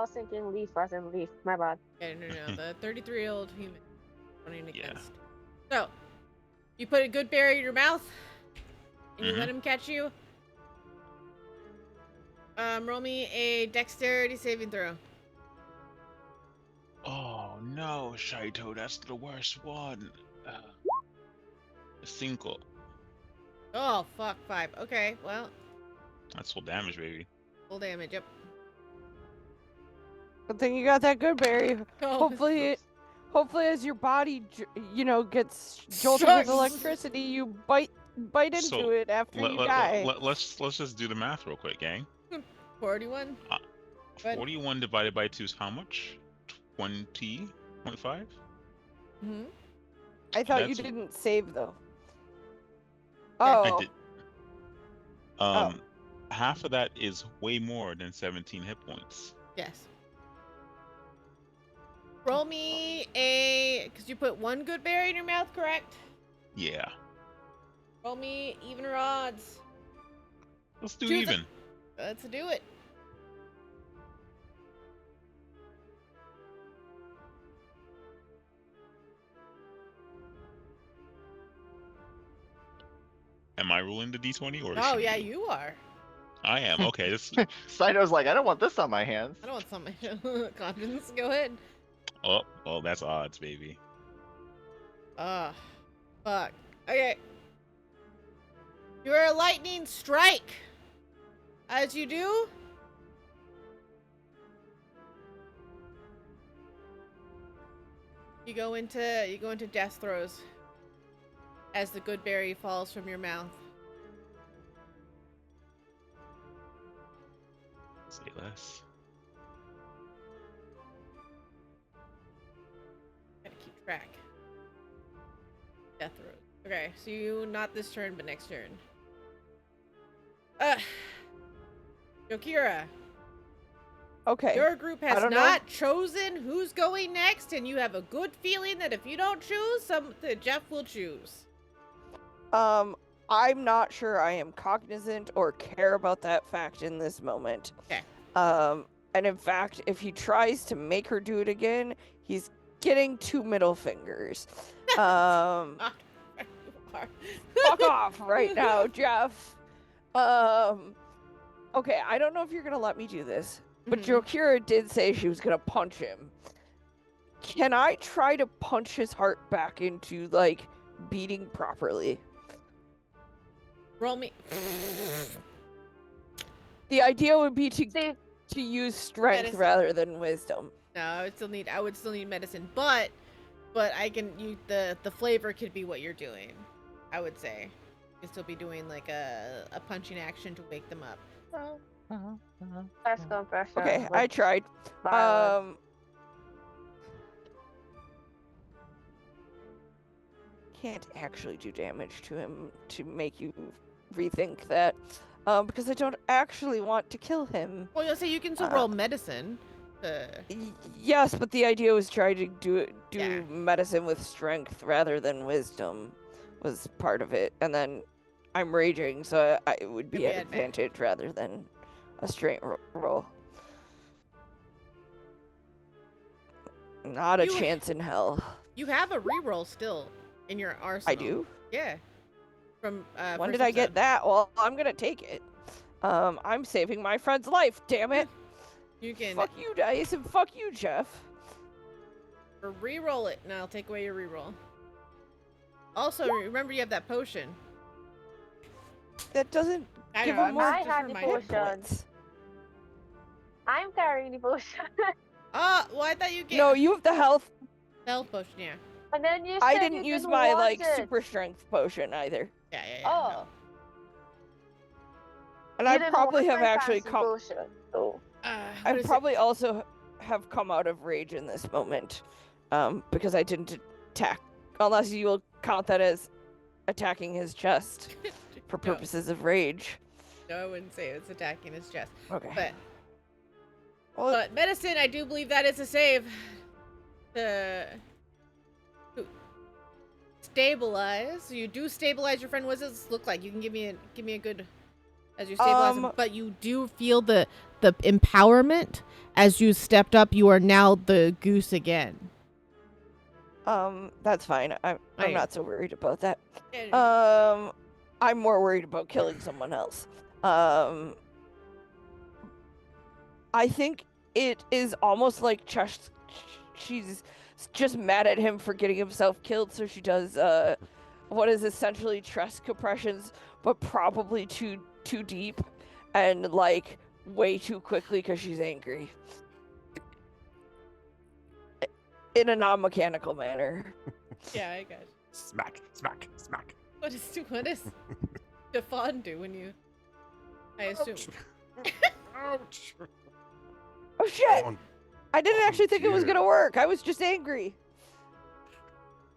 was thinking leaf as in leaf. My bad. Yeah, no, the 33-year-old human running Yeah. against. So, you put a good berry in your mouth, and you Mhm. let him catch you. Roll me a dexterity saving throw. Oh no, Shaito, that's the worst one. 5. Oh, fuck, 5. Okay, well, That's full damage, baby. full damage, yep. Good thing you got that good berry. Oh, Hopefully, as your body, gets jolted with electricity, you bite into So, it after you die. Let's just do the math real quick, gang. 41? Good. 41 divided by 2 is how much? 20.5? Mm-hmm. I thought you That's- didn't save though. Yeah, Oh, I did. Half of that is way more than 17 hit points. Yes. Roll me because you put one good berry in your mouth, correct? Yeah. Roll me even or odds. Let's do Do the- even. Let's do it. Am I rolling the d20 or is Oh, she yeah, doing it? you are. I am. Okay, this Saito's like, I don't want this on my hands. I don't want some confidence. Go ahead. Oh, well, that's odds, baby. Ah, fuck. Okay. You're a lightning strike. As you do, you go into death throes as the good berry falls from your mouth. Say less. Gotta keep track. Death throes. Okay, so you not this turn, but next turn. Yokira, okay. your group has don't know. not chosen who's going next, and you have a good feeling that if you don't choose, that Jeff will choose. I'm not sure I am cognizant or care about that fact in this moment. Okay. And in fact, if he tries to make her do it again, he's getting 2 middle fingers. Ah, you are. Fuck off right now, Jeff. Okay, I don't know if you're gonna let me do this, but Mhm. Jokira did say she was gonna punch him. Can I try to punch his heart back into, like, beating properly? Roll me. The idea would be to See, use strength Medicine. rather than wisdom. No, I would still need medicine, but I can use the flavor could be what you're doing. I would say you could still be doing like a punching action to wake them up. first compression. Okay, with I tried. violence. Can't actually do damage to him to make you rethink that. Because I don't actually want to kill him. Well, you'll say you can still roll medicine. Yes, but the idea was trying to do Yeah. medicine with strength rather than wisdom was part of it. And then I'm raging, so it would be Could be an advantage rather than a straight roll. Not a You- chance in hell. You have a reroll still in your arsenal. I do? Yeah. From When first did I get episode. that? Well, I'm gonna take it. I'm saving my friend's life, damn it. You can Fuck you, Dice, and fuck you, Jeff. reroll it, and I'll take away your reroll. Also, remember you have that potion. That doesn't I give know, him I'm more I just had the reminding- potion. points. I'm carrying the potion. Well, I thought you get No, you have the health. health potion, yeah. And then you said I you didn't use didn't my, want like, it. super strength potion either. Yeah. Oh. no. And You I didn't probably want have my actually fancy come. potion, so. I What is it? probably also have come out of rage in this moment, because I didn't attack. Unless you will count that as attacking his chest for No. purposes of rage. No, I wouldn't say it's attacking his chest. Okay. But Well, medicine, I do believe that is a save. To stabilize. You do stabilize your friend. What does this look like? You can give me a good as you stabilize him, but you do feel the empowerment as you stepped up. You are now the goose again. that's fine. I'm yeah. not so worried about that. Uh, I'm more worried about killing someone else. I think it is almost like she's just mad at him for getting himself killed, so she does what is essentially chest compressions, but probably too deep and like way too quickly because she's angry. In a non-mechanical manner. yeah, I got you. Smack, smack, smack. What does Stefan do when you? I assume. Ouch. Oh shit! On. I didn't Oh, actually think it was dear. gonna work. I was just angry.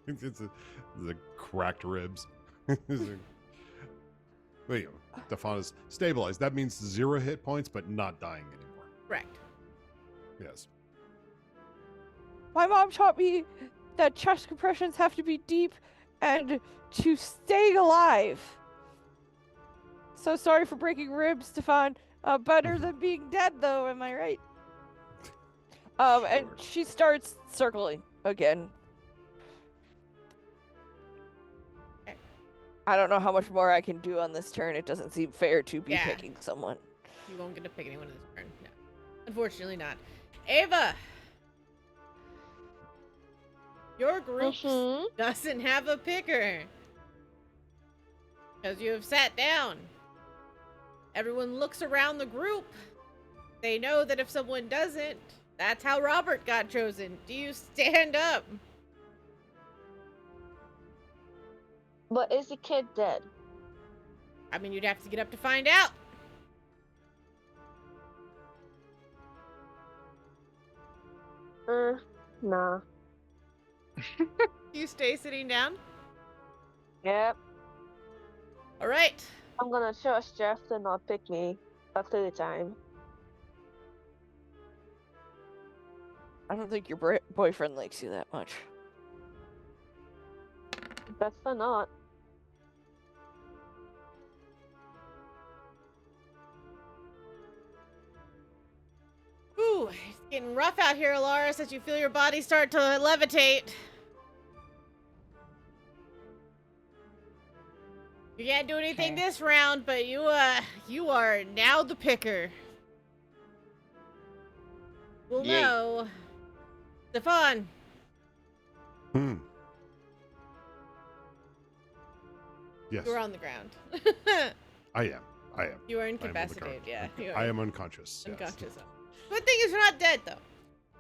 It's a cracked ribs. Wait, Stefan is stabilized. That means 0 hit points, but not dying anymore. Correct. Yes. My mom taught me that chest compressions have to be deep and to stay alive. So sorry for breaking ribs, Stefan. Better than being dead, though. Am I right? And Sure. she starts circling again. I don't know how much more I can do on this turn. It doesn't seem fair to be Yeah. picking someone. You won't get to pick anyone in this turn. No. Unfortunately not. Ava! Your group Mhm. doesn't have a picker. Because you have sat down. Everyone looks around the group. They know that if someone doesn't, that's how Robert got chosen. Do you stand up? But is the kid dead? I mean, you'd have to get up to find out. Nah. You stay sitting down? Yep. All right. I'm gonna trust Jeff to not pick me after the time. I don't think your boyfriend likes you that much. Best for not. Ooh, it's getting rough out here, Alaris, as you feel your body start to levitate. You can't do anything Okay. this round, but you are now the picker. We'll Yay. know. Stefan, Yes, You're on the ground. I am. I am. You are I am on the incapacitated. ground. Yeah, you I am unconscious. Yes. unconscious. Good thing is you're not dead though.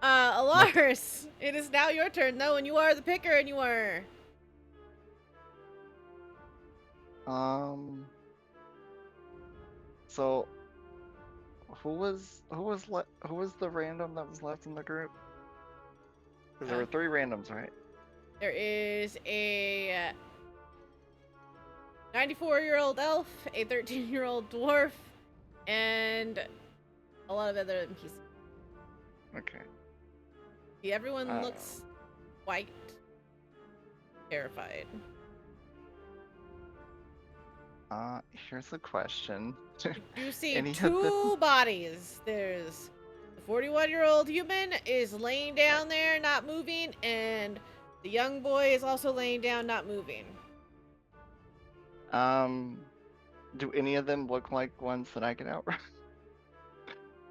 Alaris, it is now your turn though, and you are the picker, and you are. So, who was the random that was left in the group? Because there were 3 randoms, right? There is a 94-year-old elf, a 13-year-old dwarf, and a lot of other NPCs. Okay. See, everyone looks quite terrified. Here's a question. You see Any of 2 bodies. There's the 41-year-old human is laying down there, not moving, and the young boy is also laying down, not moving. Do any of them look like ones that I can outrun?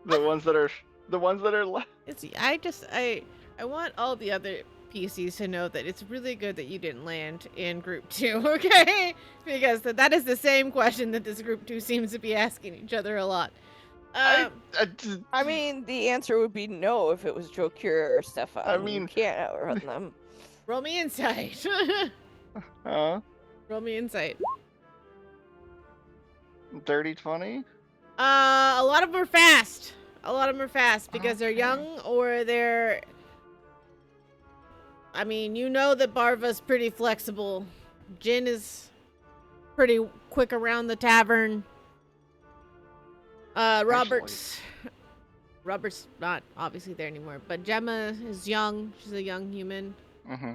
The ones that are left. I want all the other PCs to know that it's really good that you didn't land in group 2, okay? Because that is the same question that this group 2 seems to be asking each other a lot. I mean, the answer would be no if it was Jokira or Stefan. I mean- you can't outrun them. Roll me insight. Huh? Roll me insight. Dirty 20? A lot of them are fast. A lot of them are fast because they're Okay. young or they're. I mean, you know that Barva's pretty flexible. Jin is pretty quick around the tavern. Robert's not obviously there anymore, but Gemma is young. She's a young human. Mm-hmm.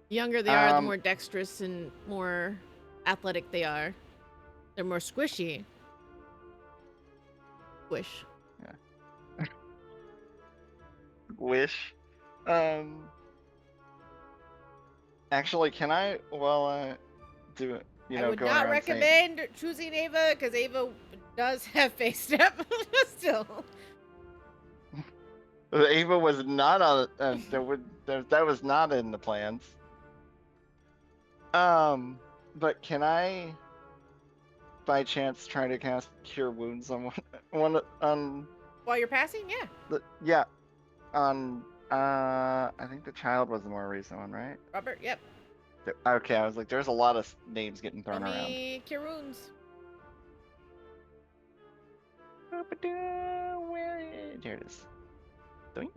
The younger they are, the Um, more dexterous and more athletic they are. They're more squishy. Squish. Wish. Actually, can I, do it? I would go not around saying- recommend choosing Ava because Ava does have face step still. Ava was not on. That was not in the plans. But can I, by chance, try to cast Cure Wounds on on While you're passing, yeah. on I think the child was the more recent one, right? Robert, yep. Okay, I was like, there's a lot of names getting Roll thrown around. me cure wounds. There it is. Doink.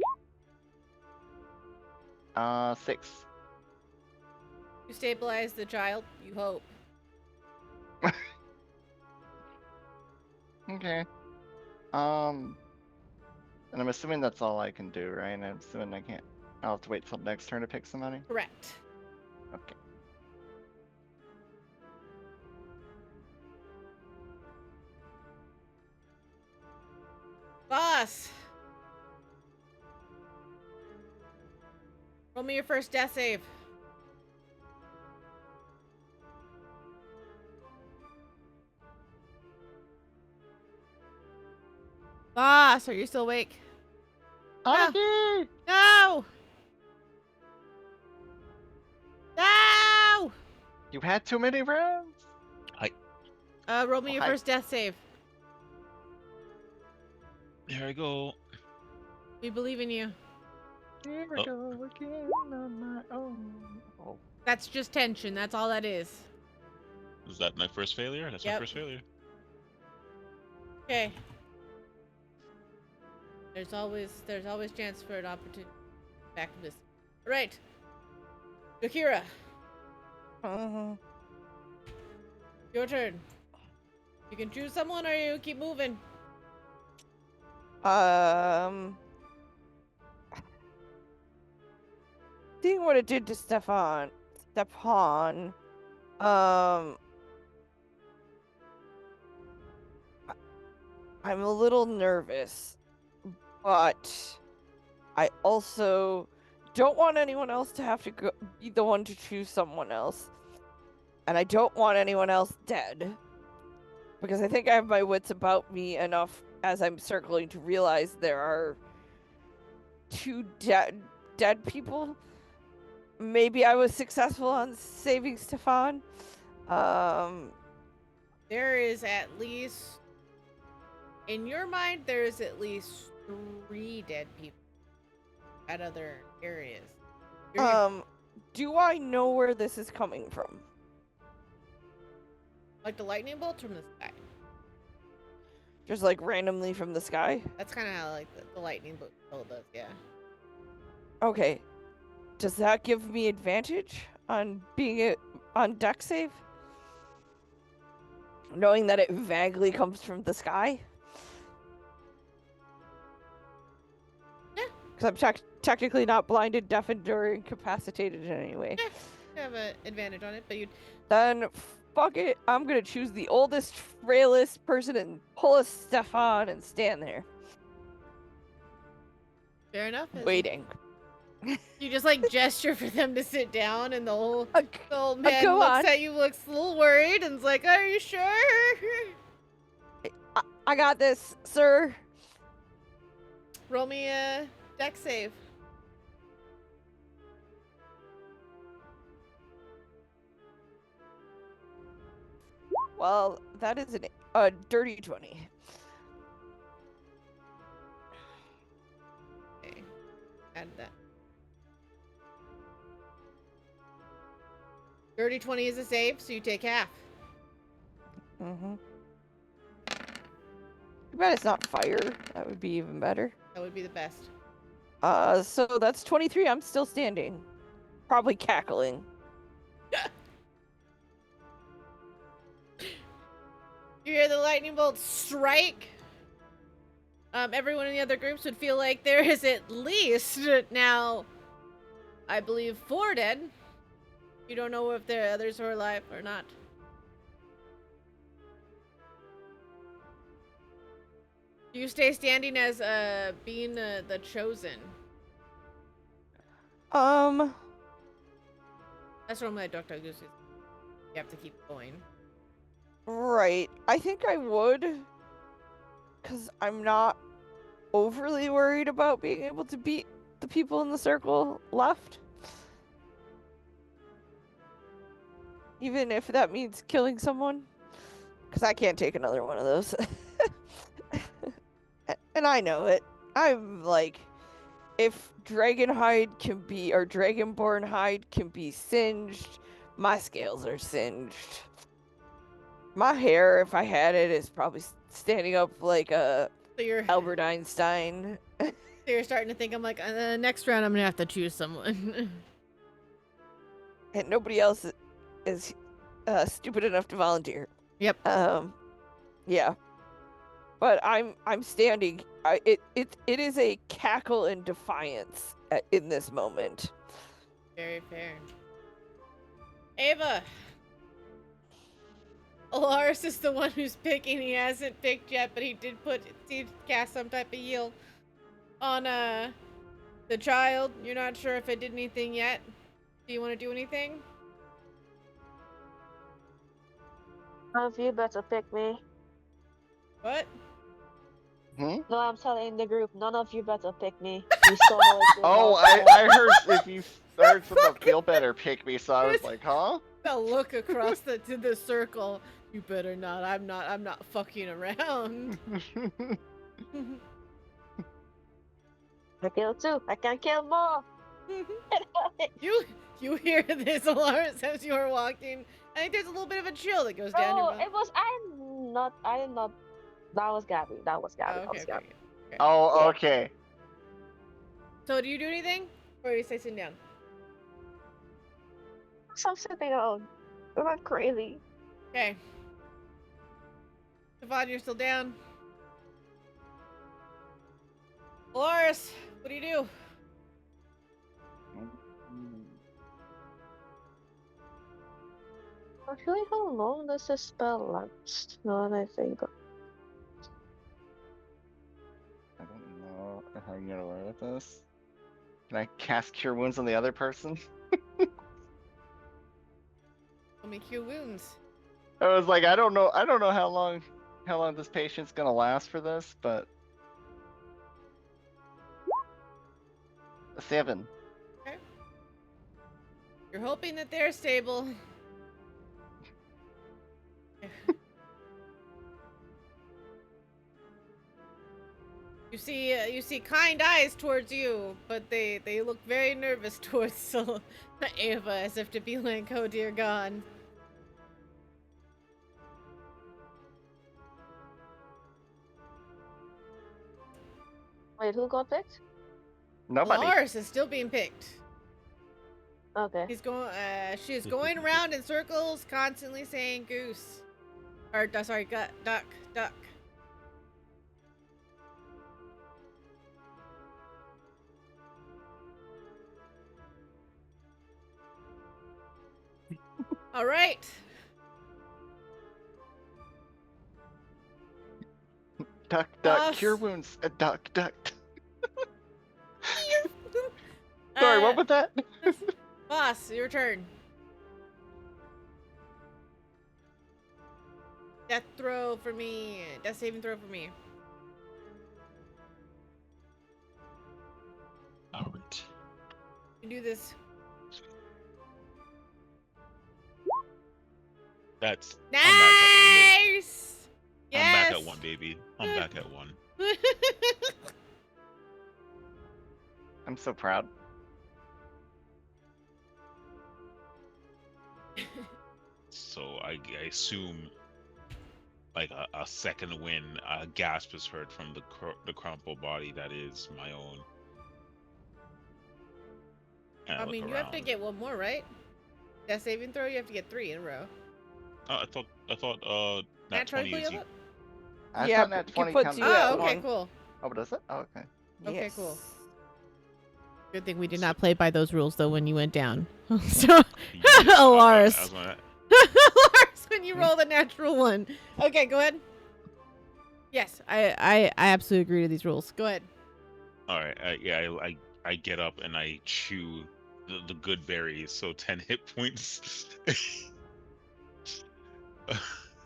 6. You stabilize the child, you hope. Okay. And I'm assuming that's all I can do, right? And I'm assuming I can't. I'll have to wait till next turn to pick somebody. Correct. Okay. Boss! Roll me your first death save. Boss, are you still awake? Anarchy! No! No! You had too many rounds. Roll me your Hi. first death save. Here I go. We believe in you. Here we Oh. go again on my own. Oh. That's just tension. That's all that is. Is that my first failure? That's my Yep. first failure. Okay. There's always chance for an opportunity. Back to this. All right. Akira, your turn. You can choose someone or you keep moving. Seeing what it did to Stefan, I'm a little nervous, but I also don't want anyone else to have to be the one to choose someone else, and I don't want anyone else dead, because I think I have my wits about me enough as I'm circling to realize there are 2 dead people. maybe I was successful on saving Stefan. There is at least, in your mind, there is at least 3 dead people at other areas. Do I know where this is coming from? Like the lightning bolts from the sky. Just like randomly from the sky? That's kind of how like the lightning bolt does, yeah. Okay. Does that give me advantage on being on deck save? Knowing that it vaguely comes from the sky? Yeah. Because I'm technically not blinded, deafened, or incapacitated in any way. Yeah, you have an advantage on it, but you. Then fuck it. I'm gonna choose the oldest, frailest person and pull a Stefan and stand there. Fair enough. Waiting. You just like gesture for them to sit down, and the old man go looks on. at you, looks a little worried, and is like, "Are you sure?" I got this, sir. Roll me a deck save. Well, that is a dirty 20. Okay, add that. Dirty 20 is a save, so you take half. Mm-hmm. Too bad it's not fire. That would be even better. That would be the best. So that's 23. I'm still standing. Probably cackling. You hear the lightning bolt strike. Everyone in the other groups would feel like there is at least now, I believe, 4 dead. You don't know if there are others who are alive or not. You stay standing as being the chosen. That's normally a Dr. Goose. You have to keep going. Right. I think I would. Because I'm not overly worried about being able to beat the people in the circle left. Even if that means killing someone. Because I can't take another one of those. And I know it. I'm like, if Dragonhide can be, or Dragonborn hide can be singed, my scales are singed. My hair, if I had it, is probably standing up like a Albert Einstein. So you're starting to think, I'm like, next round I'm gonna have to choose someone. And nobody else is stupid enough to volunteer. Yep. Yeah. But I'm standing. It is a cackle and defiance in this moment. Very fair. Ava. Alaris is the one who's picking. He hasn't picked yet, but he did cast some type of heal on the child. You're not sure if it did anything yet. Do you want to do anything? None of you better pick me. What? Hmm? No, I'm telling the group, none of you better pick me. You saw how it did Oh, last I heard if you heard someone feel better, pick me. So I was like, huh? The look across to the circle. You better not. I'm not fucking around. I kill 2. I can kill more. You hear this alarm as you are walking. I think there's a little bit of a chill that goes down your Oh, it was. I did not. That was Gabby. That was Gabby. Oh, That was Gabby. okay. Oh, okay. So do you do anything? Or do you stay sitting down? So I'm sitting down. I'm not crazy. Okay. Devon, you're still down. Alaris, what do you do? Actually, how long does this spell last? Now that I think. I don't know how you get away with this. Can I cast Cure Wounds on the other person? Let me cure wounds. I was like, I don't know how long this patient's gonna last for this, but 7. Okay. You're hoping that they're stable. You see kind eyes towards you, but they look very nervous towards Ava, as if to be like, oh dear God. Wait, who got picked? Nobody. Lars is still being picked. Okay. He's going. She is going around in circles, constantly saying goose, or sorry, duck, duck. All right. Duck, Boss. cure wounds. Duck. Sorry, what was that? Boss, your turn. Death throw for me. Death saving throw for me. All right. You can do this. That's Nice. I'm back Yes. at 1, baby. I'm back at 1. I'm so proud. So I assume like a second win, a gasp is heard from the crumpled body that is my own. And I look mean, you have to around. get one more, right? Death saving throw. You have to get 3 in a row. I thought Nat nat 20 20 is put you up? I Yeah, thought that it 20 puts comes you out. at Oh, okay, one. cool. Oh, does it? Oh, okay. Okay, cool. Yes. Good thing we did not play by those rules though when you went down. So, Yeah, Lars. I was gonna- Lars, when you roll the natural one. Okay, go ahead. Yes, I absolutely agree to these rules. Go ahead. All right, I get up and I chew the good berries, so 10 hit points.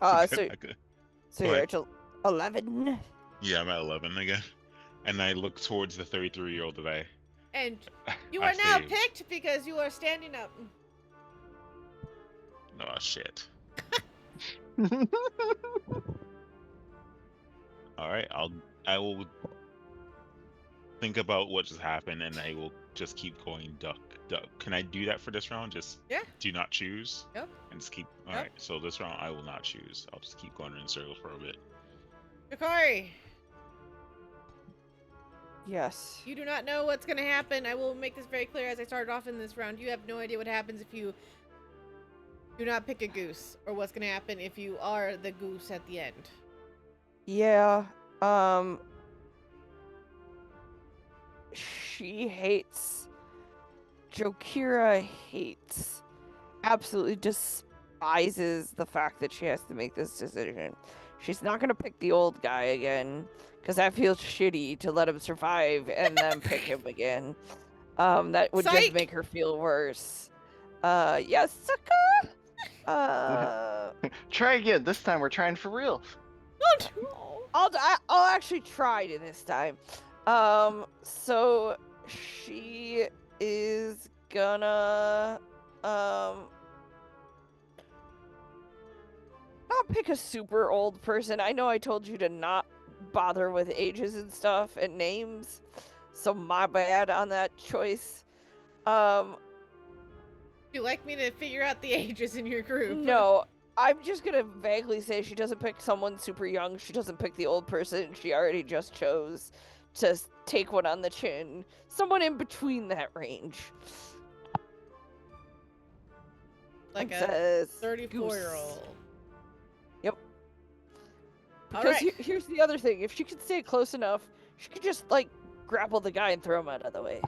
So Go you're ahead. at 11. Yeah, I'm at 11 again, and I look towards the 33-year-old that I And you I are now saved. picked because you are standing up. Oh shit. All right, I will think about what just happened, and I will just keep going duck. Can I do that for this round? Just Yeah. do not choose. Yep. And just keep. All Yep. right. So this round I will not choose. I'll just keep going in circles for a bit. Jakari, Yes. you do not know what's going to happen. I will make this very clear as I started off in this round. You have no idea what happens if you do not pick a goose, or what's going to happen if you are the goose at the end. Yeah. She hates. Jokira hates. Absolutely despises the fact that she has to make this decision. She's not gonna pick the old guy again, because that feels shitty to let him survive and then pick him again. That would Psych! just make her feel worse. Yes, sucker. Try again. This time we're trying for real. I'll actually try to this time. So she is gonna not pick a super old person. I know I told you to not bother with ages and stuff and names, so my bad on that choice. You like me to figure out the ages in your group? No, I'm just gonna vaguely say she doesn't pick someone super young. She doesn't pick the old person. She already just chose to take one on the chin. Someone in between that range. Like And a says 34-year-old. Yep. All Because right. here's the other thing. If she could stay close enough, she could just, like, grapple the guy and throw him out of the way.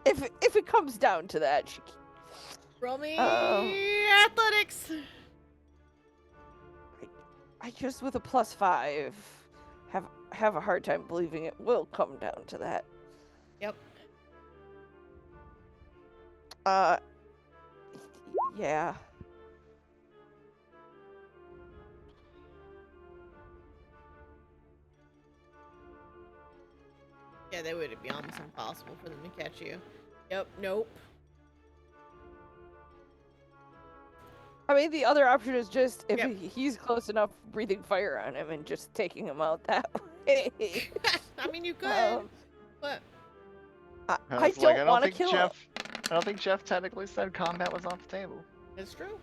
if it comes down to that, she... Roll me athletics. I just, with a +5, have a hard time believing it will come down to that. Yep. Yeah. Yeah, that would be almost impossible for them to catch you. Yep, nope. I mean, the other option is just if Yep. he's close enough, breathing fire on him and just taking him out that way. I mean, you could. Um, But I don't want to kill him. I don't think Jeff technically said combat was off the table. it's true.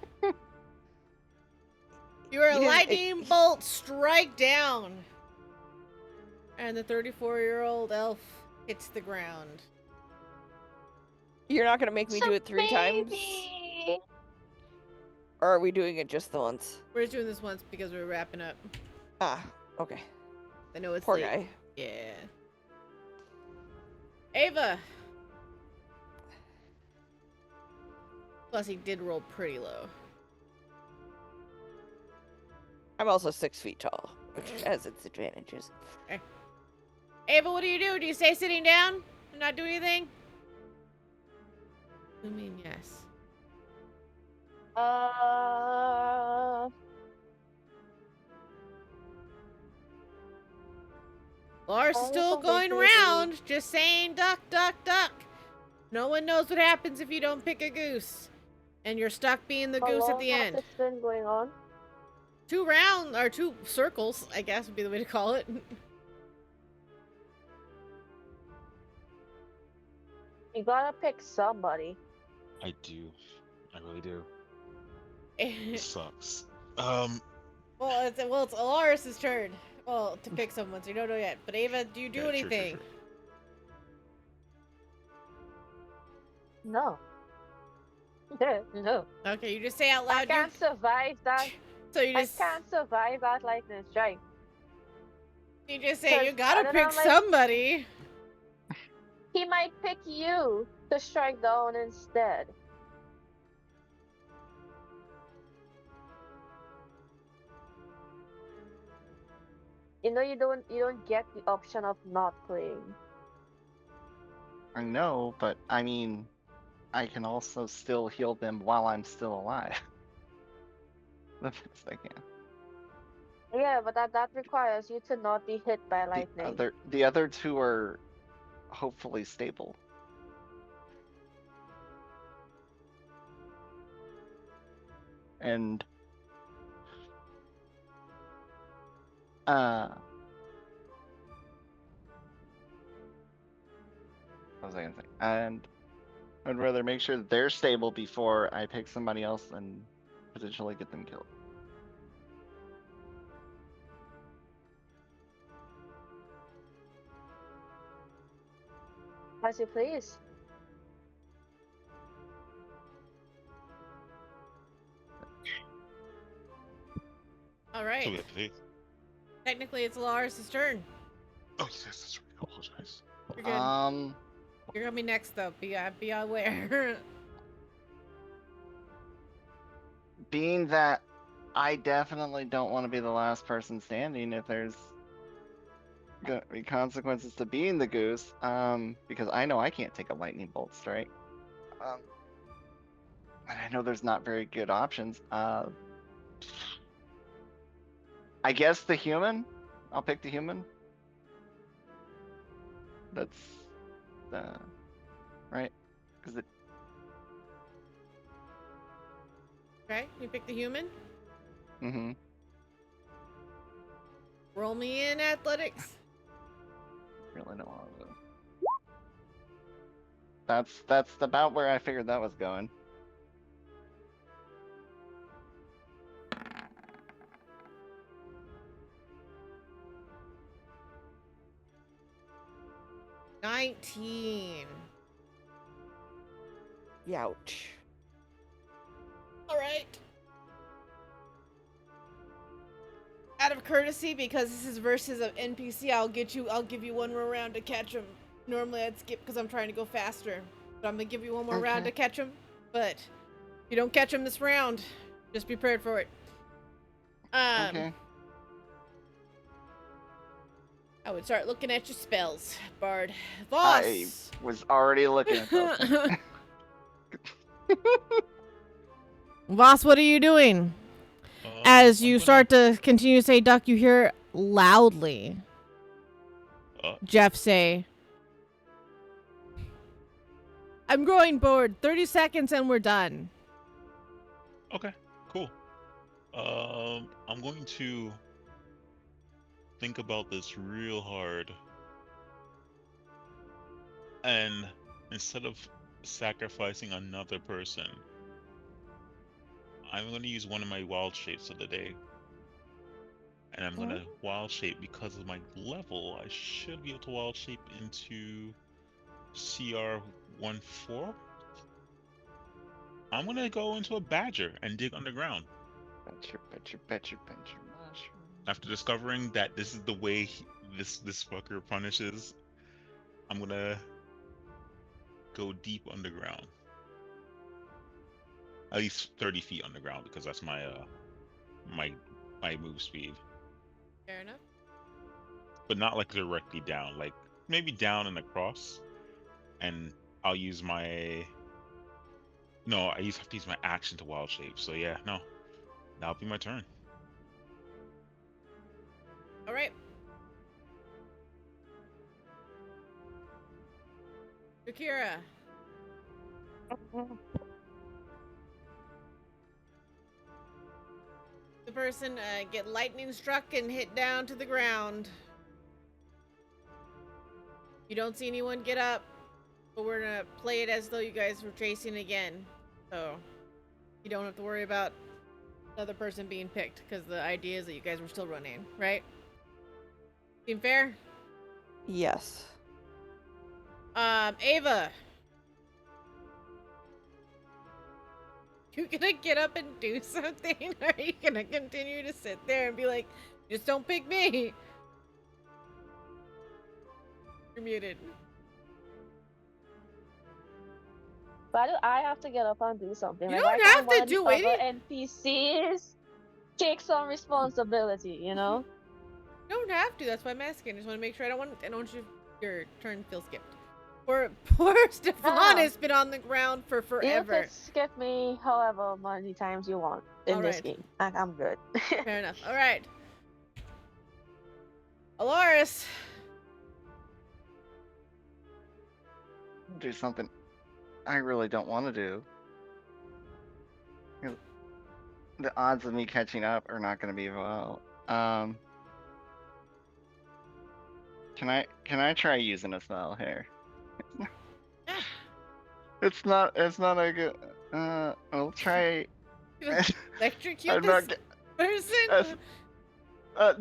You're a He didn't- lightning bolt strike down. And the 34-year-old elf hits the ground. You're not gonna make me do it 3 times, Baby. or are we doing it just the once? We're just doing this once because we're wrapping up. Ah, okay. I know it's Poor late. guy. Yeah. Ava. Plus, he did roll pretty low. I'm also 6 feet tall, which has its advantages. Ava, what do? Do you stay sitting down and not do anything? I mean, yes. Lars is Oh, still something going creepy. around, just saying duck, duck, duck. No one knows what happens if you don't pick a goose. And you're stuck being the How goose at long the has end. this been going on? 2 rounds, or 2 circles, I guess would be the way to call it. You gotta pick somebody. I do. I really do. This sucks. Um, well, it's Alaris' turn. Well, to pick someone, so you don't know yet. But Ava, do you do yeah, sure, sure, anything? sure. No. No. Okay, you just say out I loud. can't survive that. So you I just can't survive that lightning strike. say you 'Cause gotta I don't pick know, like- somebody. He might pick you to strike down instead. You know, you don't get the option of not playing. I know, but I mean, I can also still heal them while I'm still alive. The best I can. Yeah, but that requires you to not be hit by lightning. The other 2 are hopefully stable. And what was I gonna say? And I'd rather make sure that they're stable before I pick somebody else and potentially get them killed. As you please. All So right. we have to take- Technically, it's Alaris' turn. Oh yes, that's right. I apologize. You're good. Um, You're gonna be next, though. Be aware. being that I definitely don't want to be the last person standing if there's gonna be consequences to being the goose, because I know I can't take a lightning bolt strike. And I know there's not very good options. I guess the human. I'll pick the human. That's right, because it. Okay, you pick the human. Mm-hmm. Roll me in athletics. Really don't want to. That's about where I figured that was going. $19. Youch. All right. Out of courtesy, because this is versus an NPC, I'll give you one more round to catch him. Normally I'd skip because I'm trying to go faster, but I'm gonna give you one more round to Okay. catch him. But if you don't catch him this round, just be prepared for it. Okay. I would start looking at your spells, Bard. I Voss. was already looking at those. Voss, what are you doing? As I'm you gonna- start to continue to say duck, you hear loudly Jeff say, I'm growing bored. 30 seconds and we're done. Okay, cool. I'm going to think about this real hard, and instead of sacrificing another person, I'm going to use one of my wild shapes of the day. And I'm going to wild shape because of my level. I should be able to wild shape into CR14. I'm going to go into a badger and dig underground. Betcha, mushroom. After discovering that this is the way this fucker punishes, I'm going to go deep underground. At least 30 feet underground, because that's my my move speed. Fair enough. But not like directly down, like maybe down and across. And I'll use my I have to use my action to wild shape. So yeah, no. That'll be my turn. Alright. Akira. The person get lightning struck and hit down to the ground. You don't see anyone get up, but we're gonna play it as though you guys were chasing again. So you don't have to worry about another person being picked, because the idea is that you guys were still running, right? Seem fair? Yes. Ava. You gonna get up and do something? Or are you gonna continue to sit there and be like, just don't pick me? You're muted. Why do I have to get up and do something? You Like, don't why have can't one to of the do other it. NPCs take some responsibility, you know? You don't have to. That's why I'm asking. I just want to make sure I don't want your turn feel skipped. Poor Stefan has been on the ground for You forever. could skip me however many times you want in this Alright. game. I'm good. Fair enough. All right. Aloris. Do something I really don't want to do. The odds of me catching up are not going to be well. Can I try using a spell here? It's not a good. I'll try. Electrocute I'm this not. person.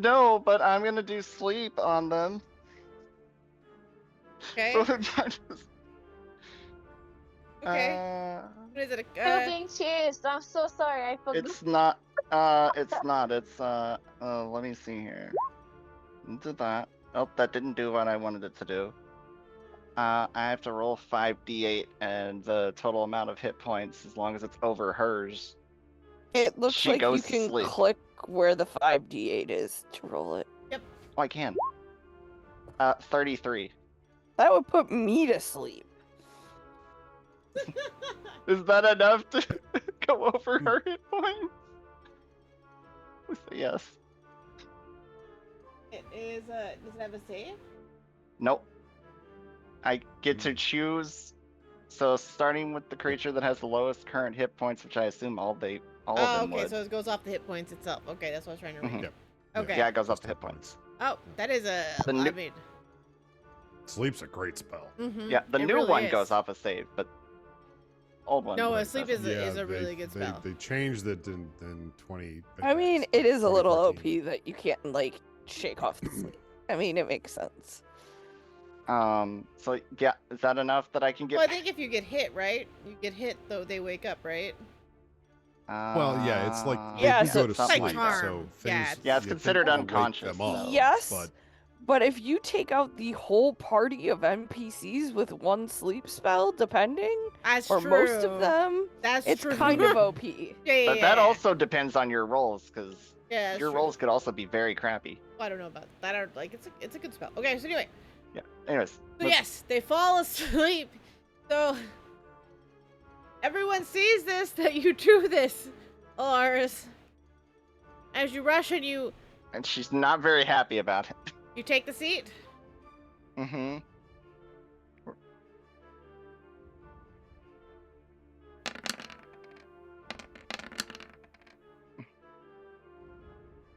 No, but I'm gonna do sleep on them. Okay. So it's not just- Okay. What is it? Still being chased. I'm so sorry. I forgot. It's not. It's not. It's let me see here. Do that. Oh, that didn't do what I wanted it to do. I have to roll 5d8 and the total amount of hit points, as long as it's over hers. It looks She like you goes to can sleep. click where the 5d8 is to roll it. Yep. Oh, I can. 33. That would put me to sleep. Is that enough to go over her hit points? Yes. It is. Does it have a save? Nope. I get to choose. So starting with the creature that has the lowest current hit points, which I assume all of them okay, would. so it goes off the hit points itself. Okay, that's what I was trying to read. Mhm. Yep. Okay. Yeah, it goes up to hit points. Oh, that is a. The I new- mean. Sleep's a great spell. Yeah, the it new really one is. goes off a save, but old one. No, doesn't. sleep is a really good spell. They changed it in 20. I mean, it is a little OP 2014. that you can't, like, shake off the sleep. I mean, it makes sense. So yeah, is that enough that I can get? Well, I think if you get hit, right? You get hit, though they wake up, right? Well, yeah, it's like they Yeah, do so- go to Something sleep, like that. so Yeah, things. Yeah, it's you considered think will wake unconscious, them up, though. Yes, but but if you take out the whole party of NPCs with one sleep spell, depending, That's or true. most of them, That's it's true. kind of OP. Yeah, But that also depends on your rolls, because Yeah, that's your true. rolls could also be very crappy. I don't know about that. Are like it's a good spell. Okay, so anyway, Yeah. Anyways. so let's- yes, they fall asleep. So everyone sees this that you do this, Lars. As you rush and you And she's not very happy about it. take the seat. Mm-hmm.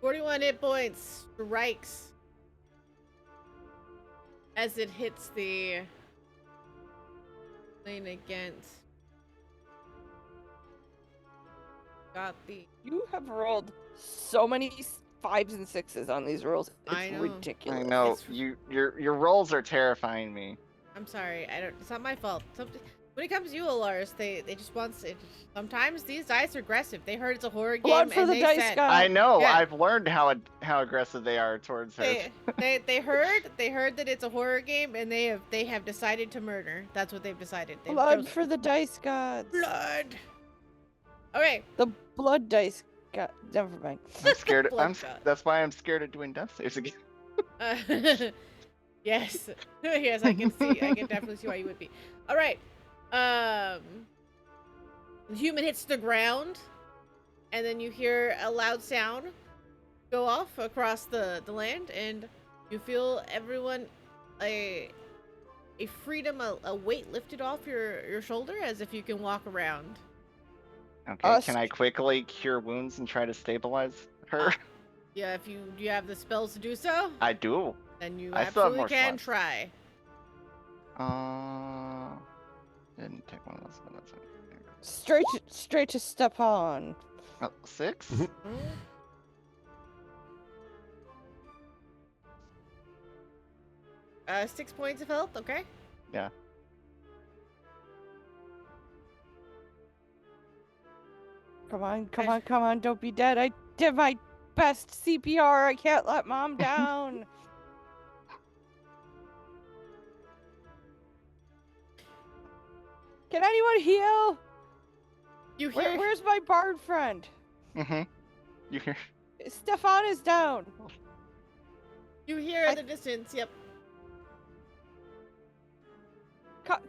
41 hit points strikes as it hits the lane against. Got the. You have rolled so many 5s and 6s on these rolls. I It's know. ridiculous. I know It's- your rolls are terrifying me. I'm sorry. I don't. It's not my fault. When it comes to you, Alaris, they just want. Sometimes these dice are aggressive. They heard it's a horror game, Blood for and the they dice said, god. I know. yeah. I've learned how aggressive they are towards her. They heard that it's a horror game, and they have decided to murder. That's what they've decided. They've Blood chosen- for the dice gods. blood. Okay. The blood dice god. Never mind. I'm scared. Blood god. That's why I'm scared of doing death saves again. Yes. Yes, I can see. I can definitely see why you would be. All right. The human hits the ground, and then you hear a loud sound go off across the land, and you feel everyone a freedom, a weight lifted off your shoulder, as if you can walk around. Okay. Can I quickly cure wounds and try to stabilize her? Yeah, if you have the spells to do so, I do. then you I still have absolutely more can slots. try. Didn't take one of those. But that's okay. Straight to Stepan. Oh, 6? Mm. 6 points of health, okay? Yeah. Come on, don't be dead. I did my best CPR. I can't let mom down. Can anyone heal? You hear Where's my bard friend? Mm-hmm. You hear? Stefan is down. you hear in the distance, yep.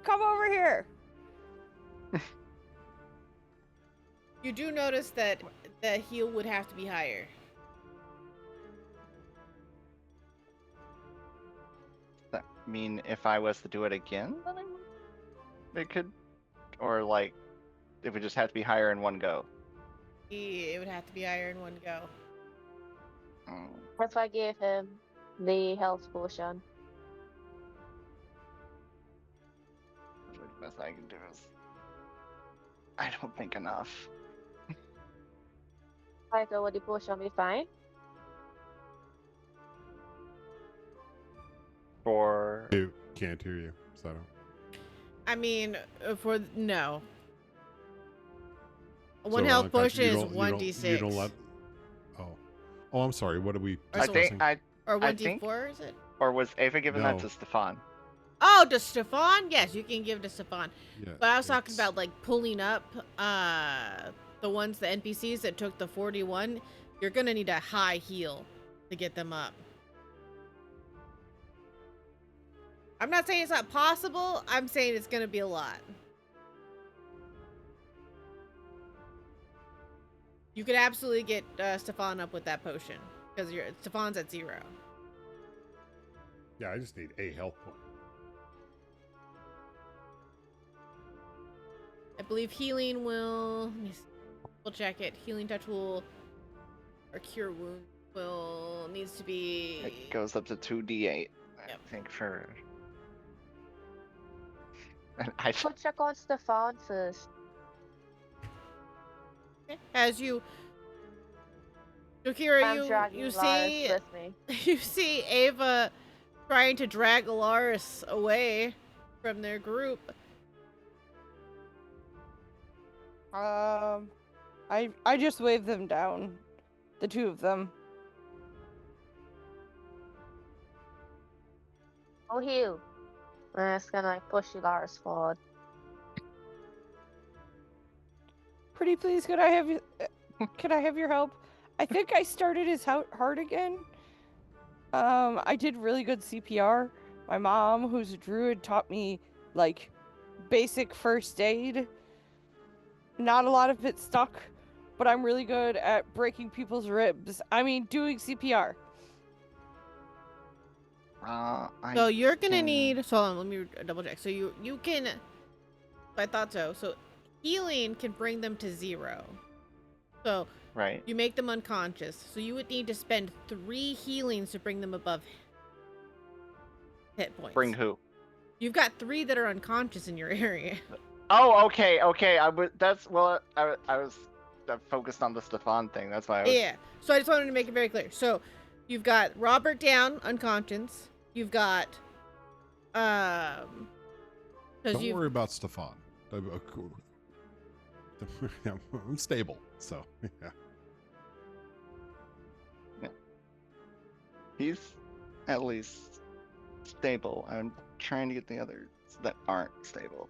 Come over here. You do notice that the heal would have to be higher. That mean if I was to do it again, then I would. It could, or like, it would just have to be higher in one go. It would have to be higher in one go. Oh. What if I gave him the health potion? The best I can do is. I don't think enough. Like, would the potion be fine? For I can't hear you, so I don't. I mean, no. So, One health Gotcha, potion you is don't- you 1d6. You don't let. Oh, I'm sorry. What are we Or I so- discussing? think I Or I 1d4, think- is it? or was Ava giving that No. to Stefan? Oh, to Stefan? Yes, you can give to Stefan. Yeah, But I was talking it's- about like pulling up the ones, the NPCs that took the 41. You're gonna need a high heal to get them up. I'm not saying it's not possible. I'm saying it's gonna be a lot. You could absolutely get Stefan up with that potion because Stefan's at 0. Yeah, I just need a health point. I believe healing will. Let me double check it. Healing touch will, or cure wound will needs to be. It goes up to 2d8. I Yep. think for. And I Go check on Stefan first. As you, Dokira, I'm dragging you Lars see with me. you see Ava trying to drag Alaris away from their group. I just waved them down. The two of them. Oh, heal. And it's gonna like push Lars forward. Pretty please, could I have could I have your help? I think I started his heart again. I did really good CPR. My mom, who's a druid, taught me like basic first aid. Not a lot of it stuck, but I'm really good at breaking people's ribs. I mean, doing CPR. So you're gonna can- need. So hold on, let me double check. So you can. I thought so. So healing can bring them to 0. So Right. You make them unconscious, so you would need to spend 3 healings to bring them above hit points. Bring who? You've got 3 that are unconscious in your area. Oh, okay. I would. That's well. I was focused on the Stefan thing. That's why I was. Yeah. So I just wanted to make it very clear. So you've got Robert down, unconscious. You've got Don't worry about Stefan. I'm stable, so yeah. He's at least stable. I'm trying to get the others that aren't stable.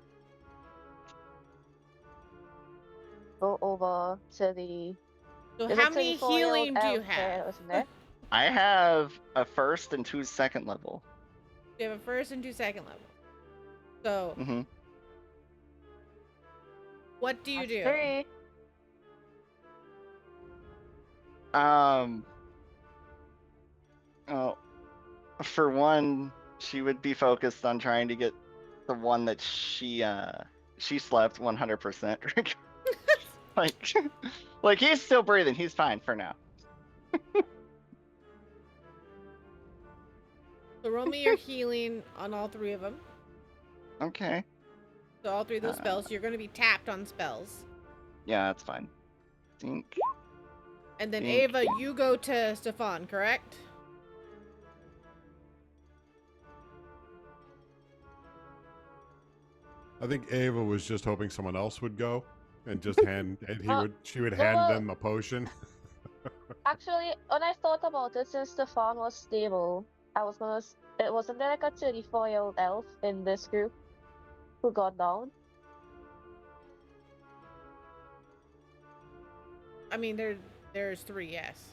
Go over to the. So There's how a many 24-year-old healing do you elf there, have? wasn't there? I have a 1st and 2 second level. You have a 1st and 2 second level. So Mm-hmm. what do you That's do? 3. Oh, for one, she would be focused on trying to get the one that she slept 100%. like, like he's still breathing. He's fine for now. So roll me your healing on all 3 of them. Okay. So all 3 of those spells, you're going to be tapped on spells. Yeah, that's fine. Think. And then Think. Ava, you go to Stefan, correct? I think Ava was just hoping someone else would go and just she would hand well- them a potion. Actually, when I thought about it, since Stefan was stable, I was gonna. It wasn't there like a 34-year-old elf in this group who got down? I mean, there's 3, yes.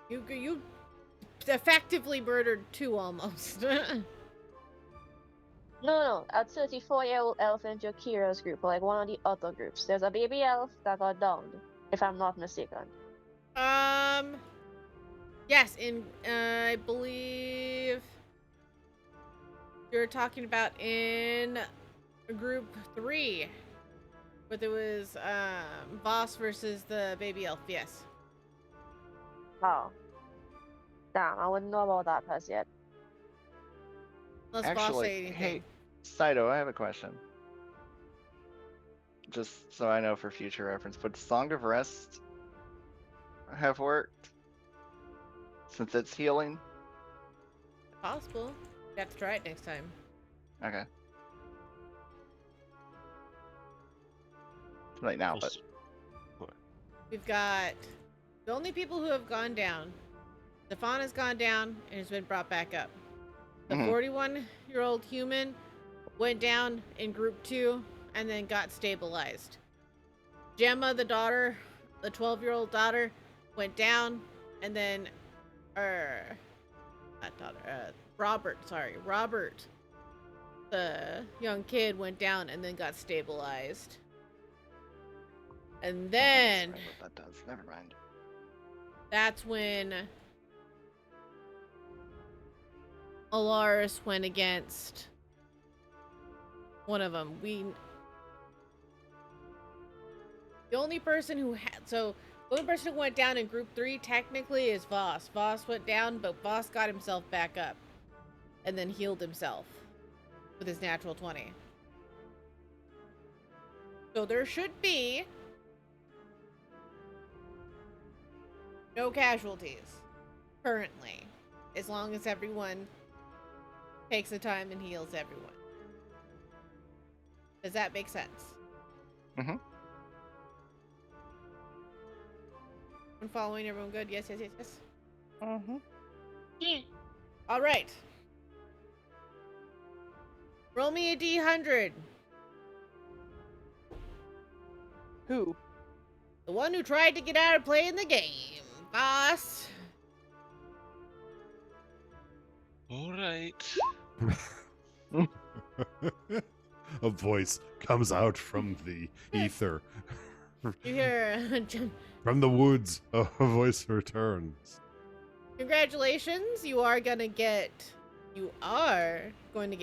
You effectively murdered 2 almost. No, a 34-year-old elf in Jakira's group, or like one of the other groups. There's a baby elf that got downed, if I'm not mistaken. Yes, in I believe you're talking about in group 3, but there was Voss versus the baby elf. Yes. Oh. Damn, I wouldn't know about that as yet. Unless Voss Actually, say anything. hey, Saito, I have a question. Just so I know for future reference, would Song of Rest have worked? Since it's healing? Possible. You have to try it next time. Okay. Right now, but We've got the only people who have gone down. Stefan has gone down and has been brought back up. The Mhm. 41-year-old human went down in group 2 and then got stabilized. Gemma, the daughter, the 12-year-old daughter, went down and then, not daughter, Robert, the young kid went down and then got stabilized. And then that's right, what that does. Never mind. that's when Alaris went against one of them. The only person who went down in group 3 technically is Voss. Voss went down, but Voss got himself back up and then healed himself with his natural 20. So there should be no casualties currently, as long as everyone takes the time and heals everyone. Does that make sense? Mhm. I'm following everyone good? Yes. Mhm. All right. Roll me a D100. Who? The one who tried to get out of playing the game. Boss. All right. A voice comes out from the ether. You hear From the woods, a voice returns. congratulations, you are going to get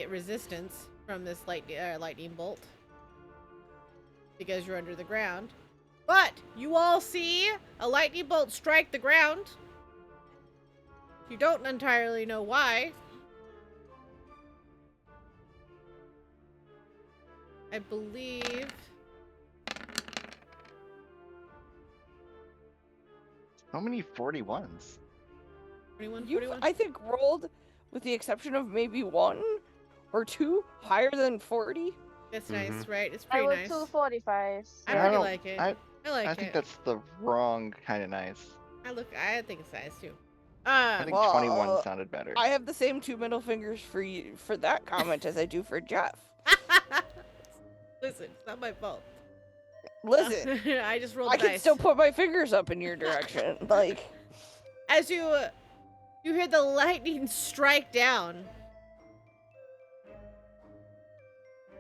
resistance from this lightning bolt because you're under the ground. But you all see a lightning bolt strike the ground. You don't entirely know why. I believe. How many 41s? 41, You've, 41? I think, rolled, with the exception of maybe 1 or 2, higher than 40. That's nice, right? It's I pretty would nice. 245s. I yeah. pretty don't- like it. I I like I it. think that's the wrong kind of nice. I think it's nice too. I think Well, 21 sounded better. I have the same 2 middle fingers for you for that comment as I do for Jeff. Listen, it's not my fault. Listen, I just rolled I the can dice. still put my fingers up in your direction. Like, As you hear the lightning strike down,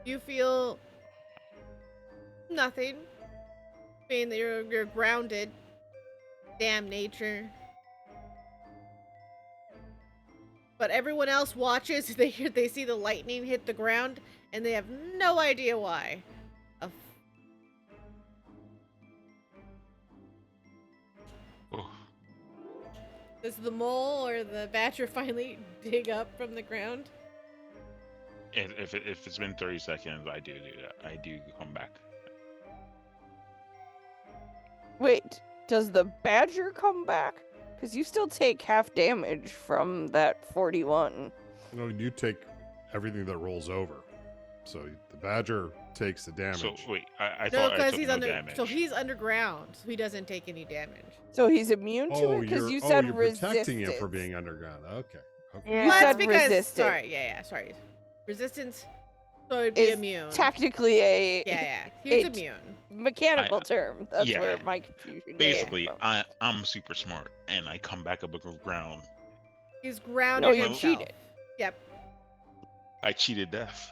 you feel nothing. Being that you're grounded. Damn nature. But everyone else watches. They see the lightning hit the ground, and they have no idea why. A Oh, Does the mole or the badger finally dig up from the ground? if it's been 30 seconds, I do that. I do come back. wait, does the badger come back? Because you still take half damage from that 41. No, you take everything that rolls over. So the badger takes the damage. So wait, I No, thought I because took he's no under. damage. So he's underground, so he doesn't take any damage. So he's immune to it? Because you said you're resistance. protecting him from being underground. Okay. Okay. Yeah. You Well, said that's because resistant. sorry, yeah, sorry. Resistance, so it'd be Is immune. technically a Yeah, he's it- immune. mechanical term. That's yeah. where my confusion came Basically, from. I'm super smart, and I come back above the ground. He's grounded No, you himself. cheated. Yep. I cheated death.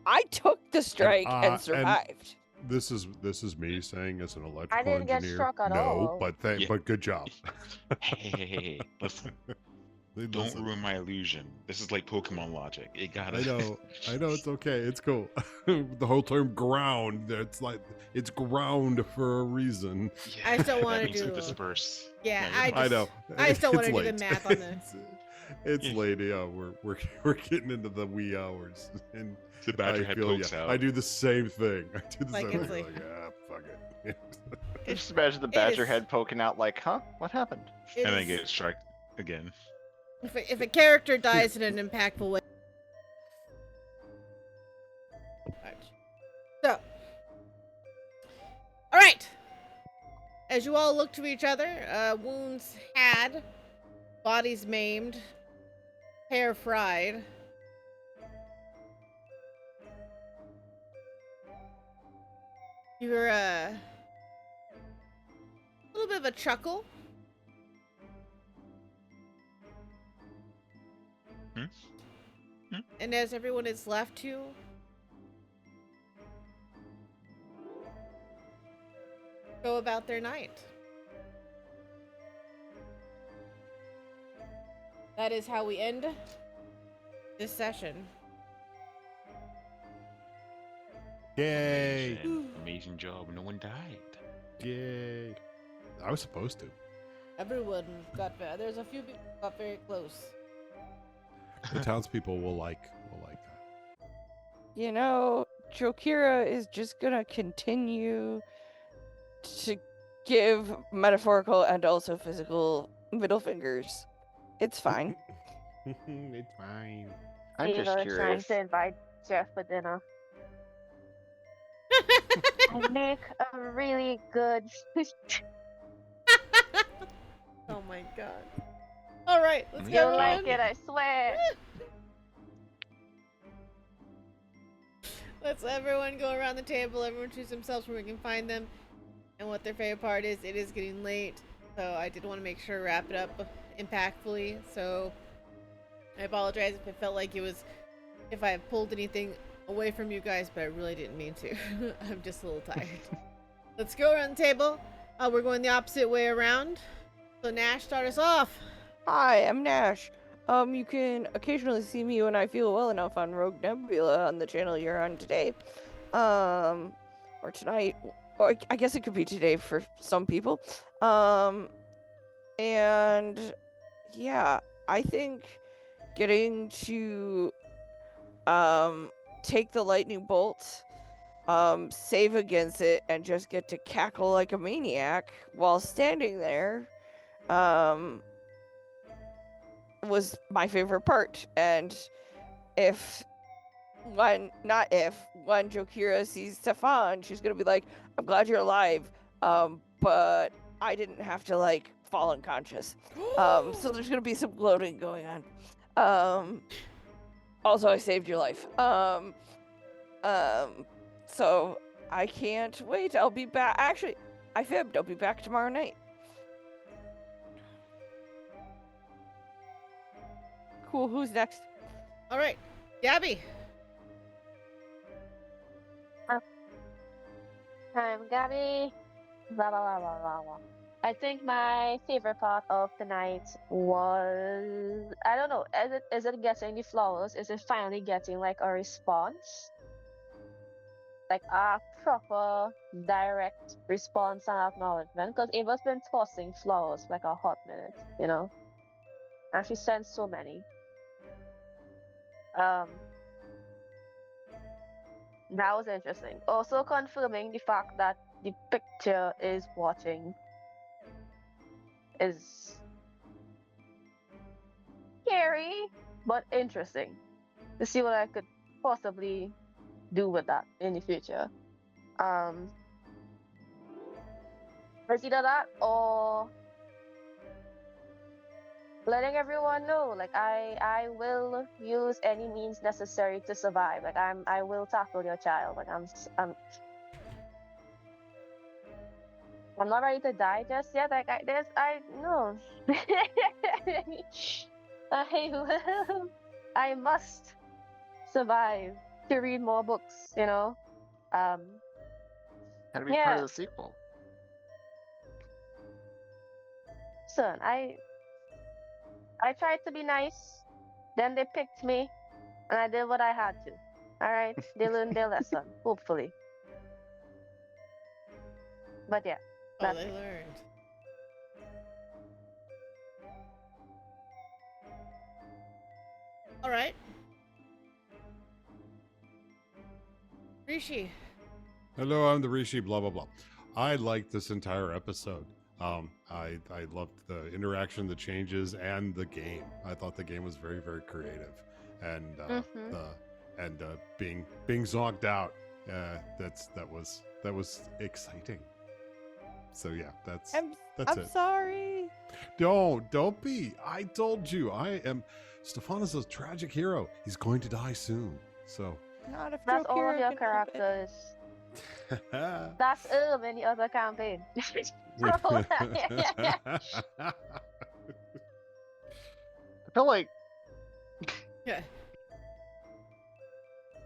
I took the strike and and survived. This is me saying as an electrical I didn't get engineer. struck at no, all. but Yeah. but good job. Hey, listen, don't Listen, ruin my illusion. This is like Pokemon logic. It gotta. I know it's okay. It's cool. The whole term ground, it's like it's ground for a reason. Yeah, I still that wanna means to do- disperse. Yeah, you're I fine. I know. I still wanna It's do the late. math on this. It's Yeah. late. Yeah, we're getting into the wee hours, and The badger I head feel pokes ya. out. I do the same thing. I do the Like, same it's thing. like- Like, fuck it. Just imagine the It badger is- head poking out like, huh? What happened? It and then is- get struck again. if a character dies in an impactful way. So, all right. As you all look to each other, wounds had, bodies maimed, hair fried. You hear a little bit of a chuckle. And as everyone is left to go about their night. That is how we end this session. Yay! Amazing job. No one died. Yay! I was supposed to. Everyone got there's a few people who got very close. The townspeople will like that. You know, Jokira is just gonna continue to give metaphorical and also physical middle fingers. It's fine. It's fine. I'm just Trying curious. to invite Jeff for dinner. I make a really good. Oh my god. All right, let's You'll go. like on. it, I swear. Let's everyone go around the table. Everyone choose themselves where we can find them and what their favorite part is. It is getting late, so I did want to make sure to wrap it up impactfully. So I apologize if it felt like it was, if I pulled anything away from you guys, but I really didn't mean to. I'm just a little tired. Let's go around the table. We're going the opposite way around. So Nash, start us off. Hi, I'm Nash. You can occasionally see me when I feel well enough on Rogue Nebula on the channel you're on today. Or tonight. or I guess it could be today for some people. And yeah, I think getting to take the lightning bolt, save against it, and just get to cackle like a maniac while standing there, was my favorite part. And when Jokira sees Stefan, she's gonna be like, I'm glad you're alive, but I didn't have to like fall unconscious. So there's gonna be some gloating going on. Also, I saved your life. So I can't wait. I'll be back. Actually, I fibbed. I'll be back tomorrow night. Cool. Who's next? All right, Gabby. I'm Gabby. Blah, blah, blah, blah, blah, blah. I think my favorite part of the night was, I don't know, is it getting the flowers? Is it finally getting like a response? Like a proper direct response and acknowledgement? Because Ava's been tossing flowers for like a hot minute, you know? And she sent so many. That was interesting. Also confirming the fact that the picture is watching is scary, but interesting to see what I could possibly do with that in the future. It's either that or letting everyone know, like I will use any means necessary to survive. Like I will tackle your child. Like I'm not ready to die just yet. Like I no. I will. I must survive to read more books. You know. Had to be part Yeah. of the sequel. Son, I tried to be nice. Then they picked me, and I did what I had to. All right, they learned their lesson, hopefully. But yeah, Oh, that's they it. learned. All right. Rishi. Hello, I'm the Rishi, blah, blah, blah. I liked this entire episode. I loved the interaction, the changes, and the game. I thought the game was very, very creative. And being zonked out, that was exciting. So yeah, that's I'm it. sorry. Don't be. I told you, I am. Stefan is a tragic hero. He's going to die soon. So Not if That's all of Jokira your can help it. characters. That's in the other campaign. I feel like Yeah.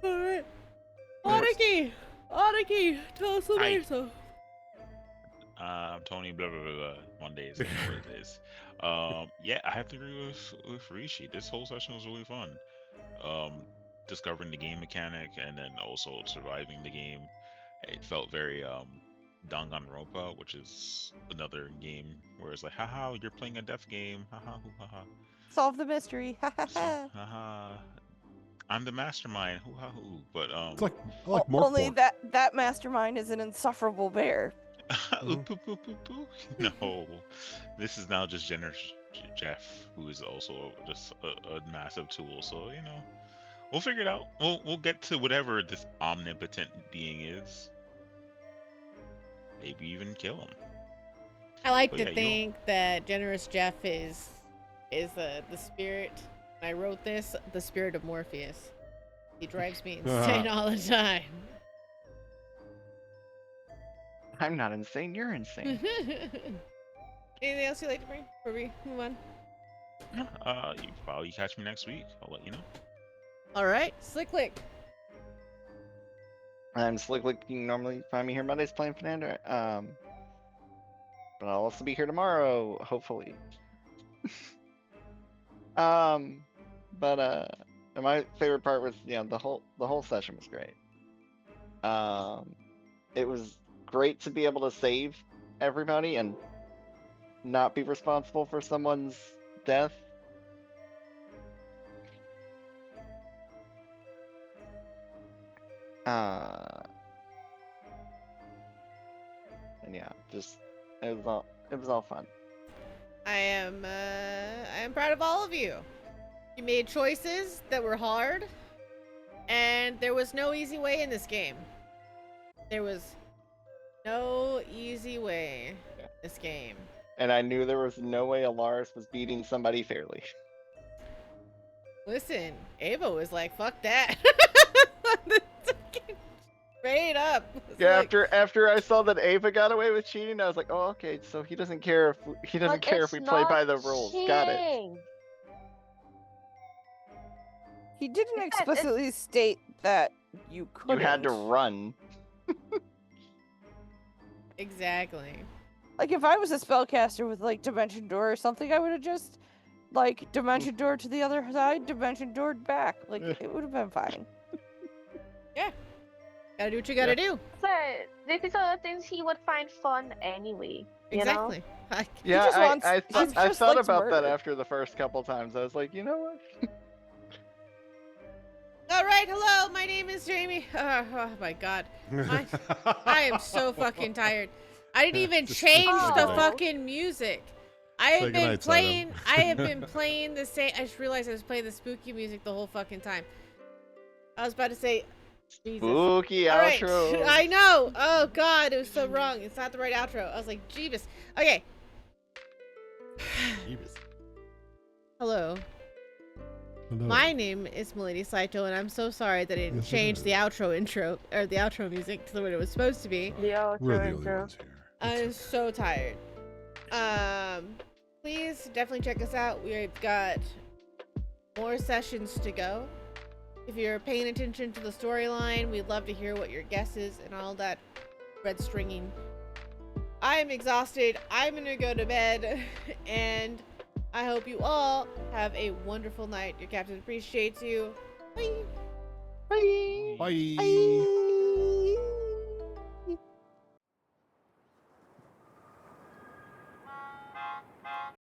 All right. Aniki, tell us about Hi. yourself. Tony, blah, blah, blah, blah. Mondays, you know what it is. Yeah, I have to agree with Rishi. This whole session was really fun. Discovering the game mechanic and then also surviving the game. It felt very Danganronpa, which is another game where it's like, haha, you're playing a death game, haha, hoo, haha. Solve the mystery. So, haha, I'm the mastermind, hoo, ha, hoo. But It's like I like more. Only that mastermind is an insufferable bear. Oop, oop, oop, oop, oop. No, this is now just generous Jeff, who is also just a massive tool. So you know, we'll figure it out. We'll get to whatever this omnipotent being is. Maybe even kill him. I like But to yeah, think that Generous Jeff is the spirit. When I wrote this, the spirit of Morpheus. He drives me insane all the time. I'm not insane. You're insane. Anything else you'd like to bring before we move on? You probably catch me next week. I'll let you know. All right, Slicklick. I'm Slick Lick. You can normally find me here Mondays playing Fernando. But I'll also be here tomorrow, hopefully. And my favorite part was the whole session was great. It was great to be able to save everybody and not be responsible for someone's death. And yeah, just it was all fun. I am proud of all of you. You made choices that were hard, and there was no easy way in this game. There was no easy way in this game. And I knew there was no way Alaris was beating somebody fairly. Listen, Ava was like, "Fuck that." Straight up. Yeah, Like, after I saw that Ava got away with cheating, I was like, "Oh, okay, so he doesn't care if we play by the rules." Got it. Cheating. He didn't Yeah, explicitly state that you You couldn't. had to run. exactly. Like, if I was a spellcaster with, like, Dimension Door or something, I would have just, like, Dimension Door to the other side, Dimension Door back. Like, it would have been fine. Gotta do what you gotta do. So these are the things he would find fun anyway. You know? Exactly. Yeah, just wants- I he just thought likes about that murder. after the first couple times. I was like, you know what? All right, hello. My name is Jamie. Oh my god, I am so fucking tired. I didn't even Just change say the goodnight. fucking music. I Say have been goodnight, playing. Simon. I have been playing the same. I just realized I was playing the spooky music the whole fucking time. I was about to say, Jesus. Spooky All right, outro. I know. Oh god, it was so wrong. It's not the right outro. I was like, Jeebus. Okay. Jeebus. Hello. Hello. My name is Milady Saito, and I'm so sorry that I didn't change the outro music to the way it was supposed to be. The outro We're the only intro. ones here. I'm so tired. Please definitely check us out. We've got more sessions to go. If you're paying attention to the storyline, we'd love to hear what your guess is and all that red stringing. I'm exhausted. I'm gonna go to bed, and I hope you all have a wonderful night. Your captain appreciates you. Bye. Bye. Bye.